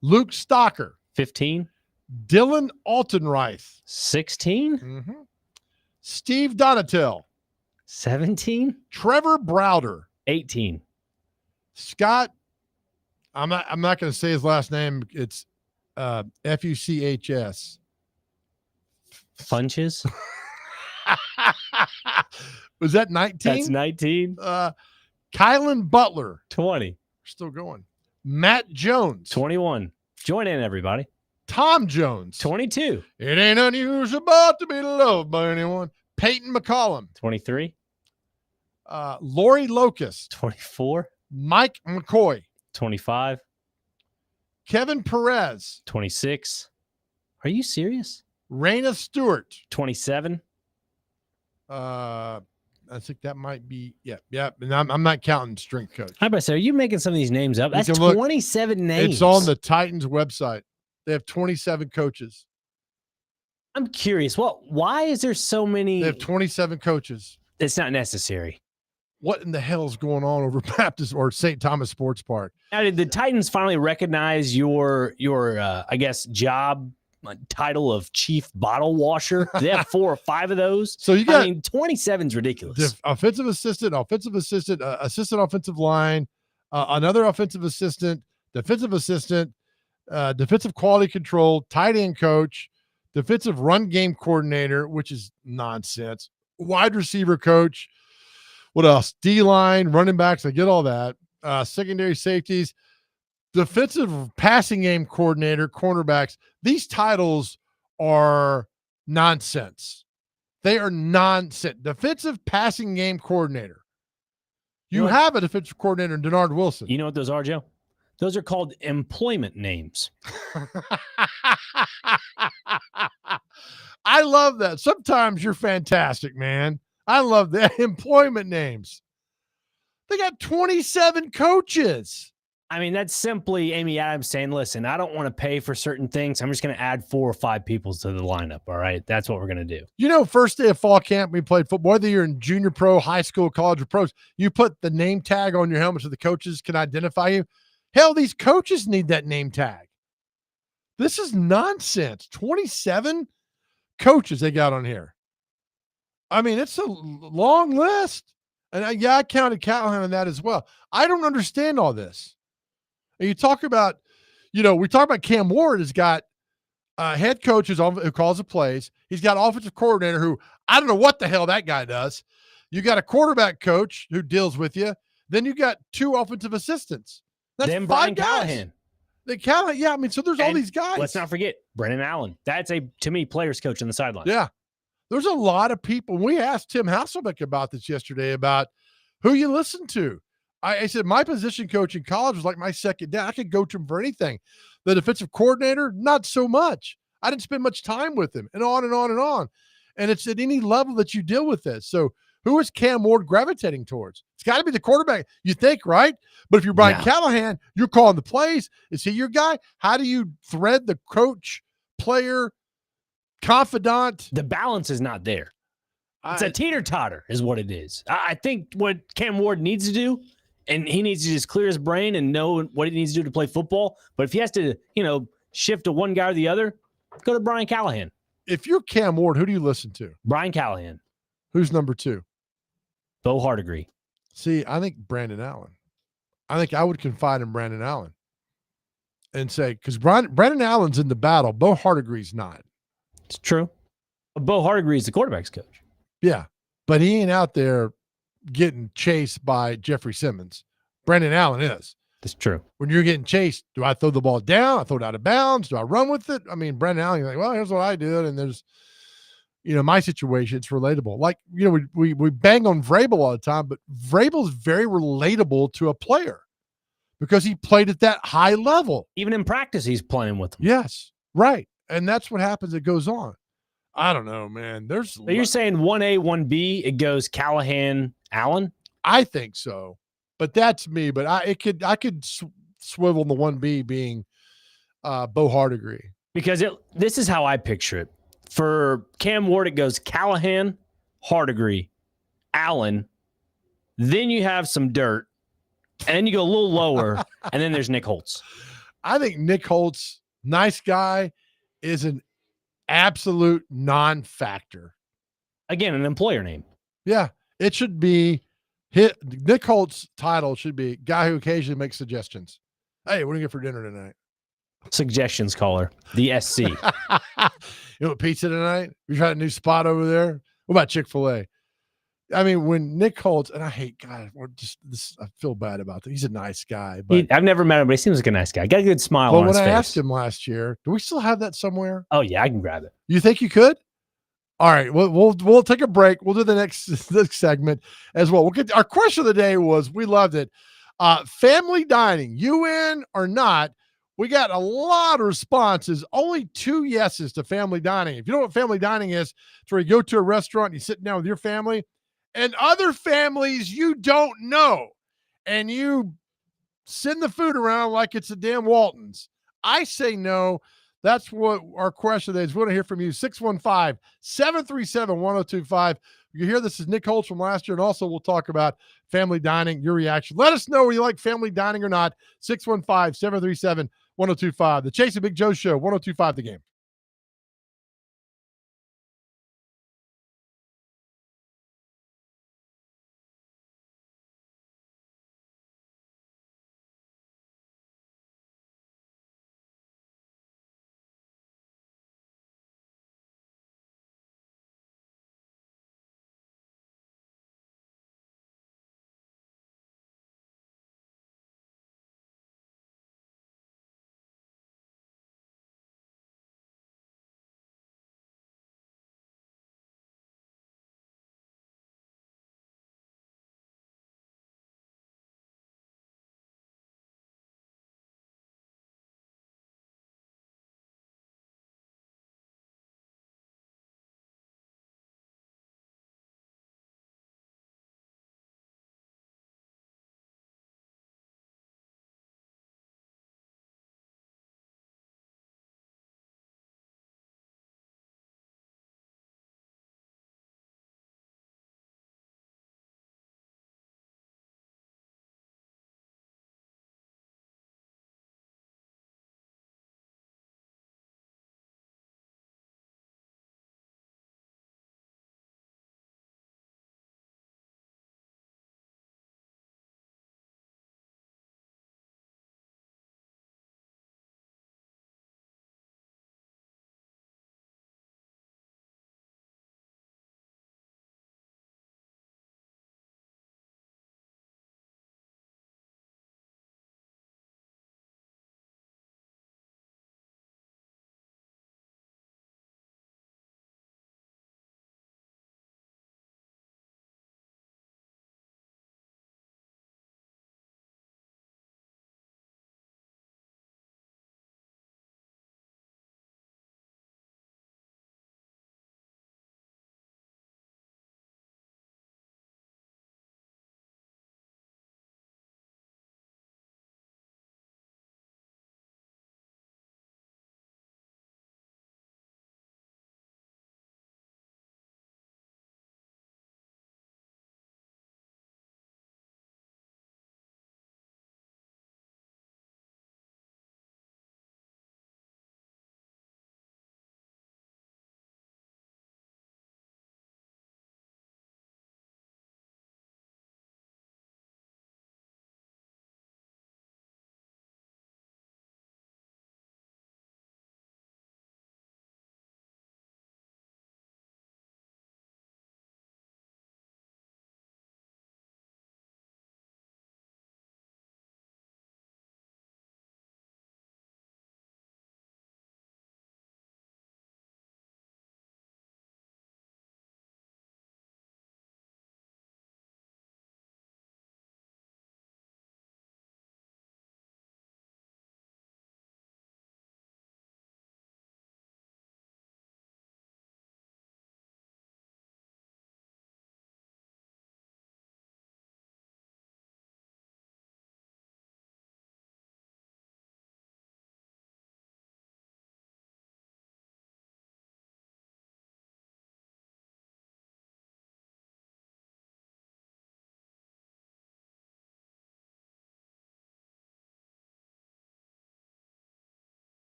Luke Stocker. 15. Dylan Altenreith. 16. Mm-hmm. Steve Donatel. 17. Trevor Browder. 18. Scott. I'm not going to say his last name. It's Fuchs. Funches. Was that 19? That's 19. Kylan Butler. 20. We're still going. Matt Jones. 21. Join in, everybody. Tom Jones. 22. It ain't unusual to be loved by anyone. Peyton McCollum. 23. Lori Locust. 24. Mike McCoy. 25. Kevin Perez. 26. Are you serious? Raina Stewart. 27. I think that might be, yeah. And I'm not counting strength coach. I bet. So are you making some of these names up? That's 27 names. It's on the Titans website. They have 27 coaches. I'm curious. Why is there so many? They have 27 coaches. It's not necessary. What in the hell is going on over Baptist or St. Thomas Sports Park? Now, did the Titans finally recognize your I guess, job title of chief bottle washer? Do they have 4 or 5 of those? So you got 27 is ridiculous. Offensive assistant, assistant offensive line, another offensive assistant, defensive quality control, tight end coach, defensive run game coordinator, which is nonsense, wide receiver coach. What else? D-line, running backs. I get all that. Secondary safeties, defensive passing game coordinator, cornerbacks. These titles are nonsense. They are nonsense. Defensive passing game coordinator. You have a defensive coordinator in Denard Wilson. You know what those are, Joe? Those are called employment names. I love that. Sometimes you're fantastic, man. I love that. Employment names. They got 27 coaches. I mean, that's simply Amy Adams saying, listen, I don't want to pay for certain things. I'm just going to add 4 or 5 people to the lineup. All right. That's what we're going to do. You know, first day of fall camp, we played football, whether you're in junior pro, high school, college, or pros, you put the name tag on your helmet so the coaches can identify you. Hell, these coaches need that name tag. This is nonsense. 27 coaches they got on here. I mean, it's a long list. And I counted Callahan on that as well. I don't understand all this. And you talk about, we talk about Cam Ward has got head coaches who calls the plays. He's got offensive coordinator who I don't know what the hell that guy does. You got a quarterback coach who deals with you. Then you got 2 offensive assistants. That's then 5 Brian guys. Callahan. The Callahan, yeah. I mean, so there's all these guys. Let's not forget Brennan Allen. That's to me, players coach on the sideline. Yeah. There's a lot of people. We asked Tim Hasselbeck about this yesterday about who you listen to. I said my position coach in college was like my second dad. I could go to him for anything. The defensive coordinator, not so much. I didn't spend much time with him, and on and on and on. And it's at any level that you deal with this. So who is Cam Ward gravitating towards? It's got to be the quarterback, you think, right? But if you're Brian Callahan, you're calling the plays. Is he your guy? How do you thread the coach, player, confidant? The balance is not there. It's a teeter-totter is what it is. I think what Cam Ward needs to do, and he needs to just clear his brain and know what he needs to do to play football. But if he has to, shift to one guy or the other, go to Brian Callahan. If you're Cam Ward, who do you listen to? Brian Callahan. Who's number 2? Bo Hardegree. See, I think Brandon Allen. I think I would confide in Brandon Allen and say, because Brandon Allen's in the battle. Bo Hardegree's not. It's true. Bo Hardegree is the quarterback's coach. Yeah, but he ain't out there getting chased by Jeffrey Simmons. Brandon Allen is. That's true. When you're getting chased, do I throw the ball down? I throw it out of bounds? Do I run with it? I mean, Brandon Allen, you're like, well, here's what I did. And there's, my situation, it's relatable. Like, we bang on Vrabel all the time, but Vrabel's very relatable to a player because he played at that high level. Even in practice, he's playing with them. Yes, right. And that's what happens. It goes on. I don't know, man. So you're saying 1A, 1B, it goes Callahan, Allen? I think so. But that's me. But I could swivel the 1B being Bo Hardegree. Because this is how I picture it. For Cam Ward, it goes Callahan, Hardegree, Allen. Then you have some dirt. And then you go a little lower. And then there's Nick Holtz. I think Nick Holtz, nice guy, is an absolute non-factor. Again, an employer name. Yeah. It should be Nick Holt's title should be guy who occasionally makes suggestions. Hey, what do you get for dinner tonight? Suggestions caller, the SC. You want pizza tonight? You tried a new spot over there? What about Chick-fil-A? I mean, when Nick Holtz, and I hate God, I feel bad about that. He's a nice guy, but I've never met him, but he seems like a nice guy. Got a good smile on his face. When I asked him last year, do we still have that somewhere? Oh yeah, I can grab it. You think you could? All right, we'll take a break. We'll do the next segment as well. We'll get our question of the day was, we loved it. Family dining, you in or not? We got a lot of responses. Only 2 yeses to family dining. If you know what family dining is, it's where you go to a restaurant and you sit down with your family and other families you don't know, and you send the food around like it's a damn Waltons. I say no. That's what our question is. We want to hear from you. 615-737-1025. You hear this is Nick Holtz from last year, and also we'll talk about family dining, your reaction. Let us know whether you like family dining or not. 615-737-1025. The Chase and Big Joe Show, 1025 The Game.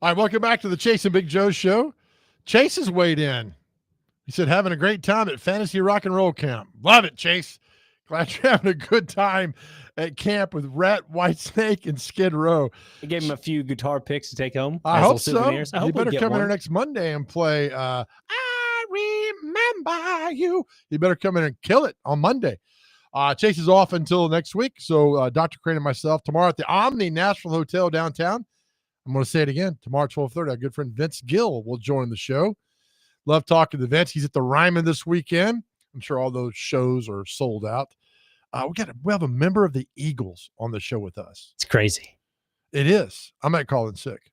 All right, welcome back to the Chase and Big Joe show. Chase has weighed in. He said, having a great time at Fantasy Rock and Roll Camp. Love it, Chase. Glad you're having a good time at camp with Rat, Whitesnake, and Skid Row. I gave him a few guitar picks to take home. I hope so. Souvenirs. I hope better come in here next Monday and play I Remember You. You better come in and kill it on Monday. Chase is off until next week. So Dr. Crane and myself tomorrow at the Omni Nashville Hotel downtown. I'm going to say it again. Tomorrow at 12:30, our good friend Vince Gill will join the show. Love talking to Vince. He's at the Ryman this weekend. I'm sure all those shows are sold out. We have a member of the Eagles on the show with us. It's crazy. It is. I might call in sick.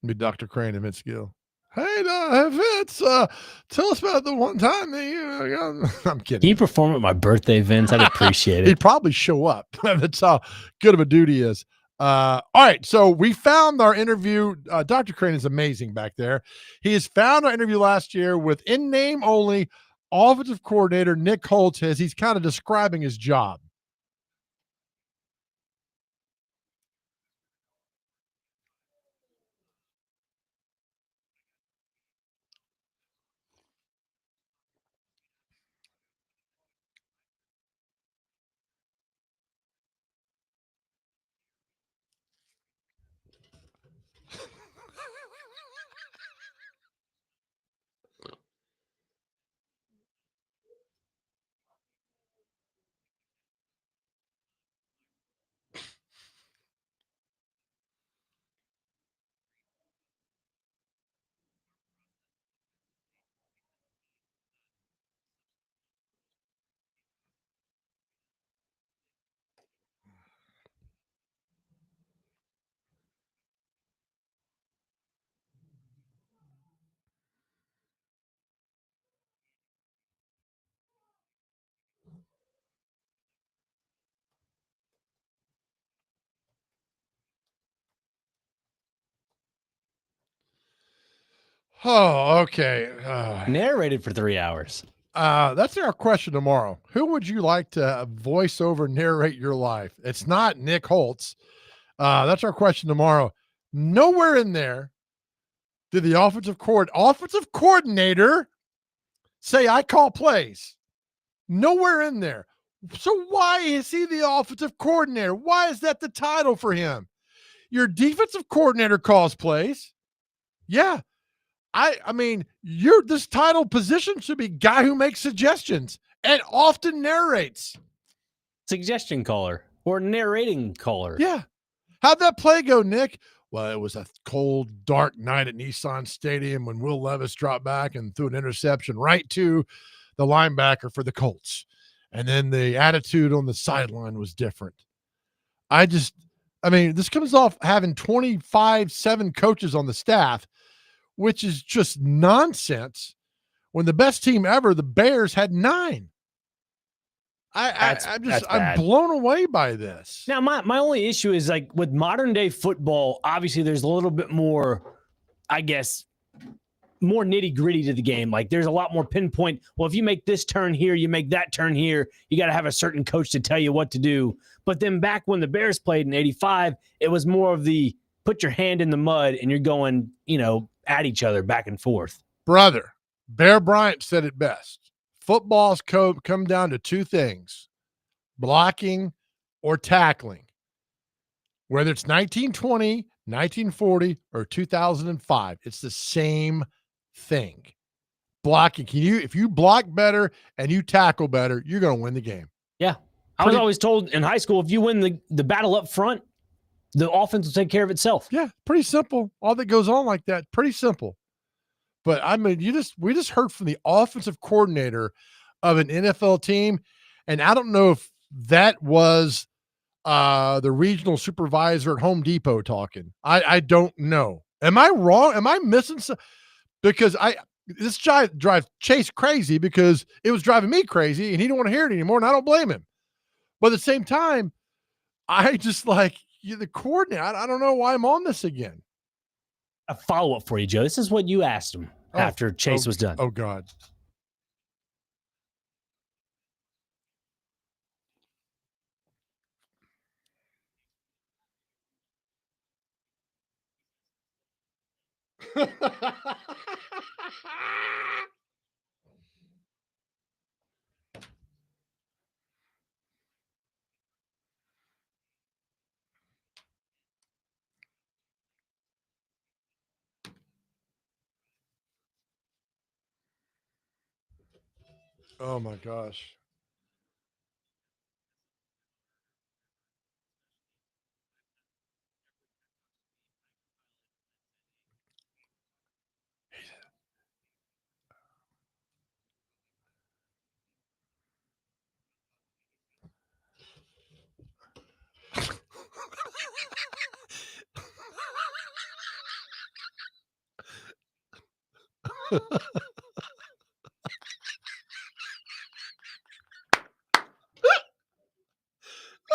It'll be Dr. Crane and Vince Gill. Hey, Vince, tell us about the one time that I'm kidding. Can you perform at my birthday, Vince? I'd appreciate it. He'd probably show up. That's how good of a dude he is. All right, so we found our interview. Dr. Crane is amazing back there. He has found our interview last year with in name only offensive coordinator Nick Holtz as he's kind of describing his job. Oh, okay. Narrated for 3 hours. That's our question tomorrow. Who would you like to voice over narrate your life? It's not Nick Holtz. That's our question tomorrow. Nowhere in there did the offensive coordinator say, I call plays. Nowhere in there. So why is he the offensive coordinator? Why is that the title for him? Your defensive coordinator calls plays. Yeah. I mean, this title position should be guy who makes suggestions and often narrates. Suggestion caller or narrating caller. Yeah. How'd that play go, Nick? Well, it was a cold, dark night at Nissan Stadium when Will Levis dropped back and threw an interception right to the linebacker for the Colts. And then the attitude on the sideline was different. This comes off having 25-7 coaches on the staff, which is just nonsense when the best team ever, the Bears, had 9. I'm blown away by this. Now, my only issue is like with modern day football, obviously there's a little bit more, I guess, more nitty gritty to the game. Like there's a lot more pinpoint. Well, if you make this turn here, you make that turn here, you got to have a certain coach to tell you what to do. But then back when the Bears played in 85, it was more of the put your hand in the mud and you're going, at each other back and forth. Brother, Bear Bryant said it best. Football's come down to 2 things, blocking or tackling. Whether it's 1920, 1940, or 2005, it's the same thing. Blocking. If you block better and you tackle better, you're going to win the game. Yeah. I was always told in high school, if you win the battle up front, the offense will take care of itself. Yeah, pretty simple. All that goes on like that, pretty simple. But I mean, we just heard from the offensive coordinator of an NFL team, and I don't know if that was the regional supervisor at Home Depot talking. I don't know. Am I wrong? Am I missing some? Because this guy drives Chase crazy because it was driving me crazy, and he didn't want to hear it anymore, and I don't blame him. But at the same time, I just the coordinator. I don't know why I'm on this again. A follow-up for you, Joe. This is what you asked him after Chase was done. Oh, God. Oh my gosh.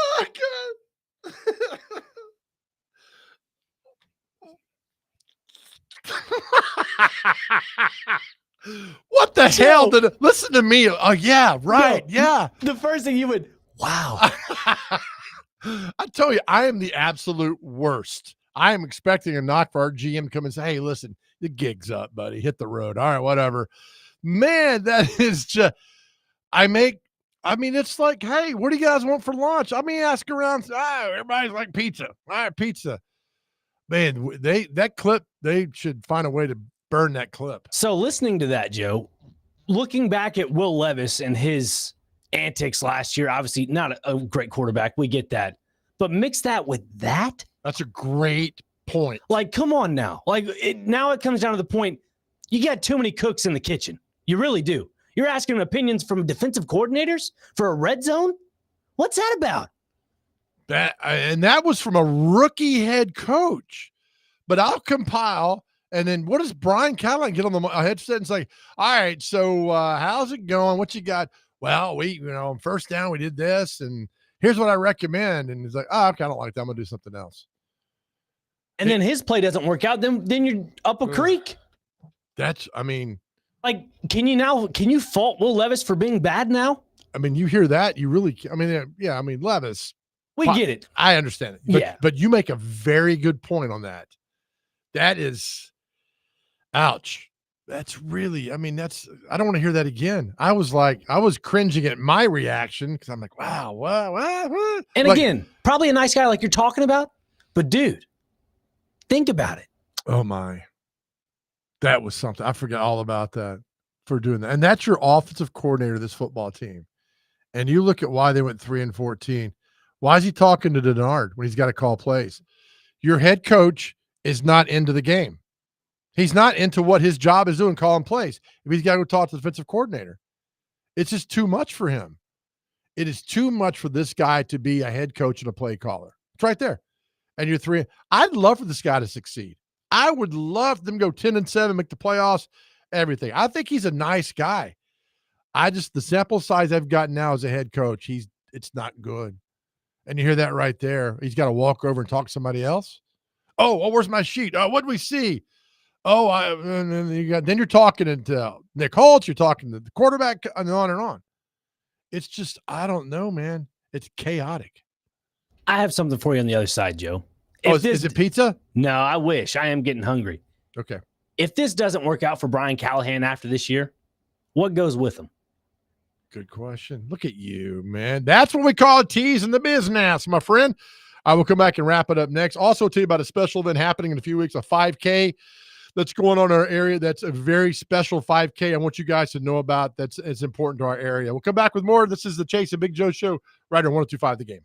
Oh God. What the hell did it, listen to me? Oh yeah, right. Yeah. The first thing you would, wow. I tell you, I am the absolute worst. I am expecting a knock for our GM to come and say, hey, listen, the gig's up, buddy. Hit the road. All right, whatever. Man, that is just I mean, it's like, hey, what do you guys want for lunch? I mean, ask around. Everybody's like pizza. All right, pizza. Man, that clip, they should find a way to burn that clip. So listening to that, Joe, looking back at Will Levis and his antics last year, obviously not a great quarterback. We get that. But mix that with that. That's a great point. Like, come on now. Like, now it comes down to the point, you got too many cooks in the kitchen. You really do. You're asking opinions from defensive coordinators for a red zone? What's that about? And that was from a rookie head coach. But I'll compile. And then what does Brian Callahan get on the headset and say, all right, so how's it going? What you got? Well, first down, we did this, and here's what I recommend. And he's like, oh, okay, I don't like that. I'm going to do something else. And then his play doesn't work out. Then you're up a creek. Like, can you fault Will Levis for being bad now? I mean, you hear that, you really, Levis. We get it. I understand it. But you make a very good point on that. That is, ouch. That's really, I don't want to hear that again. I was cringing at my reaction because I'm like, wow, what? And again, probably a nice guy like you're talking about, but dude, think about it. Oh my. That was something. I forgot all about that for doing that. And that's your offensive coordinator of this football team. And you look at why they went 3-14. Why is he talking to Denard when he's got to call plays? Your head coach is not into the game. He's not into what his job is doing, calling plays. If he's got to go talk to the defensive coordinator, it's just too much for him. It is too much for this guy to be a head coach and a play caller. It's right there. And you're 3. I'd love for this guy to succeed. I would love them to go 10-7, make the playoffs, everything. I think he's a nice guy. The sample size I've got now as a head coach, it's not good. And you hear that right there. He's got to walk over and talk to somebody else. Oh, where's my sheet? Oh, what do we see? Oh, then you're talking to Nick Holtz, you're talking to the quarterback, and on and on. It's just, I don't know, man. It's chaotic. I have something for you on the other side, Joe. Is it pizza? No, I wish. I am getting hungry. Okay. If this doesn't work out for Brian Callahan after this year, what goes with him? Good question. Look at you, man. That's what we call a tease in the business, my friend. I will come back and wrap it up next. Also tell you about a special event happening in a few weeks, a 5K that's going on in our area. That's a very special 5K I want you guys to know about. It's important to our area. We'll come back with more. This is the Chase and Big Joe Show right on 102.5 The Game.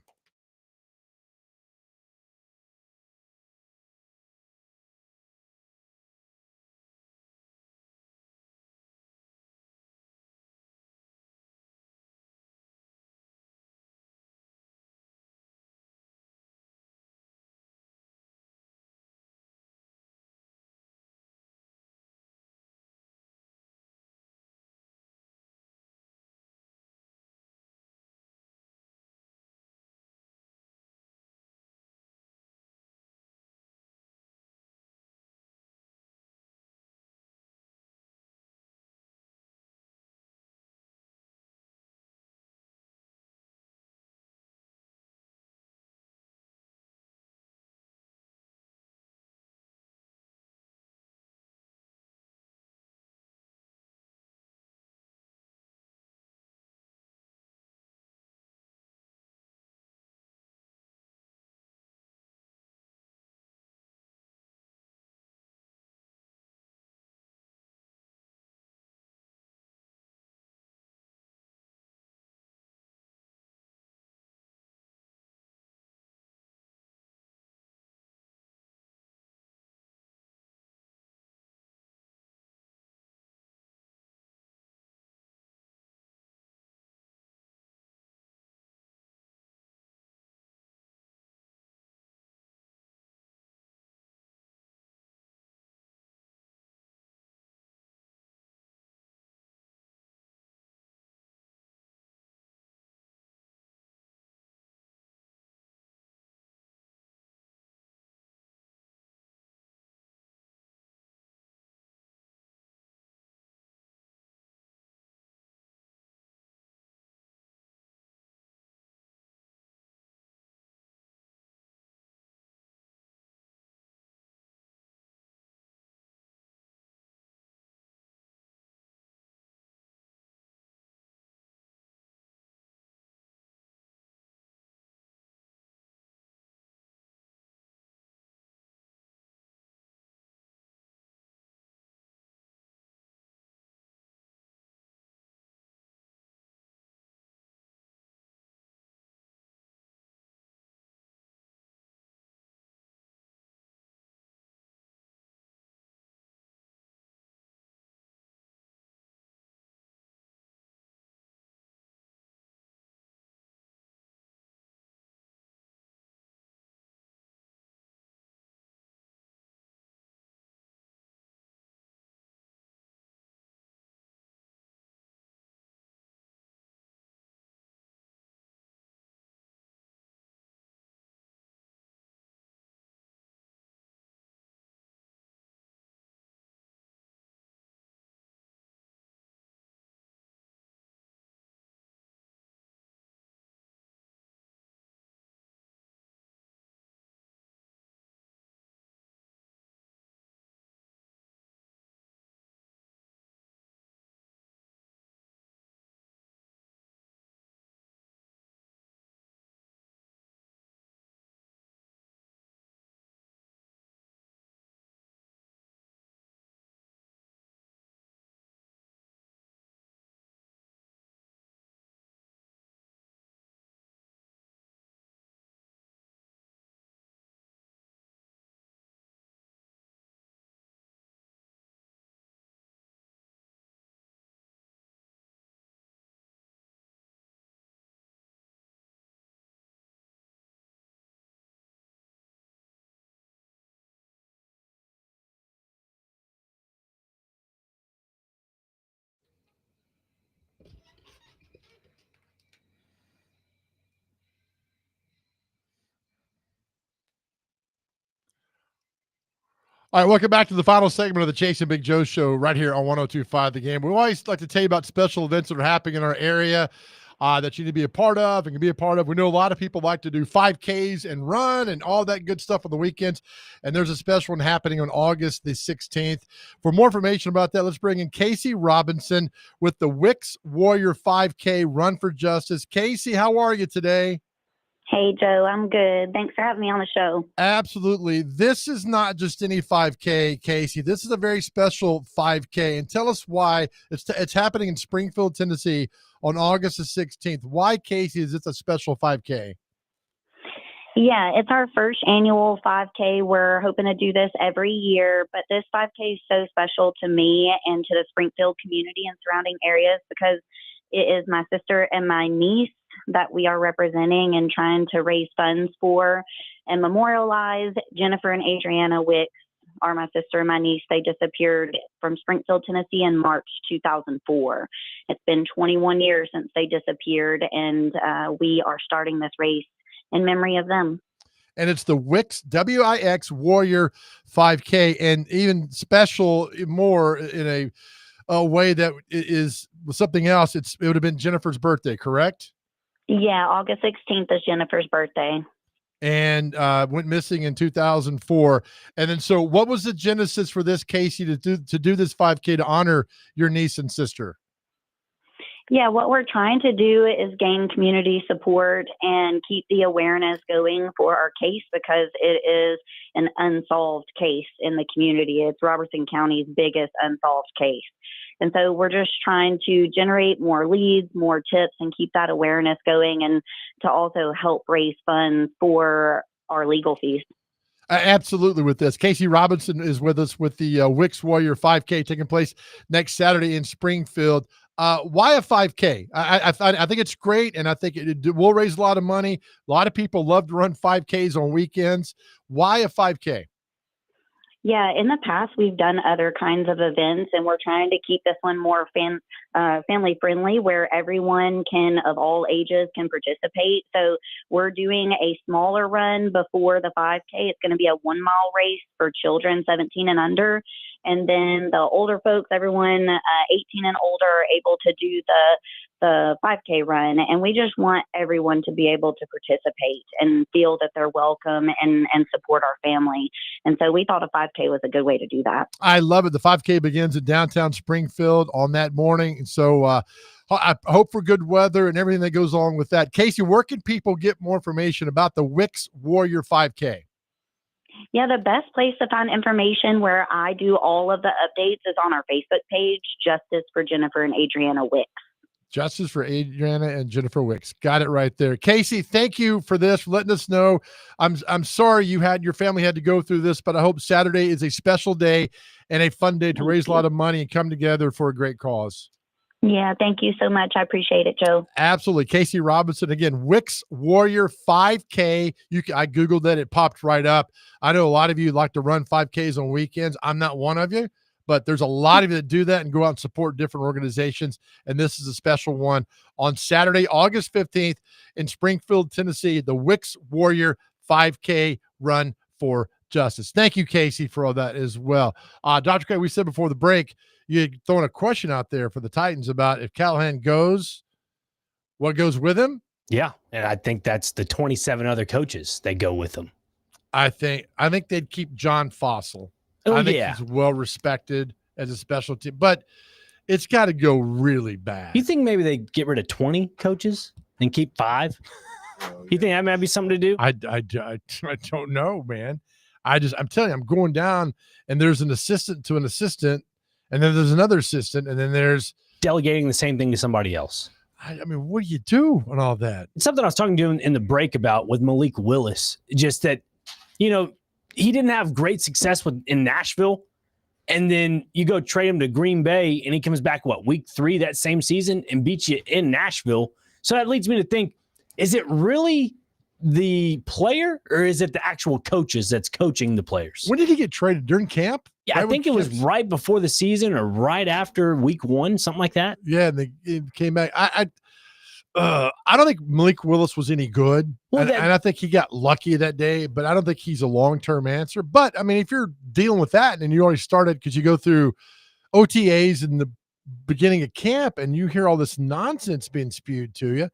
All right, welcome back to the final segment of the Chase and Big Joe show right here on 102.5 The Game. We always like to tell you about special events that are happening in our area that you need to be a part of and can be a part of. We know a lot of people like to do 5Ks and run and all that good stuff on the weekends, and there's a special one happening on August the 16th. For more information about that, let's bring in Casey Robinson with the Wicks Warrior 5K Run for Justice. Casey, how are you today? Hey, Joe, I'm good. Thanks for having me on the show. Absolutely. This is not just any 5K, Casey. This is a very special 5K. And tell us why. It's happening in Springfield, Tennessee on August the 16th. Why, Casey, is this a special 5K? Yeah, it's our first annual 5K. We're hoping to do this every year, but this 5K is so special to me and to the Springfield community and surrounding areas because it is my sister and my niece that we are representing and trying to raise funds for and memorialize. Jennifer and Adriana Wicks are my sister and my niece. They disappeared from Springfield, Tennessee in March 2004. It's been 21 years since they disappeared, and we are starting this race in memory of them. And it's the Wicks, W-I-X Warrior 5K, and even special more in a way that is something else. It would have been Jennifer's birthday, correct? Yeah, August 16th is Jennifer's birthday. And went missing in 2004. And then, so what was the genesis for this, Casey, to do this 5K to honor your niece and sister? Yeah, what we're trying to do is gain community support and keep the awareness going for our case because it is an unsolved case in the community. It's Robertson County's biggest unsolved case. And so we're just trying to generate more leads, more tips, and keep that awareness going and to also help raise funds for our legal fees. Absolutely with this. Casey Robinson is with us with the Wicks Warrior 5K taking place next Saturday in Springfield. Why a 5K? I think it's great, and I think it will raise a lot of money. A lot of people love to run 5Ks on weekends. Why a 5K? Yeah, in the past, we've done other kinds of events, and we're trying to keep this one more family friendly where everyone of all ages can participate. So we're doing a smaller run before the 5K. It's going to be a 1 mile race for children 17 and under. And then the older folks, everyone 18 and older, are able to do the 5K run. And we just want everyone to be able to participate and feel that they're welcome and support our family. And so we thought a 5K was a good way to do that. I love it. The 5K begins in downtown Springfield on that morning. And so I hope for good weather and everything that goes along with that. Casey, where can people get more information about the Wicks Warrior 5K? Yeah, the best place to find information where I do all of the updates is on our Facebook page, Justice for Jennifer and Adriana Wicks. Justice for Adriana and Jennifer Wicks. Got it right there. Casey, thank you for this, for letting us know. I'm sorry your family had to go through this, but I hope Saturday is a special day and a fun day to raise a lot of money and come together for a great cause. Yeah, thank you so much. I appreciate it, Joe. Absolutely. Casey Robinson, again, Wicks Warrior 5K. I Googled that. It popped right up. I know a lot of you like to run 5Ks on weekends. I'm not one of you, but there's a lot of you that do that and go out and support different organizations. And this is a special one on Saturday, August 15th in Springfield, Tennessee, the Wicks Warrior 5K Run for Justice. Thank you, Casey, for all that as well. Dr. K, we said before the break, you had thrown a question out there for the Titans about if Callahan goes, what goes with him? Yeah, and I think that's the 27 other coaches that go with him. I think they'd keep John Fossil. I think he's well respected as a specialty, but it's got to go really bad. You think maybe they get rid of 20 coaches and keep 5? You think that might be something to do? I don't know, man. I'm telling you, I'm going down, and there's an assistant to an assistant, and then there's another assistant, and then there's delegating the same thing to somebody else. I mean, what do you do on all that? It's something I was talking to him in the break about with Malik Willis, just that, he didn't have great success in Nashville, and then you go trade him to Green Bay, and he comes back, week 3 that same season and beats you in Nashville. So that leads me to think, is it really the player or is it the actual coaches that's coaching the players? When did he get traded? During camp? Yeah, I think it was right before the season or right after week 1, something like that. Yeah, and they came back. I don't think Malik Willis was any good. And I think he got lucky that day, but I don't think he's a long-term answer. But, I mean, if you're dealing with that and you already started because you go through OTAs in the beginning of camp and you hear all this nonsense being spewed to you,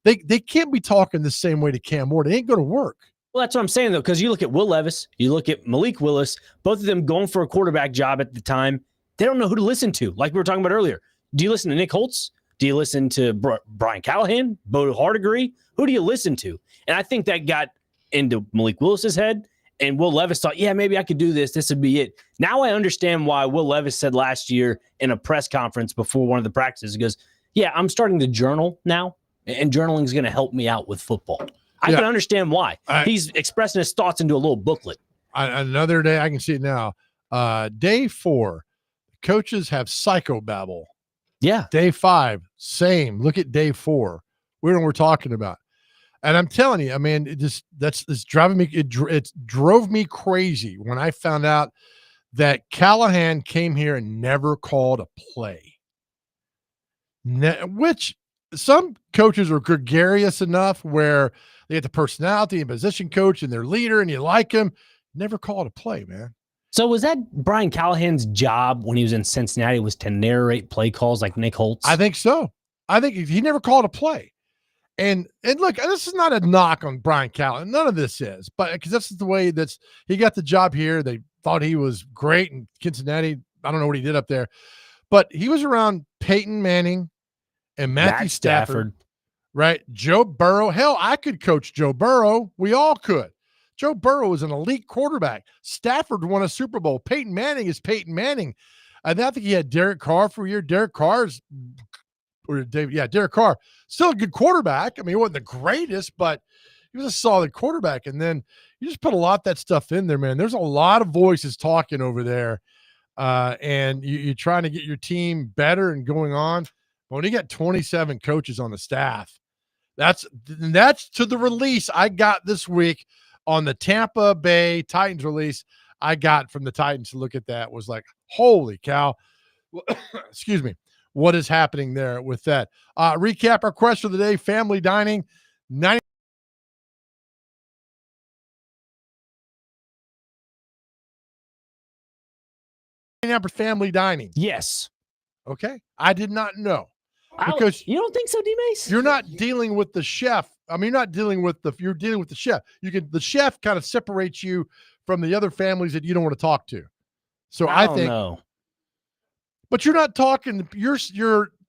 they can't be talking the same way to Cam Ward. It ain't going to work. Well, that's what I'm saying, though, because you look at Will Levis, you look at Malik Willis, both of them going for a quarterback job at the time. They don't know who to listen to, like we were talking about earlier. Do you listen to Nick Holtz? Do you listen to Brian Callahan, Bo Hardigree? Who do you listen to? And I think that got into Malik Willis's head, and Will Levis thought, yeah, maybe I could do this. This would be it. Now I understand why Will Levis said last year in a press conference before one of the practices, he goes, yeah, I'm starting to journal now, and journaling is going to help me out with football. I can understand why. He's expressing his thoughts into a little booklet. Another day, I can see it now. Day 4, coaches have psychobabble. Yeah. Day 5, same. Look at day 4. We know what we're talking about. And I'm telling you, I mean, it's driving me. It drove me crazy when I found out that Callahan came here and never called a play. Which some coaches are gregarious enough where they get the personality and position coach and their leader and you like him. Never called a play, man. So was that Brian Callahan's job when he was in Cincinnati was to narrate play calls like Nick Holtz? I think so. I think he never called a play. And look, this is not a knock on Brian Callahan. None of this is, but because that's the way he got the job here. They thought he was great in Cincinnati. I don't know what he did up there, but he was around Peyton Manning and Matthew Stafford, right? Joe Burrow. Hell, I could coach Joe Burrow. We all could. Joe Burrow was an elite quarterback. Stafford won a Super Bowl. Peyton Manning is Peyton Manning. I think he had Derek Carr for a year. Derek Carr, still a good quarterback. I mean, he wasn't the greatest, but he was a solid quarterback. And then you just put a lot of that stuff in there, man. There's a lot of voices talking over there, and you're trying to get your team better and going on. When you got 27 coaches on the staff, that's to the release I got this week on the Tampa Bay Titans release. I got from the Titans to look at that was like, holy cow. Excuse me. What is happening there with that? Recap our question of the day, family dining. 90 family dining. Yes. Okay. I did not know. Because you don't think so, D-Mace? You're not dealing with the chef. I mean, you're dealing with the chef. The chef kind of separates you from the other families that you don't want to talk to. So I think know. But you're not talking, you're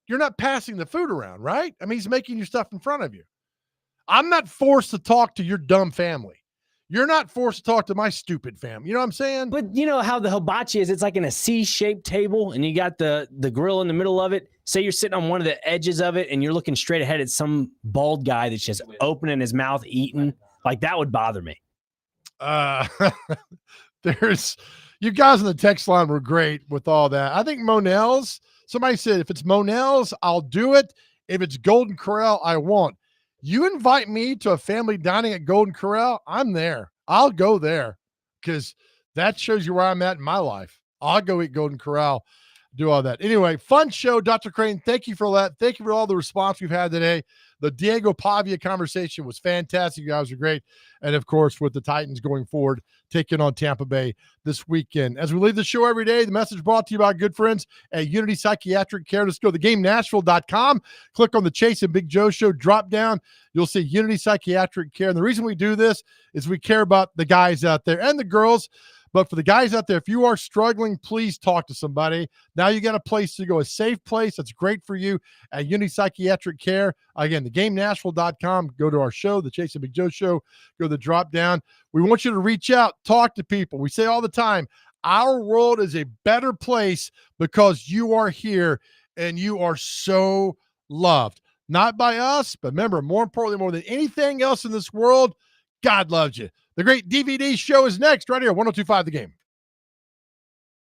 not passing the food around, right? I mean, he's making you stuff in front of you. I'm not forced to talk to your dumb family. You're not forced to talk to my stupid family. You know what I'm saying? But you know how the hibachi is? It's like in a C-shaped table, and you got the grill in the middle of it. Say you're sitting on one of the edges of it, and you're looking straight ahead at some bald guy that's just opening his mouth, eating. Like, that would bother me. You guys on the text line were great with all that. I think Monell's, somebody said, if it's Monell's, I'll do it. If it's Golden Corral, I won't. You invite me to a family dining at Golden Corral, I'm there. I'll go there because that shows you where I'm at in my life. I'll go eat Golden Corral, do all that. Anyway, fun show, Dr. Crane. Thank you for that. Thank you for all the response we've had today. The Diego Pavia conversation was fantastic. You guys are great. And, of course, with the Titans going forward, taking on Tampa Bay this weekend. As we leave the show every day, the message brought to you by good friends at Unity Psychiatric Care. Let's go to thegamenashville.com. Click on the Chase and Big Joe Show drop down. You'll see Unity Psychiatric Care. And the reason we do this is we care about the guys out there and the girls. But for the guys out there, if you are struggling, please talk to somebody. Now you got a place to go, a safe place that's great for you at Unity Psychiatric Care. Again, thegamenashville.com. Go to our show, the Chase and Big Joe Show. Go to the drop down. We want you to reach out, talk to people. We say all the time, our world is a better place because you are here and you are so loved. Not by us, but remember, more importantly, more than anything else in this world, God loves you. The great DVD show is next right here, 102.5 The Game.